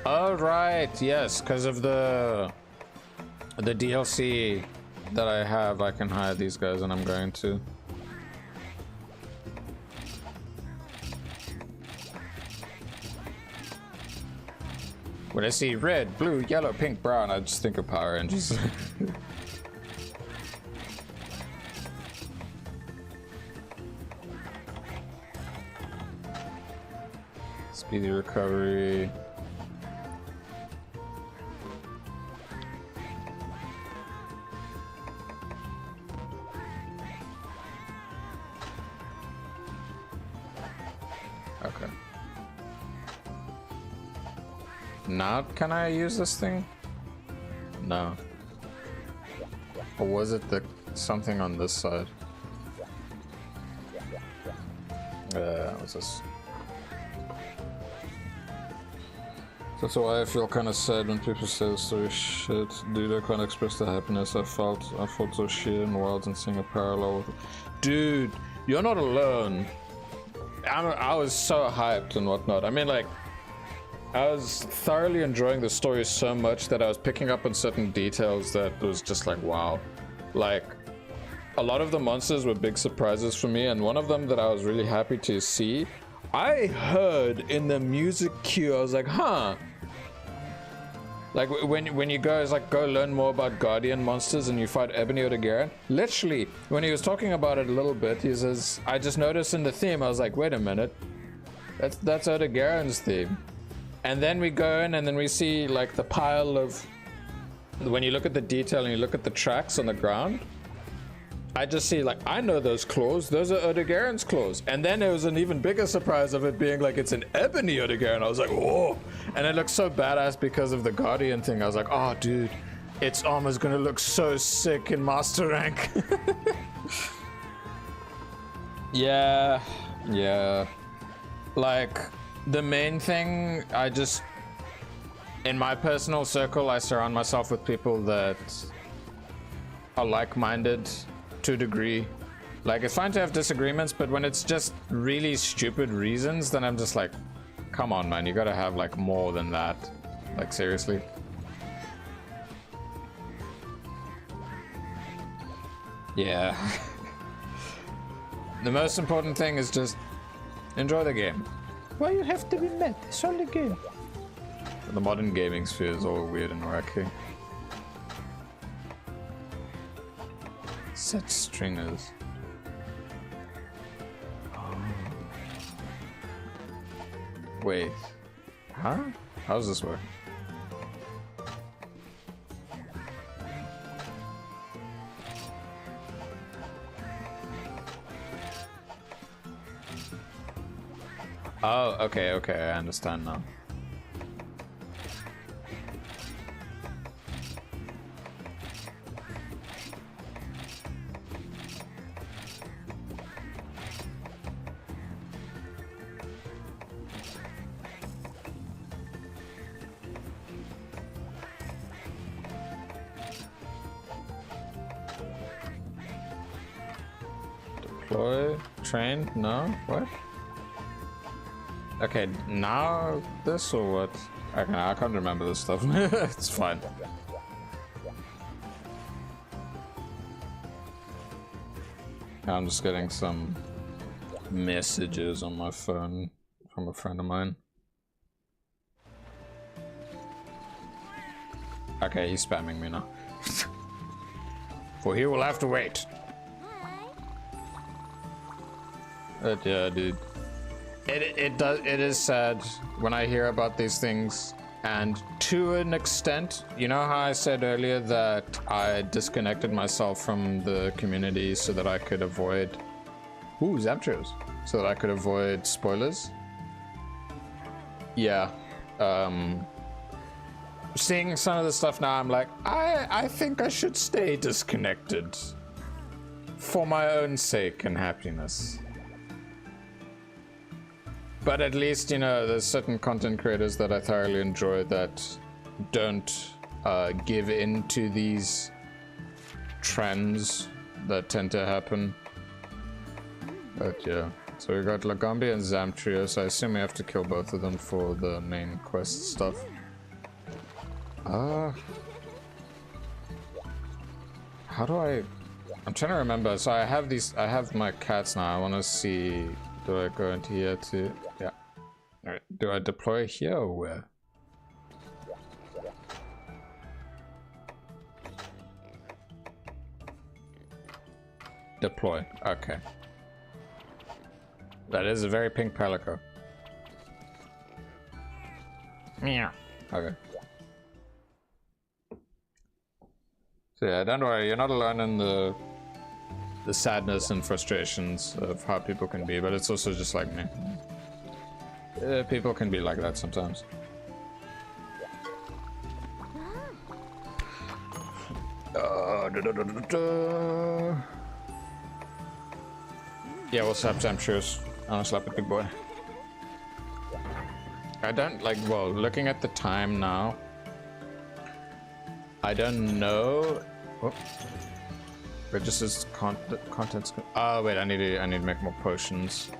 [SPEAKER 1] Oh right, yes, because of the DLC that I have, I can hire these guys, and I'm going to. When I see red, blue, yellow, pink, brown, I just think of Power Rangers.
[SPEAKER 2] Speedy recovery. Okay. Now can I use this thing? No. Or was it the something on this side? What's this? That's why I feel kind of sad when people say the story shit. Dude, I can't express the happiness I felt. I felt so sheer and wild and seeing a parallel with it. Dude, you're not alone. I was so hyped and whatnot. I mean, like, I was thoroughly enjoying the story so much that I was picking up on certain details that was just like, wow. Like, a lot of the monsters were big surprises for me, and one of them that I was really happy to see, I heard in the music cue, I was like, huh. Like, when you guys, like, go learn more about Guardian monsters and you fight Ebony Odegaran, literally, when he was talking about it a little bit, he says, I just noticed in the theme, I was like, wait a minute, that's Odegaran's theme. And then we go in and then we see, like, the pile of, when you look at the detail and you look at the tracks on the ground, I just see, like, I know those claws. Those are Odegaran's claws. And then there was an even bigger surprise of it being like it's an ebony Odegaran. I was like, whoa. And it looks so badass because of the Guardian thing. I was like, oh, dude, its armor's gonna look so sick in Master Rank. Yeah. Like, the main thing, in my personal circle, I surround myself with people that are like-minded to a degree. Like, it's fine to have disagreements, but when it's just really stupid reasons, then I'm just like, come on, man, you gotta have, like, more than that. Like, seriously. Yeah. The most important thing is just enjoy the game. Why you have to be mad? It's only a game. The modern gaming sphere is all weird and wacky. Such stringers. Oh. Wait. Huh? How does this work? Oh, okay, I understand now. Deploy, train, no, what? Okay, now this or what? Okay, I can't remember this stuff. It's fine. I'm just getting some messages on my phone from a friend of mine. Okay, he's spamming me now. For he will have to wait. But yeah, dude. It is sad when I hear about these things, and to an extent, you know how I said earlier that I disconnected myself from the community so that I could avoid Zaptros, so that I could avoid spoilers. Yeah, seeing some of the stuff now, I'm like, I think I should stay disconnected for my own sake and happiness. But at least, you know, there's certain content creators that I thoroughly enjoy that don't give in to these trends that tend to happen. But yeah, so we got Lagombi and Zamtrio, so I assume we have to kill both of them for the main quest stuff. How do I'm trying to remember. So I have my cats now. I want to see, do I go into here too? Yeah. All right. Do I deploy here or where? Deploy. Okay. That is a very pink palico. Yeah. Okay. So yeah, don't worry, you're not alone in the sadness and frustrations of how people can be, but it's also just like me. People can be like that sometimes. Yeah, what's up, Sam? Cheers. I'll slap it, big boy. I don't like, well, looking at the time now, I don't know. Oh. Registers contents. Oh wait, I need to make more potions.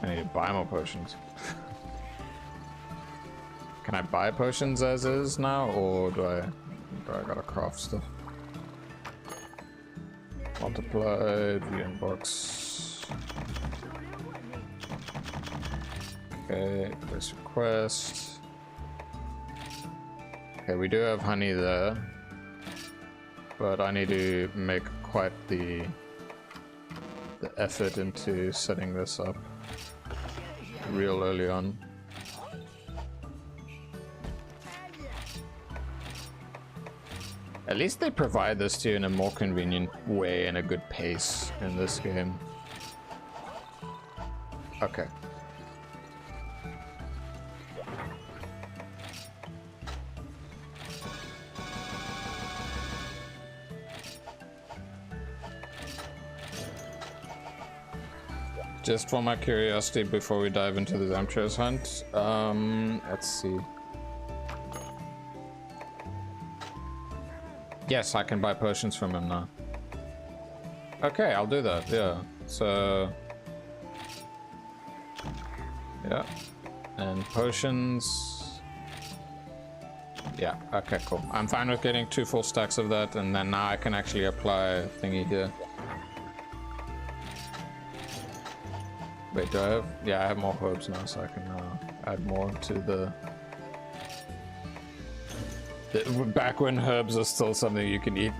[SPEAKER 2] I need to buy more potions. Can I buy potions as is now, or do I gotta craft stuff? Multiplied, view inbox. Okay, place request. Okay, we do have honey there, but I need to make quite the effort into setting this up real early on. At least they provide this to you in a more convenient way and a good pace in this game. Okay. Just for my curiosity, before we dive into the Zamtra's hunt, let's see. Yes, I can buy potions from him now. Okay, I'll do that, yeah. So... yeah. And potions... yeah, okay, cool. I'm fine with getting 2 full stacks of that, and then now I can actually apply thingy here. Wait, do I have... yeah, I have more herbs now, so I can add more to the... back when herbs are still something you can eat.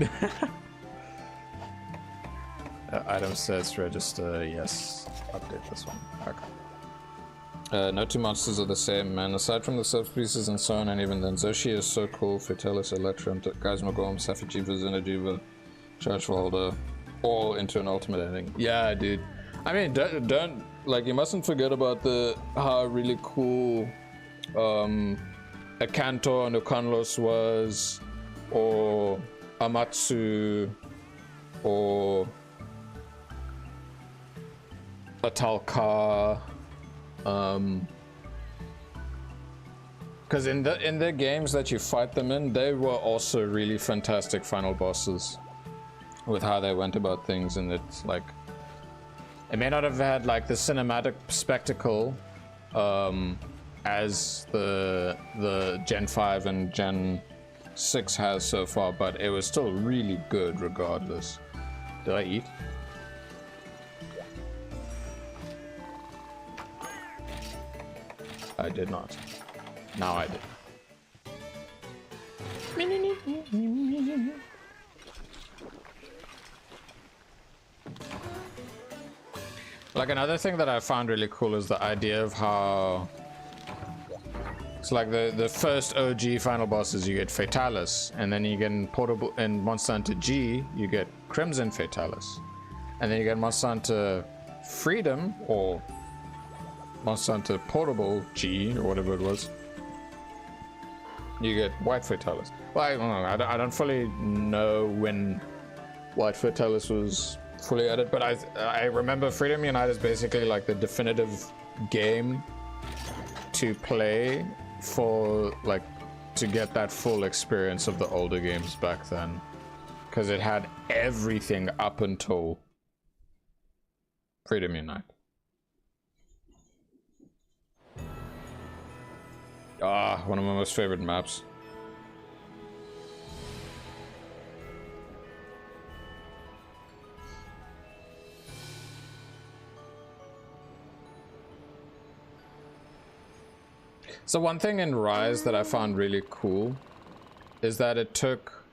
[SPEAKER 2] Item sets, register, yes. Update this one. Okay. No 2 monsters are the same, man. Aside from the subspecies and so on, and even then, Zoshi is so cool. Fatalis, Electrum, Geismagorm, Safijiva, Zenajiva, Chargevalda, all into an ultimate ending. Yeah, dude. I mean, don't like, you mustn't forget about how really cool Akanto and Okanlos was, or Amatsu, or Atalka, because in the games that you fight them in, they were also really fantastic final bosses with how they went about things, and it's like, it may not have had like the cinematic spectacle as the Gen 5 and Gen 6 has so far, but it was still really good regardless. Did I eat? I did not. Now I did. Like, another thing that I found really cool is the idea of how it's like the first OG final bosses, you get Fatalis, and then you get in Portable in Monster Hunter G, you get Crimson Fatalis, and then you get Monster Hunter Freedom or Monster Hunter Portable G or whatever it was. You get White Fatalis. Well, I don't know. I don't fully know when White Fatalis was fully added, but I remember Freedom Unite is basically like the definitive game to play for, like, to get that full experience of the older games back then, because it had everything up until Freedom Unite. Ah, one of my most favorite maps. So one thing in Rise that I found really cool is that it took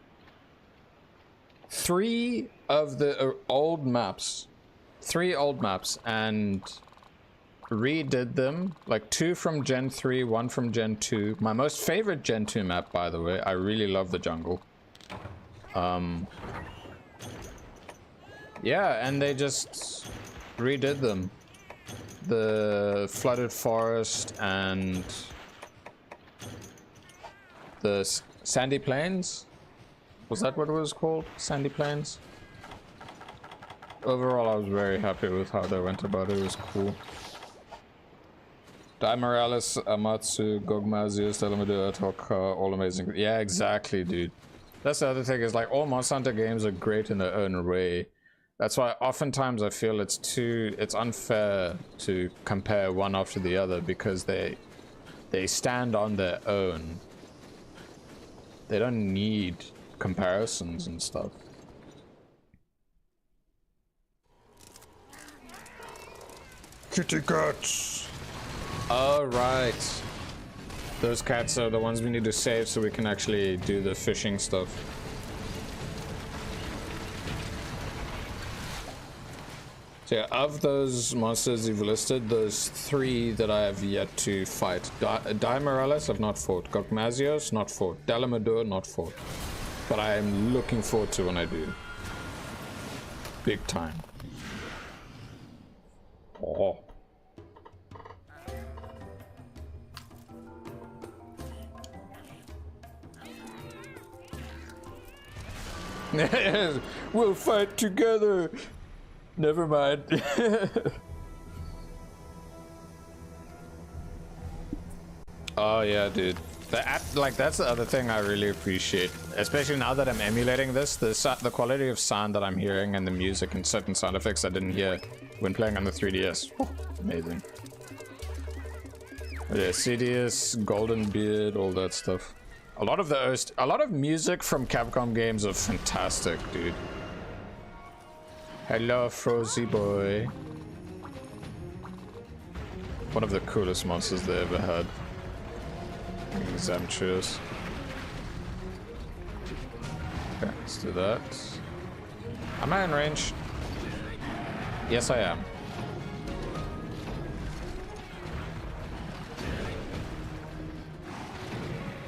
[SPEAKER 2] 3 of the old maps, and
[SPEAKER 1] redid them, like 2 from Gen 3, 1 from Gen 2. My most favorite Gen 2 map, by the way. I really love the jungle. Yeah, and they just redid them. The flooded forest and the sandy plains. Was that what it was called? Sandy plains? Overall, I was very happy with how they went about it. It was cool. Di Morales, Amatsu, Gogmazius, Delamadu, Atoka, all amazing. Yeah, exactly, dude. That's the other thing, is like all Monster Hunter games are great in their own way. That's why oftentimes I feel it's unfair to compare one after the other, because they stand on their own. They don't need comparisons and stuff. Kitty cats! Oh, right. Those cats are the ones we need to save so we can actually do the fishing stuff. So yeah, of those monsters you've listed, those 3 that I have yet to fight. Di Morales I've not fought. Gogmazios, not fought. Dalamadur, not fought. But I am looking forward to when I do. Big time. Oh. We'll fight together. Never mind. Oh yeah, dude. That's the other thing I really appreciate, especially now that I'm emulating this. The quality of sound that I'm hearing and the music and certain sound effects I didn't hear when playing on the 3DS. Oh, amazing. But yeah, CDS, Golden Beard, all that stuff. A lot of music from Capcom games are fantastic, dude. Hello, Frozy Boy. One of the coolest monsters they ever had. Exemptuous. Okay, let's do that. Am I in range? Yes, I am.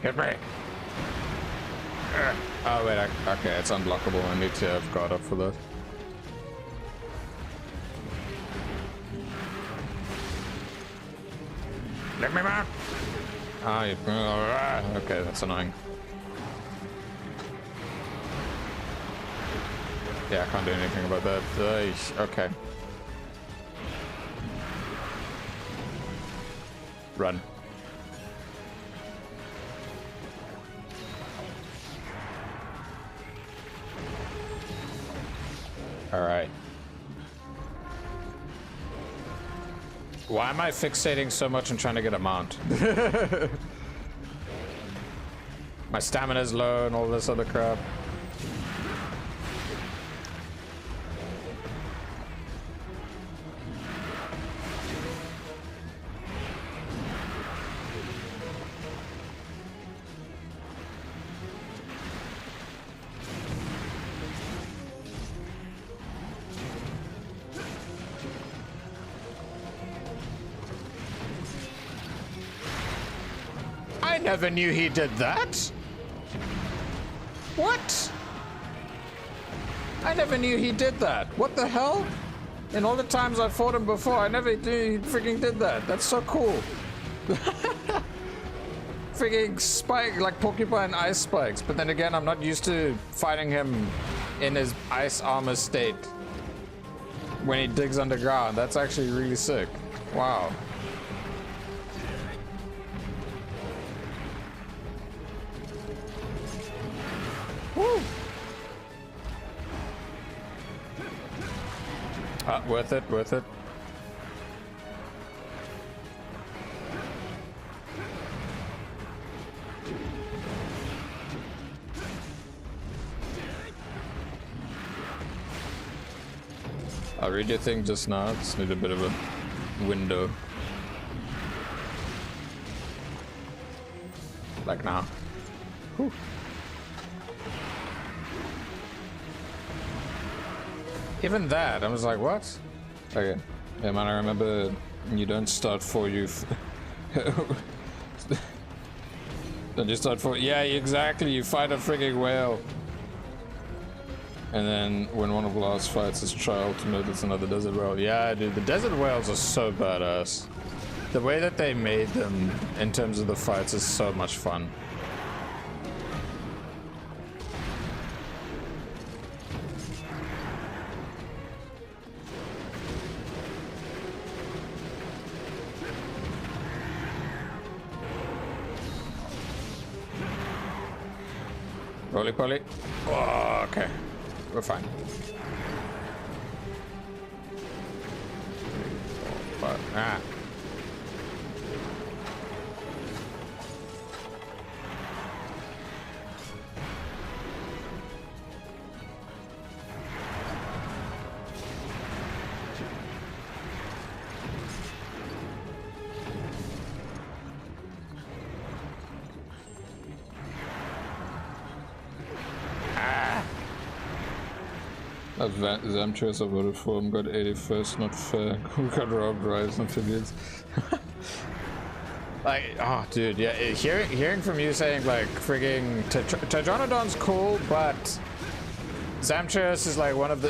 [SPEAKER 1] Hit me! Oh wait, okay, it's unblockable. I need to have guard up for that. Let me back! Ah, you... okay, that's annoying. Yeah, I can't do anything about that. Okay. Run. Alright. Why am I fixating so much on trying to get a mount? My stamina's low and all this other crap. I never knew he did that. What? I never knew he did that. What the hell? In all the times I fought him before, I never knew he freaking did that. That's so cool. Freaking spike, like porcupine ice spikes. But then again, I'm not used to fighting him in his ice armor state when he digs underground. That's actually really sick. Wow. Woo! Worth it, worth it. I'll read your thing just now, just need a bit of a window. Like now. Whew. Even that, I was like, what? Okay. Yeah, man, I remember
[SPEAKER 2] You don't start 4U. Don't you start 4? Yeah, exactly. You fight a frigging whale. And then when one of the last fights is try ultimate, it's another desert whale. Yeah, dude, the desert whales are so badass. The way that they made them in terms of the fights is so much fun. Roly-poly. Oh, okay. We're fine. 3, 4, 5. Ah. Zamtress of a reform got 81st, not fair. Who got robbed, rise amphibians? Like, oh, dude, yeah. Hearing from you saying like frigging Tetranodont's cool, but Zamtress is like one of the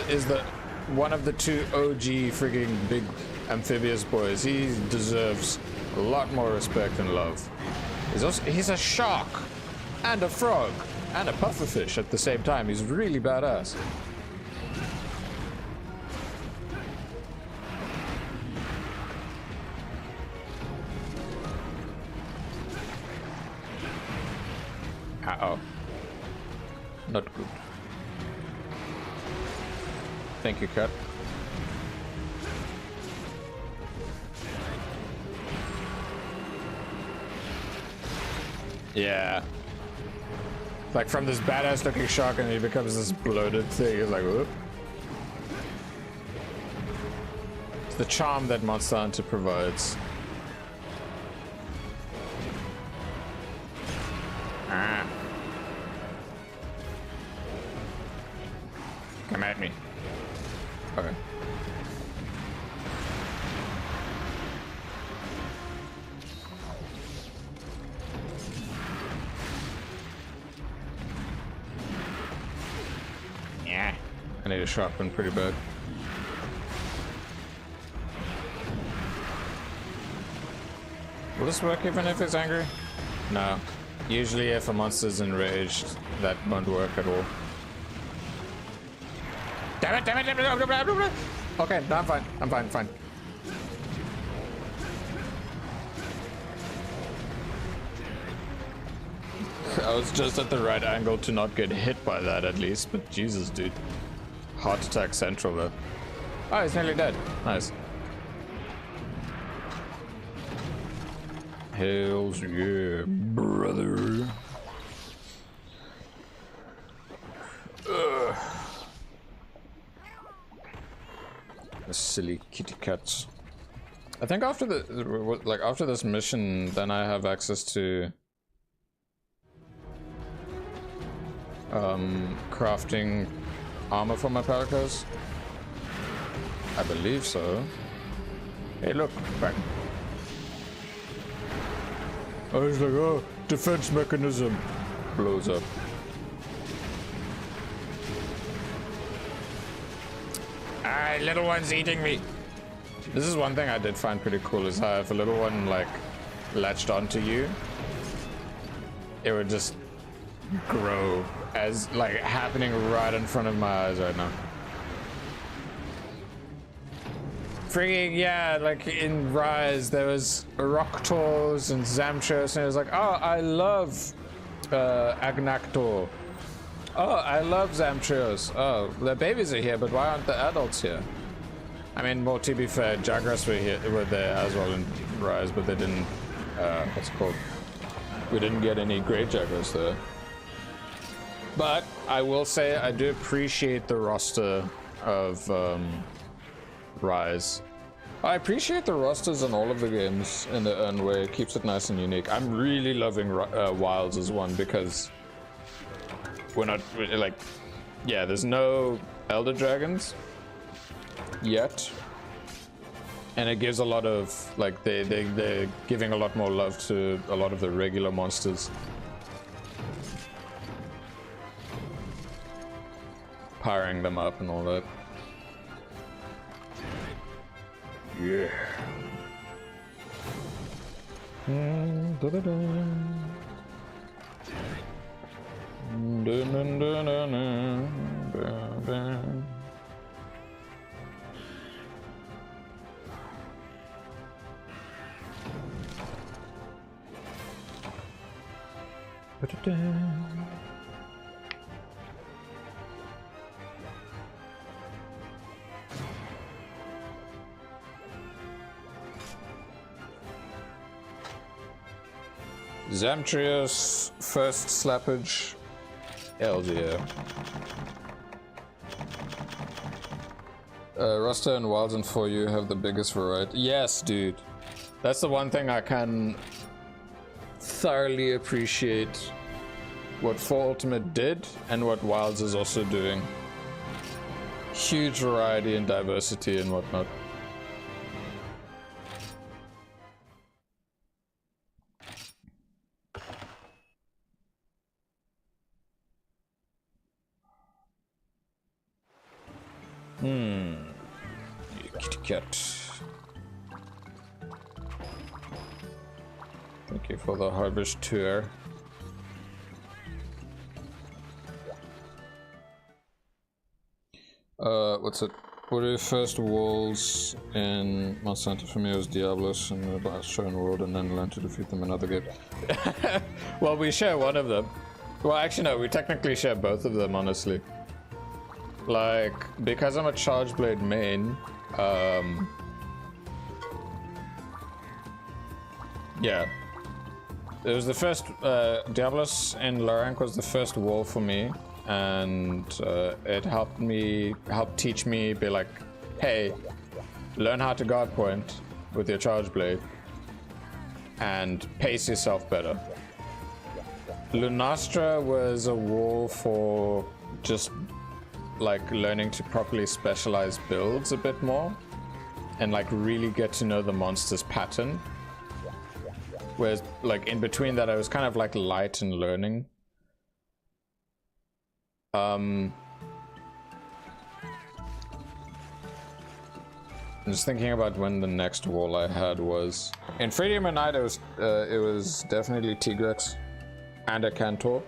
[SPEAKER 2] two OG frigging big amphibious boys. He deserves a lot more respect and love. He's a shark and a frog and a pufferfish at the same time. He's really badass. Uh-oh. Not good. Thank you, cat. Yeah. Like from this badass looking shark and he becomes this bloated thing. It's like, whoop. It's the charm that Monster Hunter provides. Ah. Come at me. Okay. Yeah. I need a shotgun pretty bad. Will this work even if it's angry? No. Usually if a monster's enraged, that won't work at all. Damn it, damn it, damn it. Okay, no, I'm fine. I was just at the right angle to not get hit by that at least, but Jesus, dude. Heart attack central though. Oh, he's nearly dead. Nice. Hells yeah, brother. Ugh. The silly kitty cats. I think after after this mission, then I have access to crafting armor for my palicos. I believe so. Hey, look, back. I was like, oh, defense mechanism blows up. Ah, little one's eating me. This is one thing I did find pretty cool is how if a little one like latched onto you, it would just grow as like happening right in front of my eyes right now. Frigging yeah, like in Rise there was Rocktors and Zamtress and it was like, oh, I love Agnactor. Oh, I love Zamtress. Oh, the babies are here, but why aren't the adults here? I mean, well, to be fair, Jagras were there as well in Rise, but they didn't what's it called? We didn't get any great Jagras there. But I will say I do appreciate the roster of Rise. I appreciate the rosters in all of the games in their own way. It keeps it nice and unique. I'm really loving Wilds as one because we're not like, yeah, there's no Elder Dragons yet.
[SPEAKER 1] And it gives a lot of, like, they're giving a lot more love to a lot of the regular monsters. Powering them up and all that. Yeah. Zamtrius first slappage. Hells yeah. Rasta and Wilds and 4U have the biggest variety. Yes, dude. That's the one thing I can thoroughly appreciate what 4 Ultimate did and what Wilds is also doing. Huge variety and diversity and whatnot. Kitty cat. Thank you for the harvest tour. What's it? What are your first walls in Monster Hunter? For me, it was Diablos and the last shown world, and then learn to defeat them in another game. Well, we share one of them. Well, actually, no, we technically share both of them, honestly. Like, because I'm a Charge Blade main, yeah. It was the first, Diablos in Lorank was the first wall for me, and it helped teach me, be like, hey, learn how to guard point with your Charge Blade, and pace yourself better. Lunastra was a wall for just like learning to properly specialize builds a bit more and like really get to know the monster's pattern, whereas like in between that I was kind of like light and learning. I'm just thinking about when the next wall I had was in Freedom at Night. It was definitely Tigrex and a Cantor.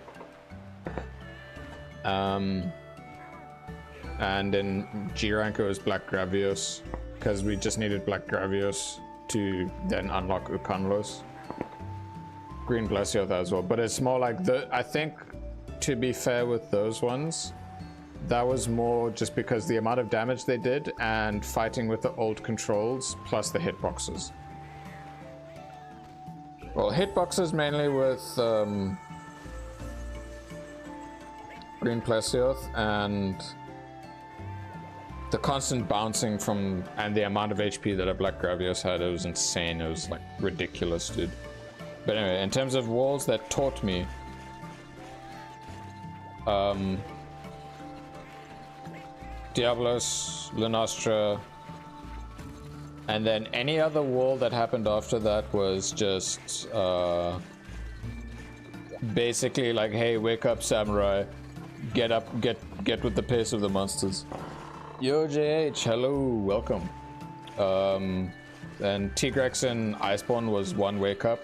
[SPEAKER 1] And in G rank it was Black Gravios, because we just needed Black Gravios to then unlock Ukanlos. Green Glaciath as well, but it's more like I think, to be fair with those ones, that was more just because the amount of damage they did and fighting with the old controls plus the hitboxes. Well, hitboxes mainly with Green Glaciath, and the constant bouncing from, and the amount of HP that a Black Gravios had, it was insane. It was like ridiculous, dude. But anyway, in terms of walls that taught me, Diablos, Lunastra, and then any other wall that happened after that was just basically like, hey, wake up, samurai, get up, get with the pace of the monsters. Yo, JH, hello, welcome. And Tigrex and Iceborne was one wake up.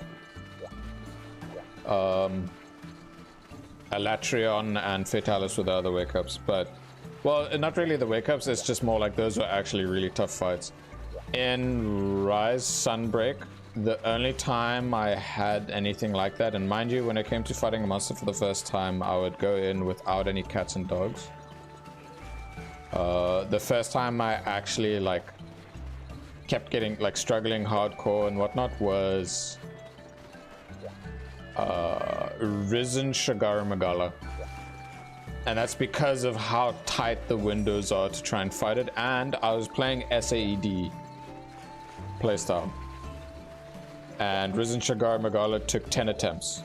[SPEAKER 1] Alatrion and Fatalis were the other wake ups, but well, not really the wake ups, it's just more like those were actually really tough fights. In Rise Sunbreak, the only time I had anything like that, and mind you, when it came to fighting a monster for the first time, I would go in without any cats and dogs. The first time I actually like kept getting like struggling hardcore and whatnot was Risen Shagara Magala, and that's because of how tight the windows are to try and fight it, and I was playing SAED playstyle, and Risen Shagara Magala took 10 attempts.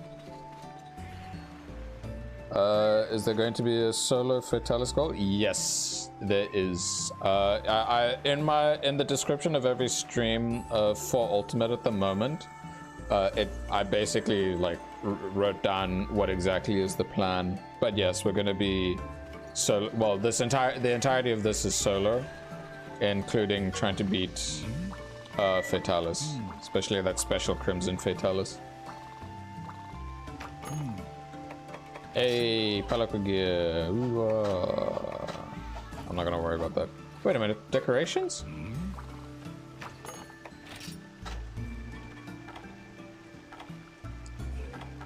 [SPEAKER 1] Is there going to be a solo Fatalis goal? Yes. there is in the description of every stream for Ultimate at the moment, I basically like wrote down what exactly is the plan. But yes, we're gonna be the entirety of this is solo, including trying to beat Fatalis, especially that special Crimson Fatalis. Hey, Pelican gear. I'm not gonna worry about that. Wait a minute, decorations?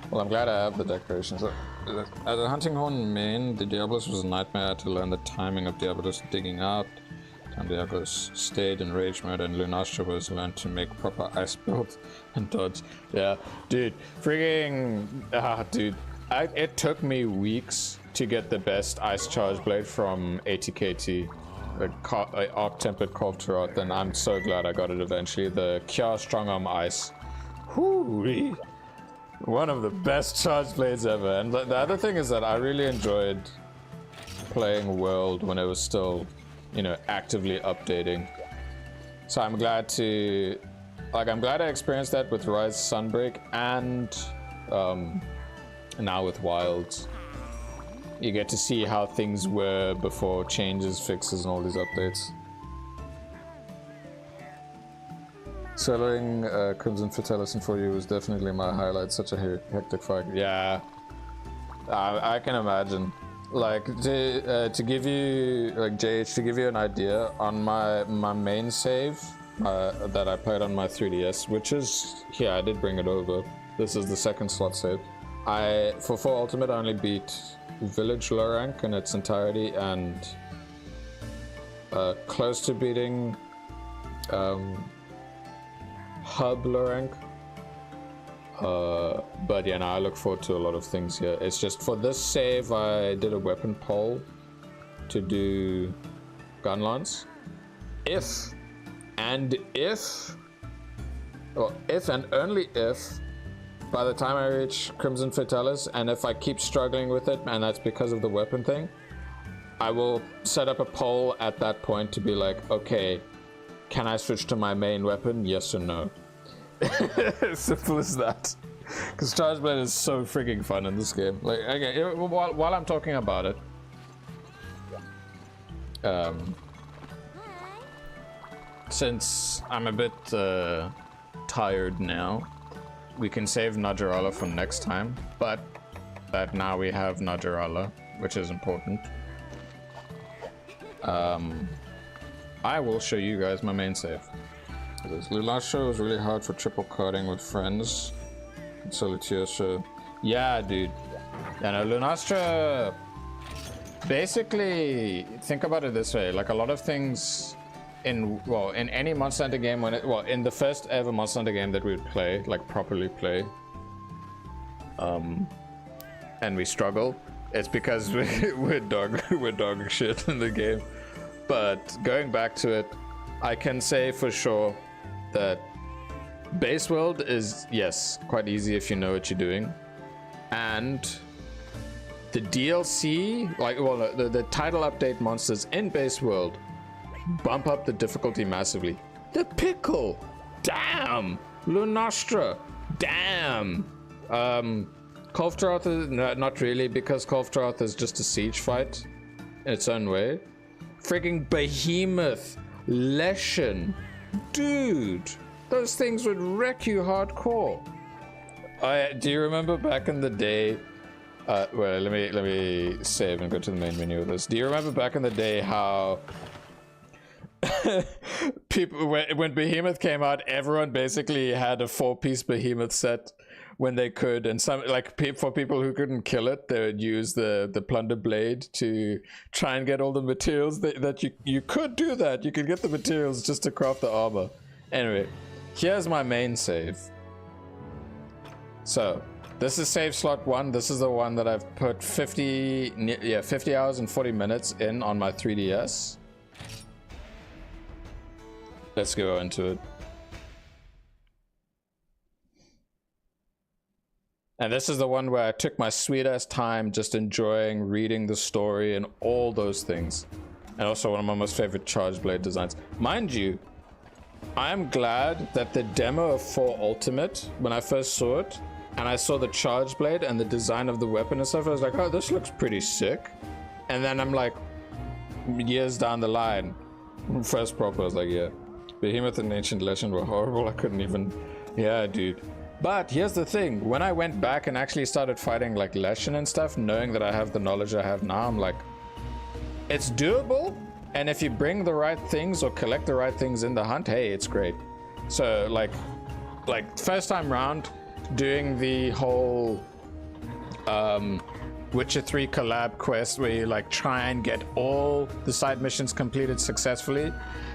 [SPEAKER 1] Well, I'm glad I have the decorations. At the Hunting Horn main, the Diablos was a nightmare. I had to learn the timing of Diablos digging out. Time Diablos stayed in rage mode, and Lunastra was learned to make proper ice builds and dodge. Yeah, dude, freaking, dude. It took me weeks to get the best ice charge blade from ATKT, Arc Tempered Culture, and I'm so glad I got it eventually. The Kya Strong Arm Ice. Whoo-wee. One of the best charge blades ever. And the other thing is that I really enjoyed playing World when it was still, you know, actively updating. So I'm glad I experienced that with Rise Sunbreak and now with Wilds. You get to see how things were before changes, fixes, and all these updates. Soloing Crimson Fatalis and 4U was definitely my highlight. Such a hectic fight. Yeah, I can imagine. Like to give you JH, to give you an idea, on my main save that I played on my 3DS, which is here, I did bring it over. This is the second slot save. For Ultimate, I only beat Village low rank in its entirety and close to beating Hub low rank. But yeah, now I look forward to a lot of things here. It's just for this save, I did a weapon poll to do Gunlance. If and only if, by the time I reach Crimson Fatalis, and if I keep struggling with it, and that's because of the weapon thing, I will set up a poll at that point to be like, okay, can I switch to my main weapon? Yes or no? Simple as that. Because Charge Blade is so freaking fun in this game. Like, okay, while I'm talking about it, since I'm a bit tired now, we can save Najarala for next time, but that now we have Najarala, which is important. I will show you guys my main save. This Lunastra was really hard for triple carding with friends. And Solituosha. Yeah, dude. Yeah, no, Lunastra. Basically, think about it this way: like a lot of things in any Monster Hunter game, in the first ever Monster Hunter game that we would play, like properly play, and we struggle, it's because we're dog shit in the game. But going back to it, I can say for sure that base world is, yes, quite easy if you know what you're doing, and the DLC, the title update monsters in base world bump up the difficulty massively. The Pickle, damn. Lunastra, damn. Kolftaroth, not really, because Kolftaroth is just a siege fight in its own way. Freaking Behemoth, Leshen, dude, those things would wreck you hardcore. Do you remember back in the day? Well, let me save and go to the main menu of this. Do you remember back in the day how people, when Behemoth came out, everyone basically had a 4-piece Behemoth set when they could, and some, like, for people who couldn't kill it, they would use the plunder blade to try and get all the materials that you could do that. You could get the materials just to craft the armor. Anyway, here's my main save. So this is save slot 1. This is the one that I've put 50 hours and 40 minutes in on my 3DS. Let's go into it. And this is the one where I took my sweet ass time just enjoying reading the story and all those things.
[SPEAKER 2] And also one of my most favorite charge blade designs. Mind you, I am glad that the demo of 4 Ultimate, when I first saw it, and I saw the charge blade and the design of the weapon and stuff, I was like, oh, this looks pretty sick. And then I'm like, years down the line, first proper, I was like, yeah. Behemoth and Ancient Legend were horrible. I couldn't even... Yeah, dude. But here's the thing. When I went back and actually started fighting like Leshen and stuff, knowing that I have the knowledge I have now, I'm like, it's doable. And if you bring the right things or collect the right things in the hunt, hey, it's great. So like first time round, doing the whole Witcher 3 collab quest where you like try and get all the side missions completed successfully.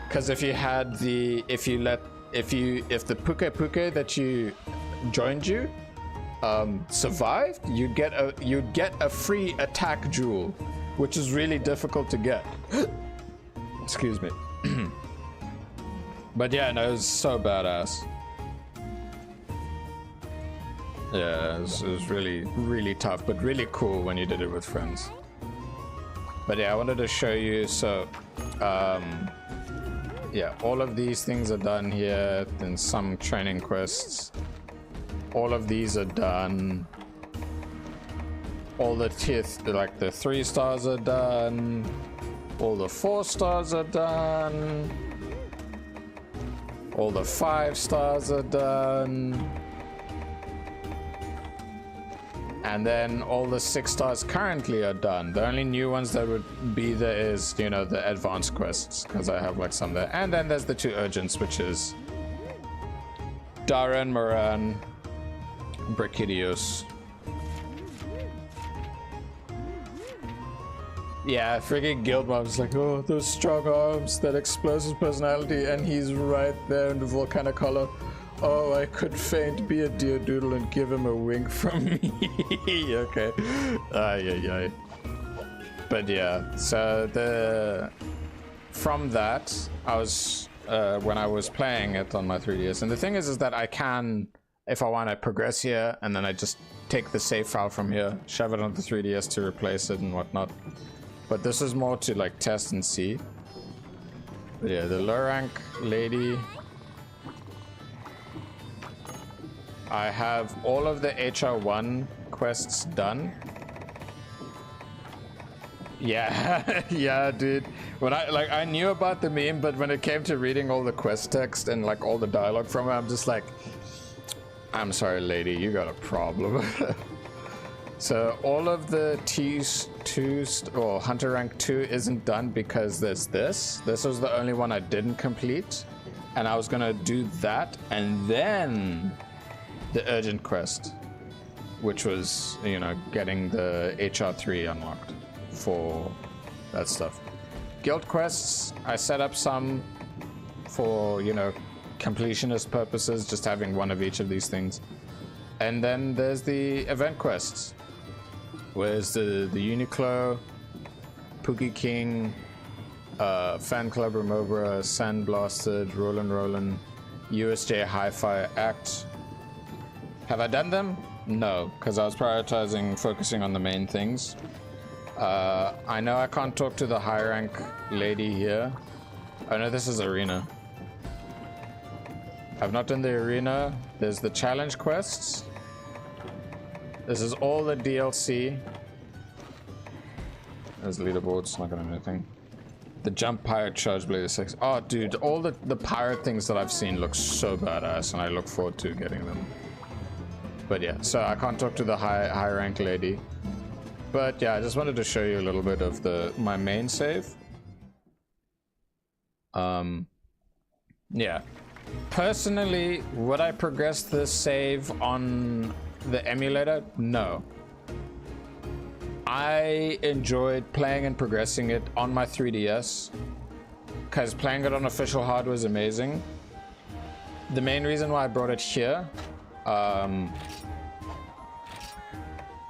[SPEAKER 2] Because if you had the, if the Puke that you joined you survived, you get a free attack jewel, which is really difficult to get. Excuse me. But yeah, no, it was so badass. Yeah, it was really, really tough, but really cool when you did it with friends. But yeah, I wanted to show you, so yeah, all of these things are done here, then some training quests. All of these are done. All the like the 3 stars are done. All the 4 stars are done. All the 5 stars are done. And then all the 6 stars currently are done. The only new ones that would be there is, you know, the advanced quests, because I have like some there. And then there's the 2 urgents, which is Dara and Moran, Brachidios. Yeah, freaking Guild Mom's like, oh, those strong arms, that explosive personality, and he's right there in the volcanic color. Oh, I could faint be a dear doodle and give him a wink from me. Okay. Ay. But yeah, so from that, I was, when I was playing it on my 3DS, and the thing is that I can, if I want to progress here, and then I just take the save file from here, shove it on the 3DS to replace it and whatnot. But this is more to like test and see. But yeah, the low rank lady. I have all of the HR1 quests done. Yeah, yeah, dude. When I knew about the meme, but when it came to reading all the quest text and like all the dialogue from it, I'm just like, I'm sorry, lady, you got a problem. So all of the T2 or Hunter rank 2 isn't done because there's this. This was the only one I didn't complete, and I was gonna do that and then the urgent quest, which was, you know, getting the HR3 unlocked for that stuff. Guild quests, I set up some for, you know, completionist purposes, just having one of each of these things. And then there's the event quests. Where's the Uniqlo, Pookie King, Fan Club Remobra, Sandblasted, Rollin', USJ Hi-Fi Act. Have I done them? No, because I was prioritizing focusing on the main things. I know I can't talk to the high rank lady here. Oh no, this is arena. I've not done the arena. There's the challenge quests. This is all the DLC. There's leaderboards, not gonna do anything. The jump pirate charge blade is 6. Oh dude, all the pirate things that I've seen look so badass, and I look forward to getting them. But yeah, so I can't talk to the high rank lady. But yeah, I just wanted to show you a little bit of my main save. Yeah. Personally, would I progress this save on the emulator? No. I enjoyed playing and progressing it on my 3DS, because playing it on official hardware was amazing. The main reason why I brought it here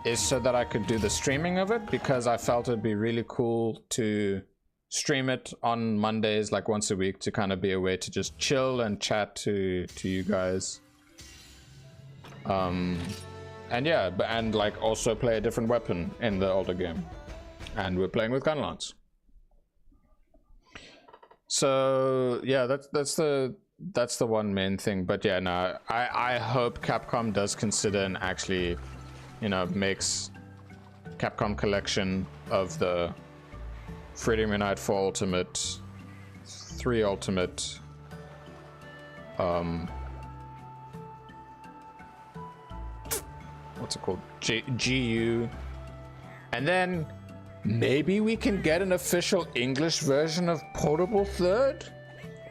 [SPEAKER 2] is so that I could do the streaming of it, because I felt it'd be really cool to stream it on Mondays, like once a week, to kind of be a way to just chill and chat to you guys. And yeah, and like also play a different weapon in the older game. And we're playing with Gunlance.
[SPEAKER 1] So yeah, that's the one main thing. But yeah, no, I hope Capcom does consider and actually, you know, makes Capcom Collection of the Freedom Unite 4 Ultimate, 3 Ultimate, what's it called? GU, and then maybe we can get an official English version of Portable Third.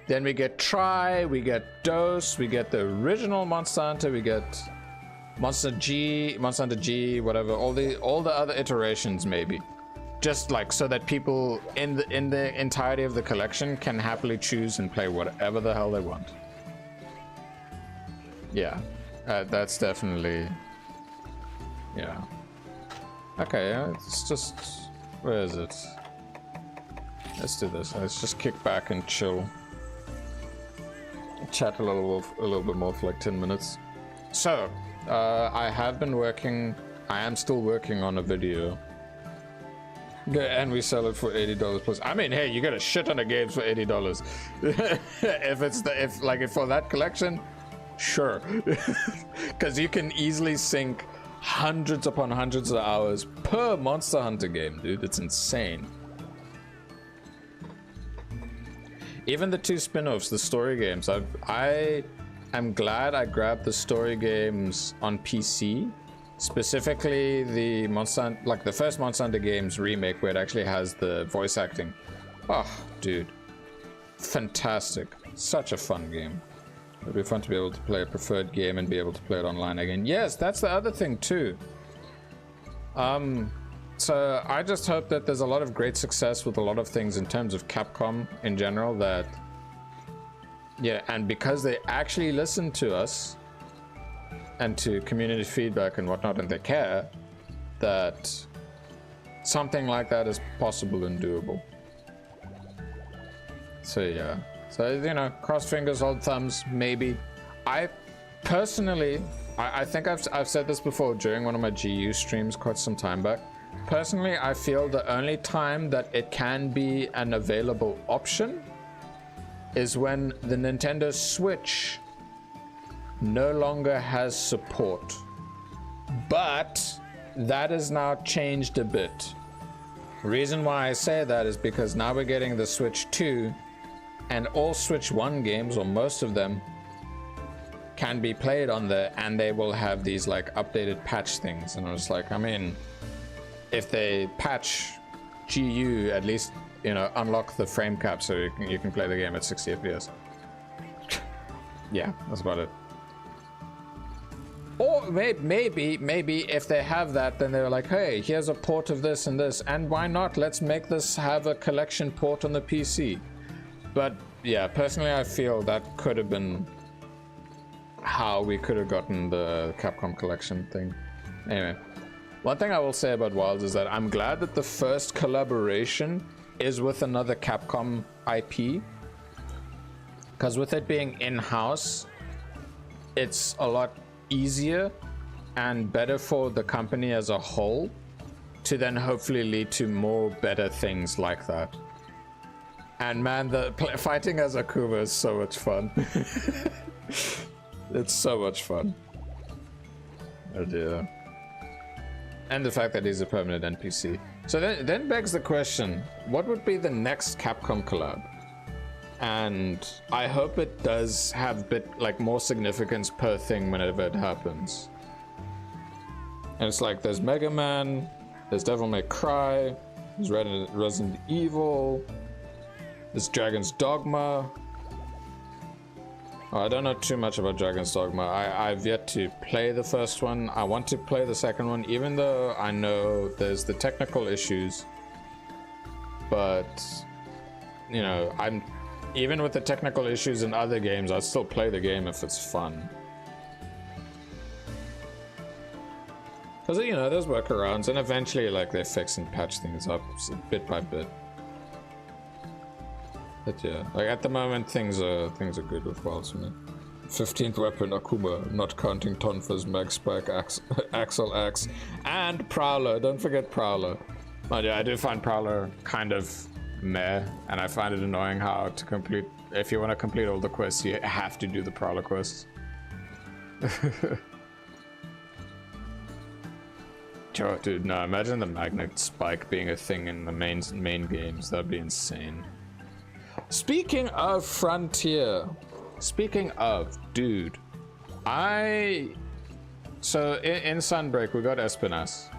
[SPEAKER 1] Then we get Try, we get Dose, we get the original Monster Hunter, we get Monster Hunter G, whatever, all the other iterations maybe. Just like so that people in the entirety of the collection can happily choose and play whatever the hell they want. Yeah, that's definitely, yeah. Okay, it's just, where is it? Let's do this. Let's just kick back and chill. Chat a little bit more for like 10 minutes. So, I am still working on a video. And we sell it for $80 plus. I mean, hey, you get a shit ton of games for $80. if for that collection, sure. Because you can easily sink hundreds upon hundreds of hours per Monster Hunter game, dude. It's insane. Even the 2 spin-offs, the story games, I am glad I grabbed the story games on PC. Specifically the the first Monster Hunter games remake, where it actually has the voice acting. Oh, dude. Fantastic. Such a fun game. It'd be fun to be able to play a preferred game and be able to play it online again. Yes, that's the other thing too. So I just hope that there's a lot of great success with a lot of things in terms of Capcom in general, that, yeah, and because they actually listen to us and to community feedback and whatnot, and they care, that something like that is possible and doable. So yeah, so, you know, cross fingers, hold thumbs, maybe. I personally, I think I've said this before during one of my GU streams quite some time back. Personally, I feel the only time that it can be an available option is when the Nintendo Switch no longer has support. But that has now changed a bit. Reason why I say that is because now we're getting the Switch 2, and all Switch 1 games, or most of them, can be played on there, and they will have these like updated patch things. And I was like, I mean, if they patch GU, at least, you know, unlock the frame cap so you can play the game at 60 FPS. Yeah, that's about it. Or maybe if they have that, then they're like, hey, here's a port of this and this, and why not? Let's make this have a collection port on the PC. But yeah, personally, I feel that could have been how we could have gotten the Capcom collection thing. Anyway, one thing I will say about Wilds is that I'm glad that the first collaboration is with another Capcom IP, because with it being in-house, it's a lot easier and better for the company as a whole to then hopefully lead to more better things like that. And man, the fighting as Akuma is so much fun. It's so much fun. Oh dear. And the fact that he's a permanent NPC. So then begs the question, what would be the next Capcom collab? And I hope it does have more significance per thing whenever it happens. And it's like, there's Mega Man, there's Devil May Cry, there's Resident Evil, there's Dragon's Dogma. Oh, I don't know too much about Dragon's Dogma. I've yet to play the first one. I want to play the second one, even though I know there's the technical issues. But, you know, even with the technical issues in other games, I'd still play the game if it's fun. Because, you know, there's workarounds, and eventually, like, they fix and patch things up bit by bit. But yeah, like at the moment, things are good with Wilds for me. 15th weapon Akuma, not counting Tonfa's Mag Spike, Axel Axe, and Prowler. Don't forget Prowler. Oh yeah, I do find Prowler kind of meh, and I find it annoying how to complete. If you want to complete all the quests, you have to do the prowler quests. Dude, no, imagine the magnet spike being a thing in the main games. That'd be insane. Speaking of Frontier, dude, so in Sunbreak we got Espinas.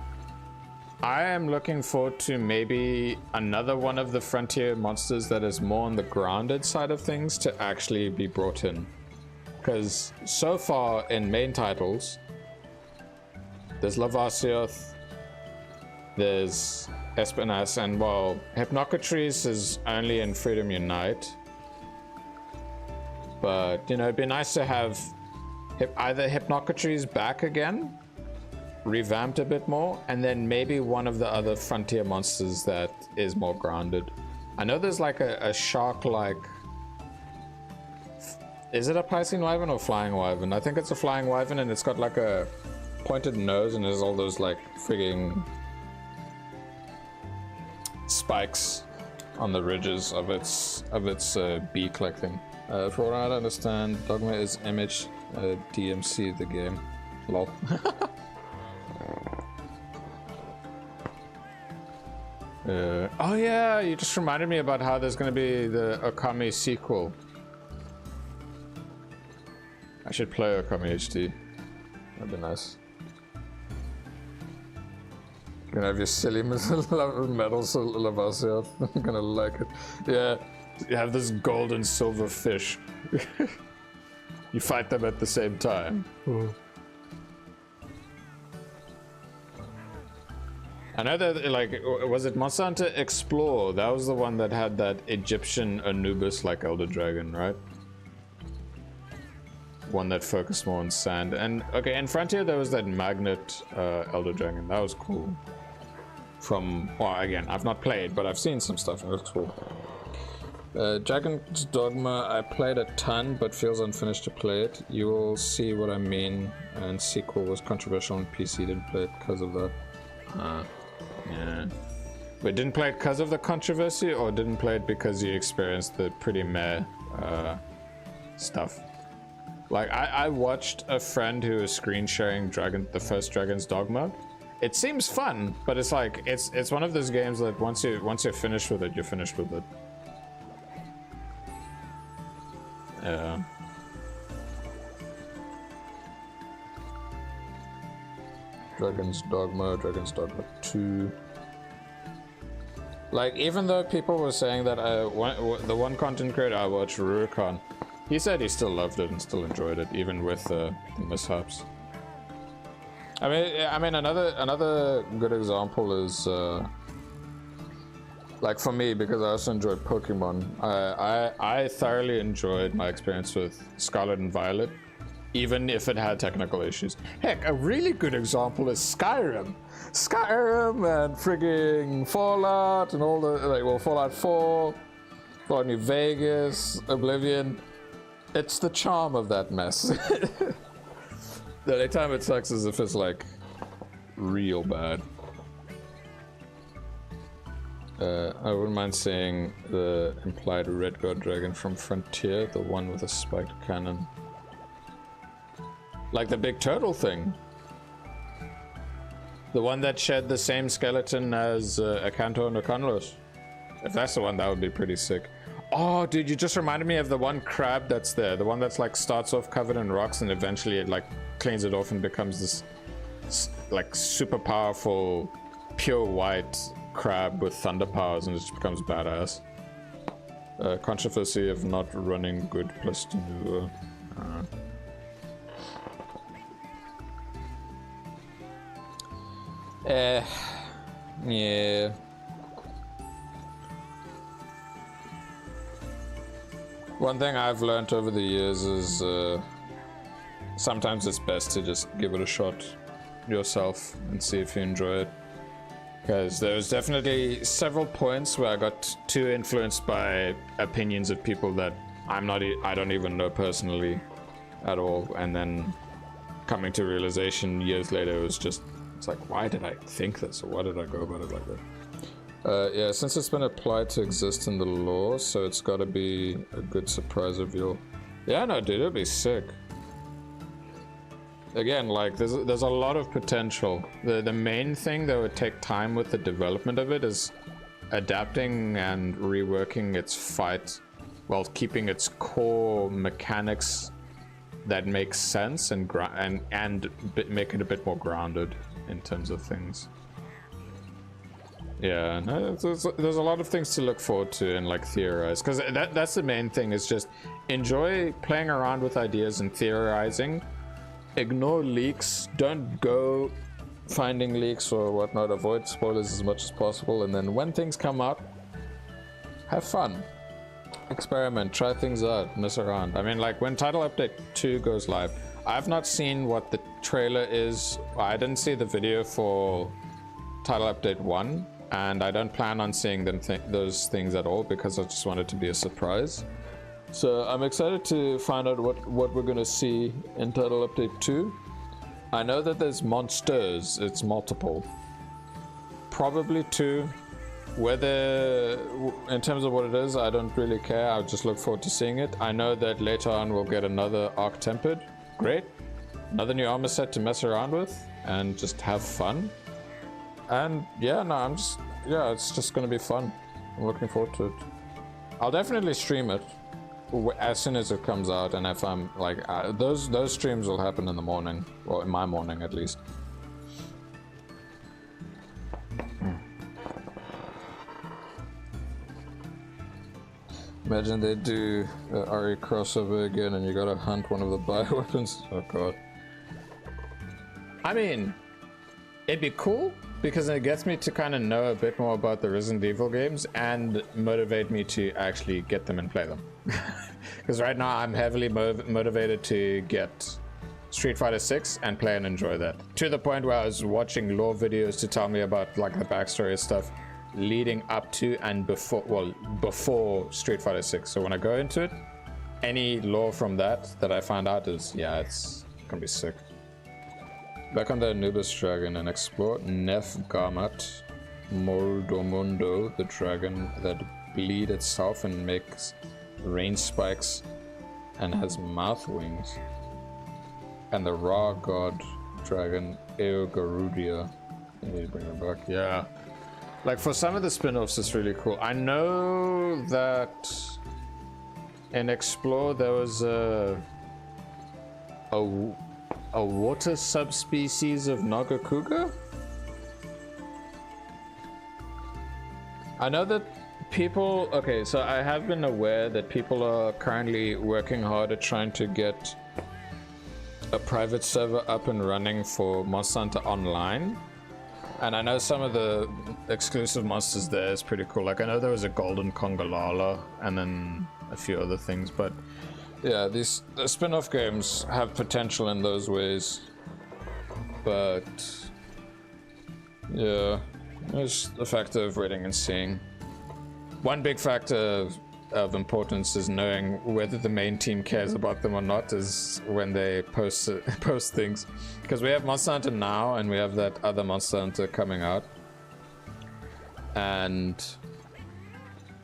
[SPEAKER 1] I am looking forward to maybe another one of the Frontier monsters that is more on the grounded side of things to actually be brought in. Because so far in main titles, there's Lavasioth, there's Espinas, and well, Hypnocrates is only in Freedom Unite. But, you know, it'd be nice to have either Hypnocrates back again, revamped a bit more, and then maybe one of the other Frontier monsters that is more grounded. I know there's like a shark-like... Is it a Piscean Wyvern or Flying Wyvern? I think it's a Flying Wyvern, and it's got like a pointed nose, and there's all those like frigging spikes on the ridges of its beak-like thing. For what I understand, Dogma is MH DMC the game. Lol. Oh yeah, you just reminded me about how there's gonna be the Okami sequel. I should play Okami HD. That'd be nice. You're gonna have your silly metal Lavasioth. I'm gonna like it. Yeah, you have this gold and silver fish. You fight them at the same time. I know that, like, was it Monster Hunter Explore? That was the one that had that Egyptian Anubis-like Elder Dragon, right? One that focused more on sand. And, okay, in Frontier there was that Magnet Elder Dragon. That was cool. From, well, again, I've not played, but I've seen some stuff and it looks cool. Dragon's Dogma, I played a ton, but feels unfinished to play it. You will see what I mean, and sequel was controversial on PC, didn't play it because of that. Yeah. But didn't play it because of the controversy, or didn't play it because you experienced the pretty meh stuff? Like, I watched a friend who was screen sharing the first Dragon's Dogma. It seems fun, but it's like, it's one of those games that once you're finished with it, you're finished with it. Yeah. Dragon's Dogma 2. Like, even though people were saying that the one content creator I watched, Rurikon, he said he still loved it and still enjoyed it, even with the mishaps. I mean, another good example is like for me, because I also enjoyed Pokemon. I thoroughly enjoyed my experience with Scarlet and Violet, even if it had technical issues. Heck, a really good example is Skyrim. Skyrim and frigging Fallout and all the, like, well, Fallout 4, Fallout New Vegas, Oblivion. It's the charm of that mess. The only time it sucks is if it's like real bad. I wouldn't mind seeing the implied Red God Dragon from Frontier, the one with a spiked cannon. Like the big turtle thing. The one that shed the same skeleton as Akanto and Okanlos. If that's the one, that would be pretty sick. Oh, dude, you just reminded me of the one crab that's there. The one that's like starts off covered in rocks and eventually it like cleans it off and becomes this like super powerful, pure white crab with thunder powers, and it just becomes badass. Controversy of not running good plus to new. Yeah. One thing I've learned over the years is sometimes it's best to just give it a shot yourself and see if you enjoy it. Because there's definitely several points where I got too influenced by opinions of people that I don't even know personally at all, and then coming to realization years later, it's like, why did I think this, or why did I go about it like
[SPEAKER 2] Yeah, since it's been applied to exist in the lore, so it's got to be a good surprise reveal. Yeah, no, dude, it'll be sick. Again, like, there's a lot of potential. The main thing that would take time with the development of it is adapting and reworking its fight while keeping its core mechanics that make sense and make it a bit more grounded in terms of things. Yeah, no, there's a lot of things to look forward to and like theorize, because that's the main thing, is just enjoy playing around with ideas and theorizing. Ignore leaks, don't go finding leaks or whatnot, avoid spoilers as much as possible, and then when things come out, have fun. Experiment, try things out, mess around. I mean, like when Title Update 2 goes live, I've not seen what the trailer is. I didn't see the video for Title Update 1, and I don't plan on seeing those things at all because I just want it to be a surprise. So I'm excited to find out what we're gonna see in Title Update 2. I know that there's monsters, it's multiple. Probably 2. Whether, in terms of what it is, I don't really care. I'll just look forward to seeing it. I know that later on we'll get another Arc Tempered. Great. Another new armor set to mess around with and just have fun. And yeah, no, it's just gonna be fun. I'm looking forward to it. I'll definitely stream it as soon as it comes out, and if I'm like, those streams will happen in the morning, or in my morning at least. Imagine they do RE crossover again and you gotta hunt one of the bioweapons. Oh god. I mean, it'd be cool because it gets me to kind of know a bit more about the Resident Evil games and motivate me to actually get them and play them. Because right now I'm heavily motivated to get Street Fighter 6 and play and enjoy that. To the point where I was watching lore videos to tell me about like the backstory stuff leading up to and before Street Fighter 6. So when I go into it, any lore from that I find out is, yeah, it's gonna be sick. Back on the Anubis dragon and explore Nef Gamat Mordomundo, the dragon that bleed itself and makes rain spikes and has mouth wings, and the raw god dragon Eogarudia. I need to bring it back. Yeah, like for some of the spin-offs it's really cool. I know that in Explore there was a water subspecies of Nagakuga. I know that people, okay, so I have been aware that people are currently working hard at trying to get a private server up and running for Monster Hunter Online. And I know some of the exclusive monsters there is pretty cool. Like I know there was a golden Kongalala and then a few other things, but yeah, the spin-off games have potential in those ways. But yeah, it's a factor of waiting and seeing. One big factor of importance is knowing whether the main team cares about them or not is when they post things. Because we have Monster Hunter now and we have that other Monster Hunter coming out. And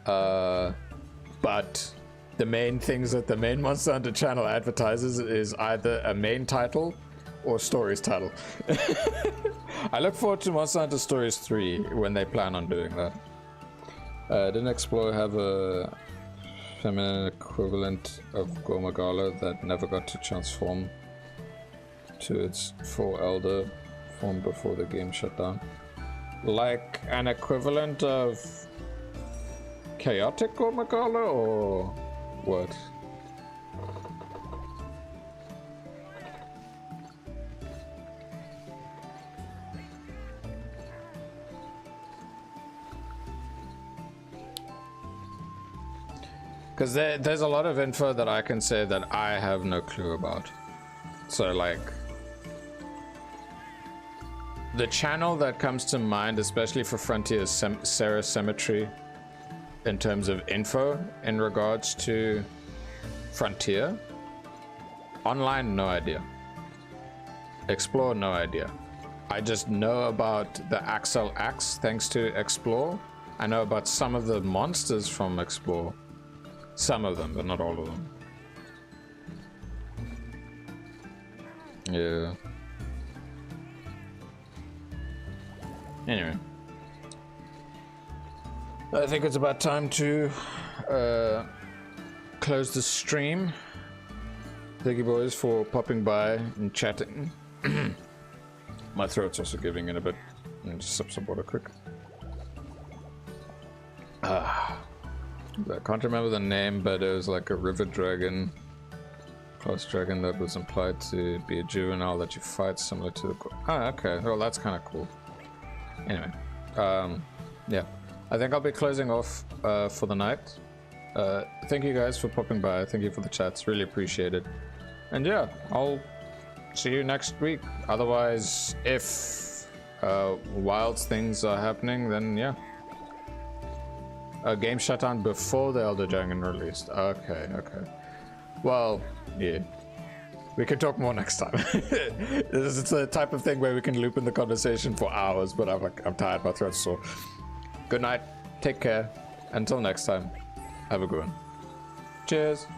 [SPEAKER 2] but the main things that the main Monster Hunter channel advertises is either a main title or Stories title. I look forward to Monster Hunter Stories 3 when they plan on doing that. Didn't Explore have a feminine equivalent of Gomagala that never got to transform to its full elder form before the game shut down? Like an equivalent of chaotic Gomagala or what? Because there's a lot of info that I can say that I have no clue about. So like, the channel that comes to mind, especially for Frontier, is Sarah Cemetery, in terms of info in regards to Frontier. Online, no idea. Explore, no idea. I just know about the Axel Axe thanks to Explore,
[SPEAKER 1] I know about some of the monsters from Explore. Some of them, but not all of them. Yeah. Anyway. I think it's about time to close the stream. Thank you boys for popping by and chatting. My throat's also giving in a bit. Let me just sip some water quick. I can't remember the name, but it was like a river dragon, class dragon that was implied to be a juvenile that you fight, similar to the... Oh, okay. Well, that's kind of cool. Anyway, yeah. I think I'll be closing off for the night. Thank you guys for popping by. Thank you for the chats. Really appreciate it. And yeah, I'll see you next week. Otherwise, if wild things are happening, then yeah. A game shutdown before the Elder Dragon released. Okay, okay. Well, yeah. We can talk more next time. It's the type of thing where we can loop in the conversation for hours, but I'm tired, my throat's sore. Good night, take care. Until next time, have a good one. Cheers.